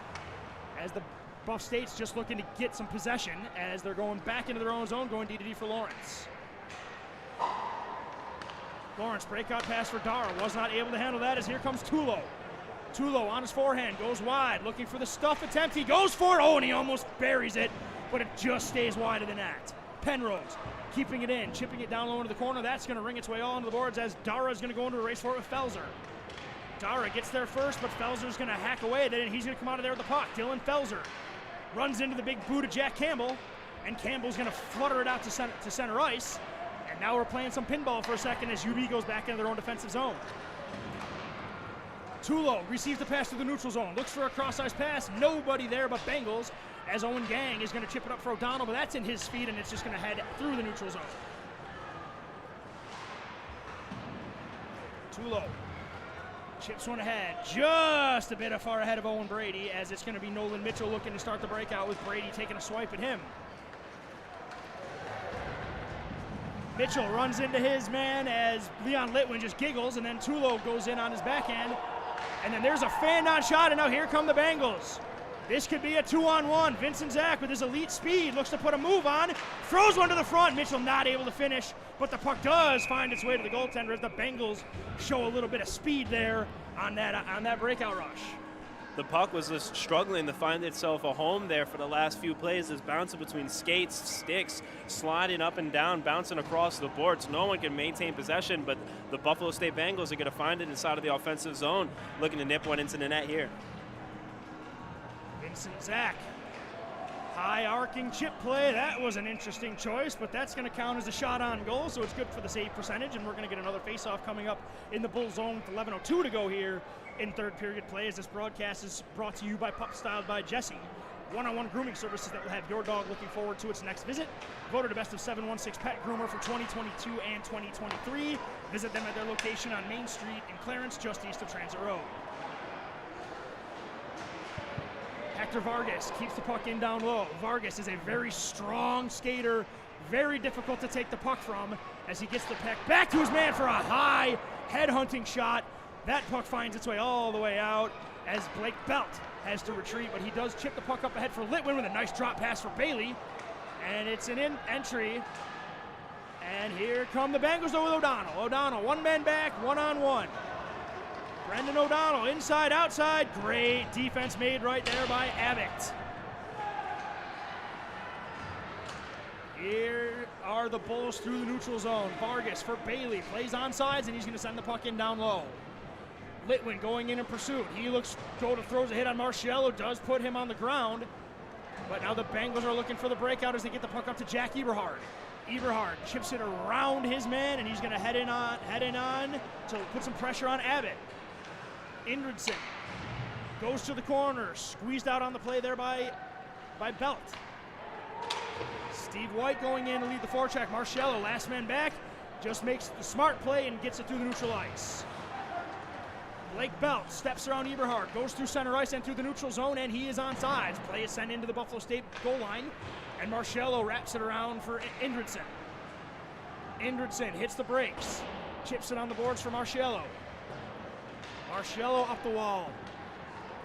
as the Buff State's just looking to get some possession as they're going back into their own zone, going D-to-D for Lawrence. Lawrence, breakout pass for Dara, was not able to handle that as here comes Tulo. Tulo on his forehand, goes wide, looking for the stuff attempt. He goes for it, and he almost buries it, but it just stays wide of the net. Penrose keeping it in, chipping it down low into the corner. That's going to ring its way all into the boards as Dara is going to go into a race for it with Felser. Dara gets there first, but Felser's going to hack away. Then he's going to come out of there with the puck. Dylan Felser runs into the big boot of Jack Campbell, and Campbell's going to flutter it out to center ice. And now we're playing some pinball for a second as UB goes back into their own defensive zone. Tulo receives the pass to the neutral zone, looks for a cross-ice pass, nobody there but Bengals, as Owen Gang is going to chip it up for O'Donnell, but that's in his speed, and it's just going to head through the neutral zone. Tulo chips one ahead, just a bit far ahead of Owen Brady, as it's going to be Nolan Mitchell looking to start the breakout with Brady taking a swipe at him. Mitchell runs into his man as Leon Litwin just giggles, and then Tulo goes in on his backhand. And then there's a fan-on shot, and now here come the Bengals. This could be a 2-on-1. Vincent Zach with his elite speed looks to put a move on, throws one to the front. Mitchell not able to finish, but the puck does find its way to the goaltender as the Bengals show a little bit of speed there on that breakout rush. The puck was just struggling to find itself a home there for the last few plays. It's bouncing between skates, sticks, sliding up and down, bouncing across the boards. No one can maintain possession, but the Buffalo State Bengals are going to find it inside of the offensive zone, looking to nip one into the net here. Vincent Zach. High arcing chip play. That was an interesting choice, but that's going to count as a shot on goal, so it's good for the save percentage, and we're going to get another faceoff coming up in the Bull zone with 11:02 to go here in third period play, as this broadcast is brought to you by Pup Styled by Jesse. One-on-one grooming services that will have your dog looking forward to its next visit. Voted a best of 716 pet groomer for 2022 and 2023. Visit them at their location on Main Street in Clarence, just east of Transit Road. Hector Vargas keeps the puck in down low. Vargas is a very strong skater, very difficult to take the puck from, as he gets the puck back to his man for a high head-hunting shot. That puck finds its way all the way out as Blake Belt has to retreat, but he does chip the puck up ahead for Litwin with a nice drop pass for Bailey. And it's an entry. And here come the Bengals though with O'Donnell. O'Donnell, one man back, one-on-one. Brendan O'Donnell, inside, outside. Great defense made right there by Abbott. Here are the Bulls through the neutral zone. Vargas for Bailey, plays on sides, and he's going to send the puck in down low. Litwin going in pursuit. He throws a hit on Marciello, does put him on the ground. But now the Bengals are looking for the breakout as they get the puck up to Jack Eberhard. Eberhard chips it around his man, and he's going to head in on to put some pressure on Abbott. Indridson goes to the corner, squeezed out on the play there by Belt. Steve White going in to lead the forecheck. Marciello, last man back, just makes the smart play and gets it through the neutral ice. Blake Belt steps around Eberhard, goes through center ice and through the neutral zone, and he is on sides. Play is sent into the Buffalo State goal line, and Marciello wraps it around for Indridson. Indridson hits the brakes, chips it on the boards for Marciello. Marciello up the wall.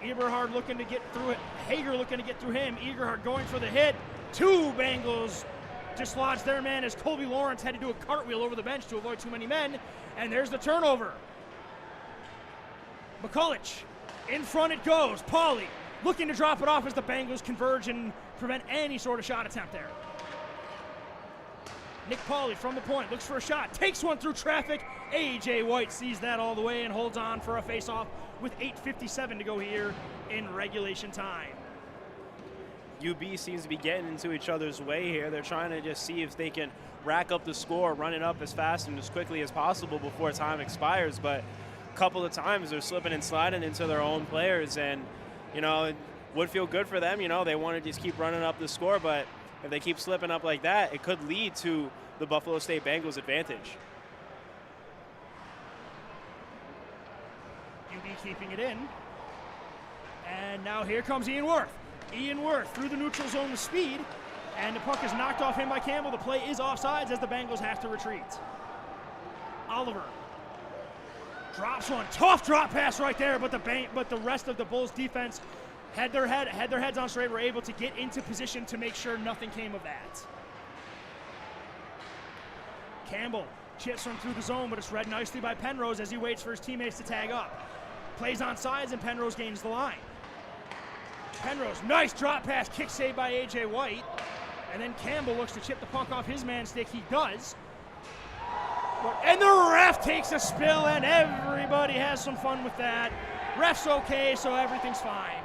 Eberhard looking to get through it. Hager looking to get through him. Eberhard going for the hit. Two Bengals dislodge their man as Colby Lawrence had to do a cartwheel over the bench to avoid too many men. And there's the turnover. McCulloch, in front it goes. Pauly looking to drop it off as the Bengals converge and prevent any sort of shot attempt there. Nick Pauly from the point, looks for a shot, takes one through traffic. A.J. White sees that all the way and holds on for a face-off with 8:57 to go here in regulation time. UB seems to be getting into each other's way here. They're trying to just see if they can rack up the score, run it up as fast and as quickly as possible before time expires, but a couple of times they're slipping and sliding into their own players, and, you know, it would feel good for them. You know, they want to just keep running up the score, but if they keep slipping up like that, it could lead to the Buffalo State Bengals' advantage. UB keeping it in. And now here comes Ian Worth. Ian Worth through the neutral zone with speed, and the puck is knocked off him by Campbell. The play is offsides as the Bengals have to retreat. Oliver drops one. Tough drop pass right there, but the rest of the Bulls defense had their heads on straight, were able to get into position to make sure nothing came of that. Campbell chips from through the zone, but it's read nicely by Penrose as he waits for his teammates to tag up. Plays on sides, and Penrose gains the line. Penrose, nice drop pass, kick save by A.J. White. And then Campbell looks to chip the puck off his man's stick. He does. And the ref takes a spill, and everybody has some fun with that. Ref's okay, so everything's fine.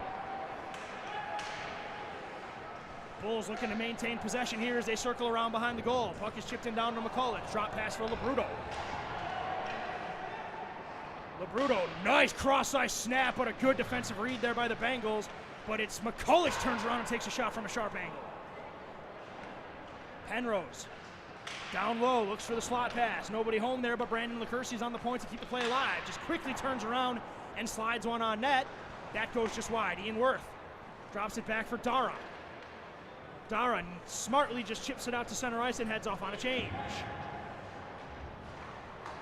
Bulls looking to maintain possession here as they circle around behind the goal. Puck is chipped in down to McCulloch. Drop pass for Labruto. Labruto, nice cross-ice snap, but a good defensive read there by the Bengals. But it's McCulloch turns around and takes a shot from a sharp angle. Penrose, down low, looks for the slot pass. Nobody home there, but Brandon LaCourcey's on the point to keep the play alive. Just quickly turns around and slides one on net. That goes just wide. Ian Worth drops it back for Dara. Dara smartly just chips it out to center ice and heads off on a change.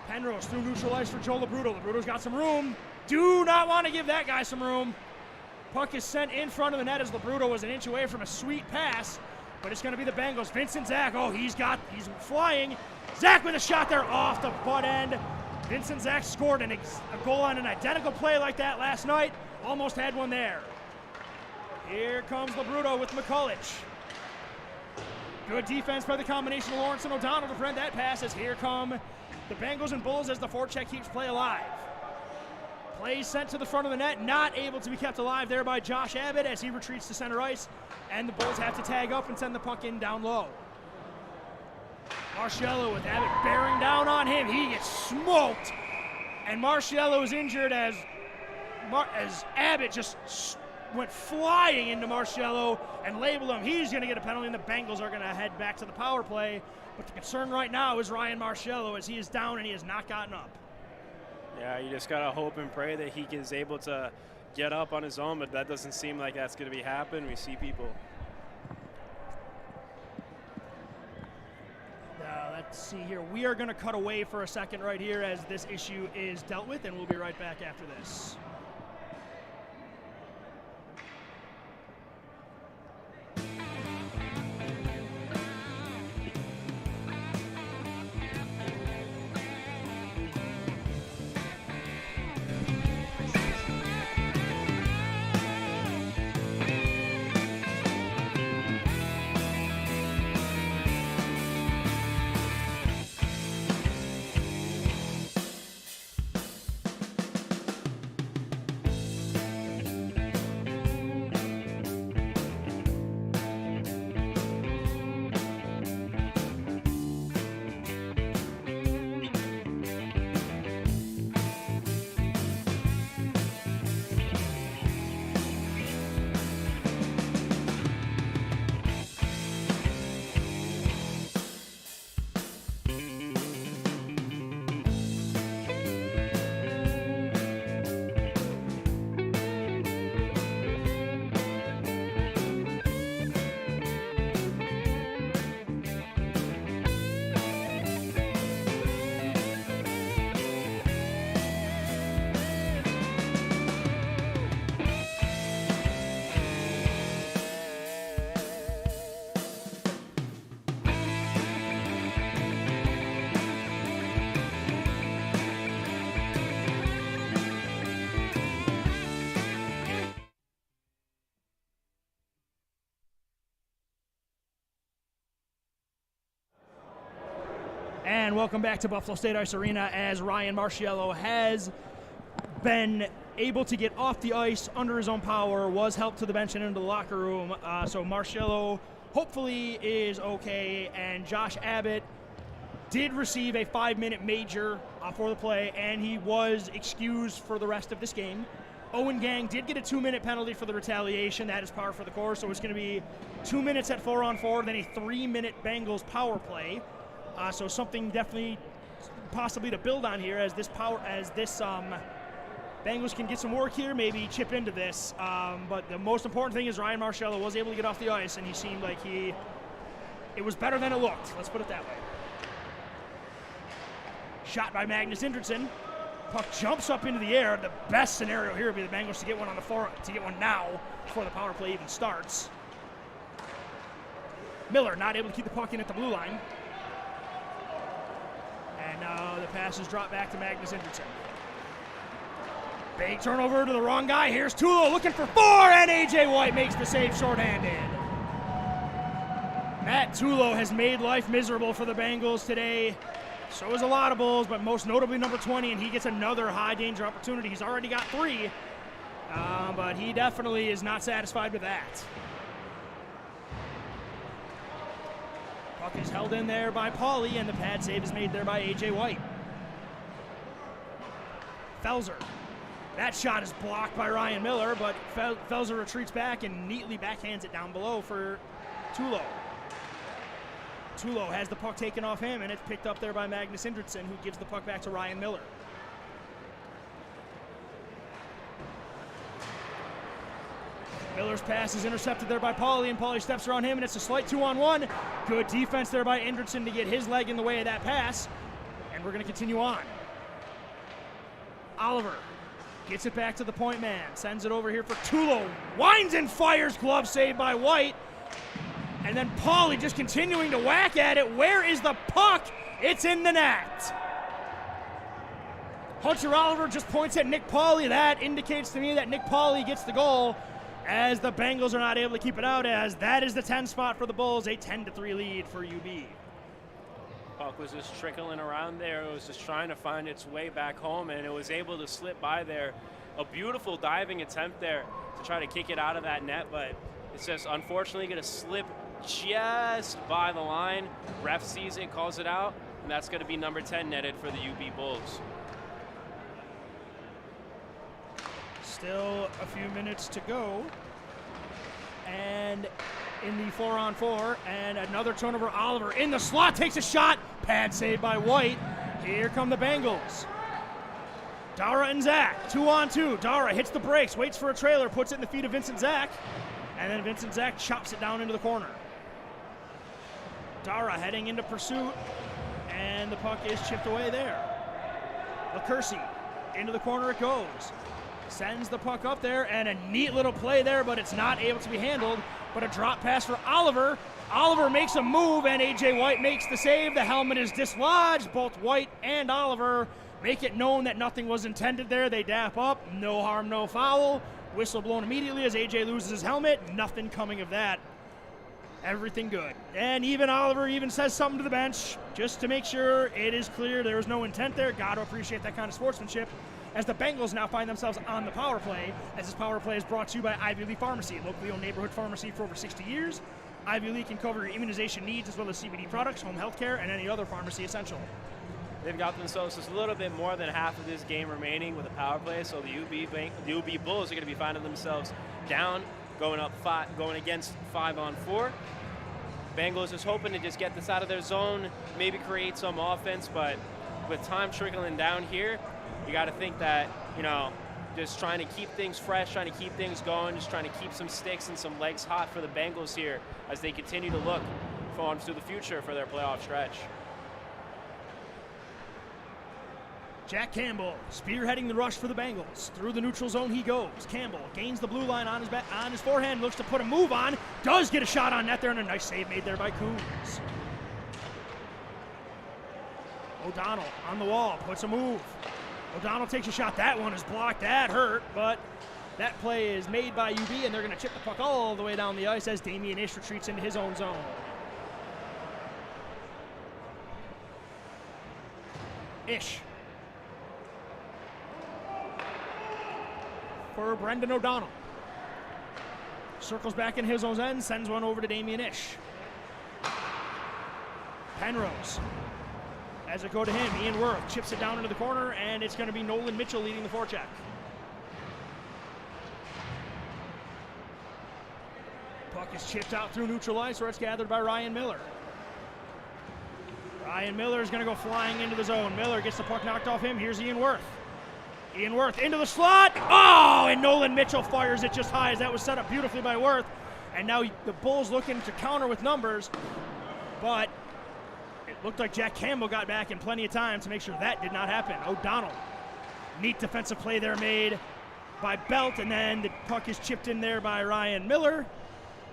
Penrose through neutral ice for Joe Labruto. Labruto's got some room. Do not want to give that guy some room. Puck is sent in front of the net as Labruto was an inch away from a sweet pass, but it's going to be the Bengals. Vincent Zach, he's flying. Zach with a shot there off the butt end. Vincent Zach scored a goal on an identical play like that last night. Almost had one there. Here comes LaBruto with McCulloch. Good defense by the combination of Lawrence and O'Donnell to prevent that pass, as here come the Bengals and Bulls as the forecheck keeps play alive. Play sent to the front of the net, not able to be kept alive there by Josh Abbott as he retreats to center ice, and the Bulls have to tag up and send the puck in down low. Marciello with Abbott bearing down on him. He gets smoked, and Marciello is injured as Abbott just went flying into Marciello and labeled him. He's going to get a penalty, and the Bengals are going to head back to the power play. But the concern right now is Ryan Marciello, as he is down and he has not gotten up. Yeah, you just got to hope and pray that he is able to get up on his own, but that doesn't seem like that's going to be happening. We see people. Let's see here. We are going to cut away for a second right here as this issue is dealt with, and we'll be right back after this. And welcome back to Buffalo State Ice Arena, as Ryan Marciello has been able to get off the ice under his own power, was helped to the bench and into the locker room. So Marciello hopefully is okay, and Josh Abbott did receive a 5-minute major for the play, and he was excused for the rest of this game. Owen Gang did get a 2-minute penalty for the retaliation. That is par for the course, so it's going to be 2 minutes at 4-on-4, then a 3-minute Bengals power play. So something definitely possibly to build on here as Bengals can get some work here, maybe chip into this. But the most important thing is Ryan Marciello was able to get off the ice, and he seemed like it was better than it looked. Let's put it that way. Shot by Magnus Indrickson. Puck jumps up into the air. The best scenario here would be the Bengals to get one now before the power play even starts. Miller not able to keep the puck in at the blue line. And now the pass is dropped back to Magnus Indrickson. Big turnover to the wrong guy. Here's Tulo looking for 4, and A.J. White makes the save shorthanded. Matt Tulo has made life miserable for the Bengals today. So is a lot of Bulls, but most notably number 20, and he gets another high-danger opportunity. He's already got 3, but he definitely is not satisfied with that. Puck is held in there by Pauly, and the pad save is made there by A.J. White. Felser. That shot is blocked by Ryan Miller, but Felser retreats back and neatly backhands it down below for Tulo. Tulo has the puck taken off him, and it's picked up there by Magnus Indrickson, who gives the puck back to Ryan Miller. Miller's pass is intercepted there by Pauly, and Pauly steps around him, and it's a slight 2-on-1. Good defense there by Indrickson to get his leg in the way of that pass, and we're going to continue on. Oliver gets it back to the point man, sends it over here for Tulo. Winds and fires, glove save by White. And then Pauly just continuing to whack at it. Where is the puck? It's in the net. Hunter Oliver just points at Nick Pauly. That indicates to me that Nick Pauly gets the goal, as the Bengals are not able to keep it out, as that is the 10 spot for the Bulls, a 10-3 lead for UB. Puck was just trickling around there. It was just trying to find its way back home, and it was able to slip by there. A beautiful diving attempt there to try to kick it out of that net, but it's just unfortunately going to slip just by the line. Ref sees it, calls it out, and that's going to be number 10 netted for the UB Bulls. Still a few minutes to go. And in the 4-on-4, and another turnover. Oliver in the slot, takes a shot. Pad save by White. Here come the Bengals. Dara and Zach, 2-on-2. Dara hits the brakes, waits for a trailer, puts it in the feet of Vincent Zach, and then Vincent Zach chops it down into the corner. Dara heading into pursuit, and the puck is chipped away there. LaCursi, into the corner it goes. Sends the puck up there, and a neat little play there, but it's not able to be handled. But a drop pass for Oliver. Oliver makes a move, and A.J. White makes the save. The helmet is dislodged. Both White and Oliver make it known that nothing was intended there. They dap up. No harm, no foul. Whistle blown immediately as A.J. loses his helmet. Nothing coming of that. Everything good. And even Oliver even says something to the bench just to make sure it is clear there was no intent there. Got to appreciate that kind of sportsmanship, as the Bengals now find themselves on the power play, as this power play is brought to you by Ivy League Pharmacy, locally owned neighborhood pharmacy for over 60 years. Ivy League can cover your immunization needs as well as CBD products, home health care, and any other pharmacy essential. They've got themselves just a little bit more than half of this game remaining with a power play, so the UB Bulls are going to be finding themselves down, going against 5-on-4. Bengals is hoping to just get this out of their zone, maybe create some offense, but with time trickling down here, you got to think that, just trying to keep things fresh, trying to keep things going, just trying to keep some sticks and some legs hot for the Bengals here as they continue to look forward to the future for their playoff stretch. Jack Campbell spearheading the rush for the Bengals. Through the neutral zone he goes. Campbell gains the blue line on his forehand, looks to put a move on, does get a shot on net there, and a nice save made there by Coons. O'Donnell on the wall, puts a move. O'Donnell takes a shot. That one is blocked. That hurt, but that play is made by UB, and they're going to chip the puck all the way down the ice as Damian Ish retreats into his own zone. Ish. For Brendan O'Donnell. Circles back in his own end, sends one over to Damian Ish. Penrose. As it go to him, Ian Worth chips it down into the corner, and it's going to be Nolan Mitchell leading the forecheck. Puck is chipped out through neutral ice, where it's gathered by Ryan Miller. Ryan Miller is going to go flying into the zone. Miller gets the puck knocked off him. Here's Ian Worth. Ian Worth into the slot. Oh, and Nolan Mitchell fires it just high, as that was set up beautifully by Worth. And now the Bulls looking to counter with numbers, but it looked like Jack Campbell got back in plenty of time to make sure that did not happen. O'Donnell. Neat defensive play there made by Belt, and then the puck is chipped in there by Ryan Miller,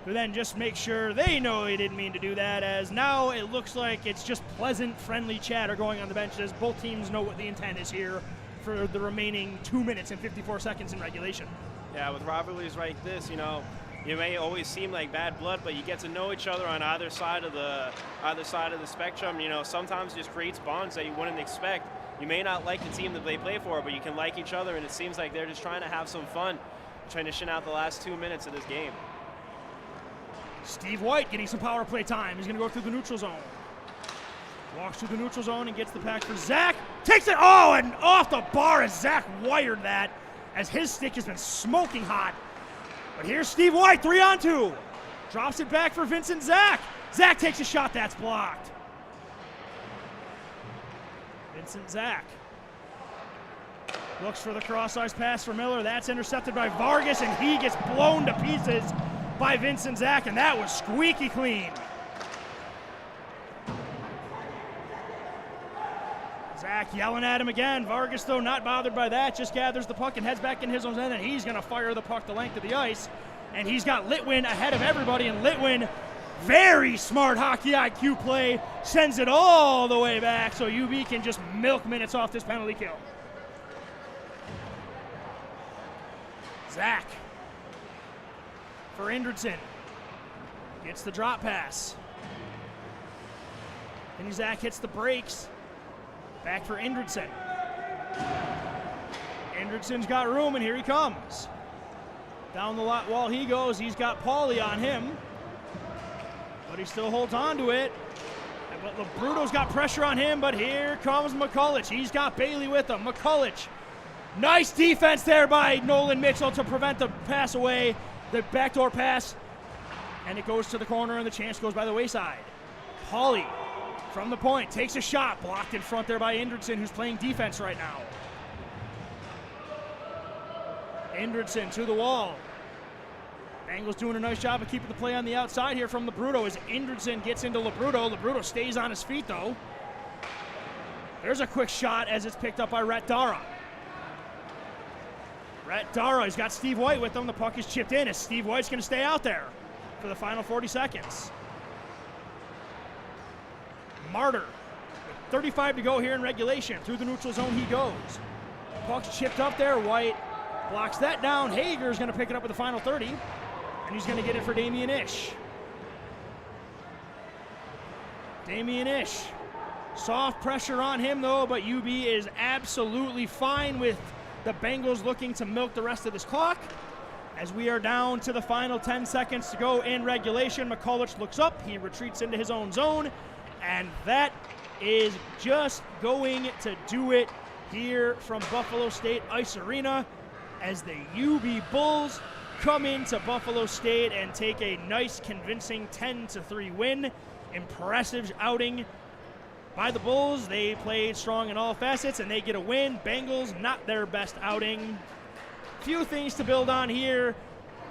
who then just makes sure they know he didn't mean to do that, as now it looks like it's just pleasant, friendly chatter going on the benches. Both teams know what the intent is here for the remaining 2 minutes and 54 seconds in regulation. Yeah, with rivalries like this, you may always seem like bad blood, but you get to know each other on either side of the spectrum. Sometimes it just creates bonds that you wouldn't expect. You may not like the team that they play for, but you can like each other, and it seems like they're just trying to have some fun, finishing out the last 2 minutes of this game. Steve White getting some power play time. He's going to go through the neutral zone. Walks through the neutral zone and gets the pack for Zach. Takes it, and off the bar as Zach wired that, as his stick has been smoking hot. But here's Steve White, 3-on-2. Drops it back for Vincent Zach. Zach takes a shot, that's blocked. Vincent Zach looks for the cross-ice pass for Miller. That's intercepted by Vargas, and he gets blown to pieces by Vincent Zach, and that was squeaky clean. Zach yelling at him again. Vargas, though, not bothered by that, just gathers the puck and heads back in his own end, and he's going to fire the puck the length of the ice. And he's got Litwin ahead of everybody, and Litwin Very smart hockey IQ play. Sends it all the way back so UB can just milk minutes off this penalty kill. Zach for Indridson. Gets the drop pass. And Zach hits the brakes. Back for Indridson. Indridson's got room, and here he comes. Down the lot while he goes, he's got Pauly on him. But he still holds on to it. But Labruto's got pressure on him, but here comes McCulloch. He's got Bailey with him. McCulloch. Nice defense there by Nolan Mitchell to prevent the pass away, the backdoor pass. And it goes to the corner, and the chance goes by the wayside. Pauly from the point takes a shot, blocked in front there by Indridson, who's playing defense right now. Indridson to the wall. Bengals doing a nice job of keeping the play on the outside here from Labruto as Indridson gets into Labruto. Labruto stays on his feet, though. There's a quick shot as it's picked up by Rhett Dara. Rhett Dara, he's got Steve White with him. The puck is chipped in as Steve White's going to stay out there for the final 40 seconds. Martyr, with 35 to go here in regulation. Through the neutral zone he goes. Puck's chipped up there. White blocks that down. Hager's going to pick it up with the final 30. And he's going to get it for Damian Ish. Damian Ish. Soft pressure on him, though, but UB is absolutely fine with the Bengals looking to milk the rest of this clock. As we are down to the final 10 seconds to go in regulation, McCulloch looks up. He retreats into his own zone. And that is just going to do it here from Buffalo State Ice Arena as the UB Bulls come into Buffalo State and take a nice, convincing 10-3 win. Impressive outing by the Bulls. They played strong in all facets, and they get a win. Bengals, not their best outing. Few things to build on here,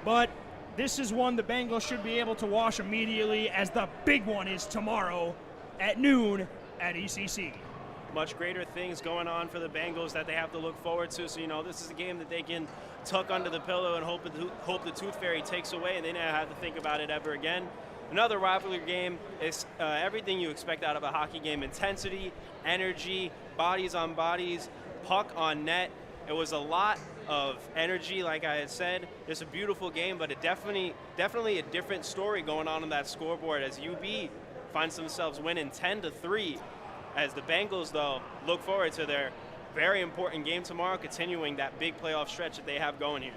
but this is one the Bengals should be able to wash immediately, as the big one is tomorrow at noon at ECC. Much greater things going on for the Bengals that they have to look forward to. So, this is a game that they can tuck under the pillow and hope the Tooth Fairy takes away, and they never have to think about it ever again. Another rivalry game is everything you expect out of a hockey game. Intensity, energy, bodies on bodies, puck on net. It was a lot of energy, like I had said. It's a beautiful game, but it definitely a different story going on that scoreboard as UB finds themselves winning 10-3. As the Bengals, though, look forward to their very important game tomorrow, continuing that big playoff stretch that they have going here.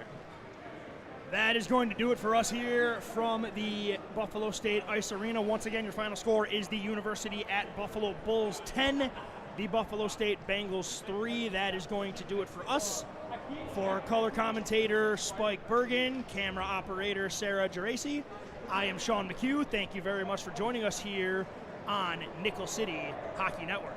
That is going to do it for us here from the Buffalo State Ice Arena. Once again, your final score is the University at Buffalo Bulls 10, the Buffalo State Bengals 3. That is going to do it for us. For color commentator Spike Bergen, camera operator Sarah Geraci, I am Sean McHugh. Thank you very much for joining us here on Nickel City Hockey Network.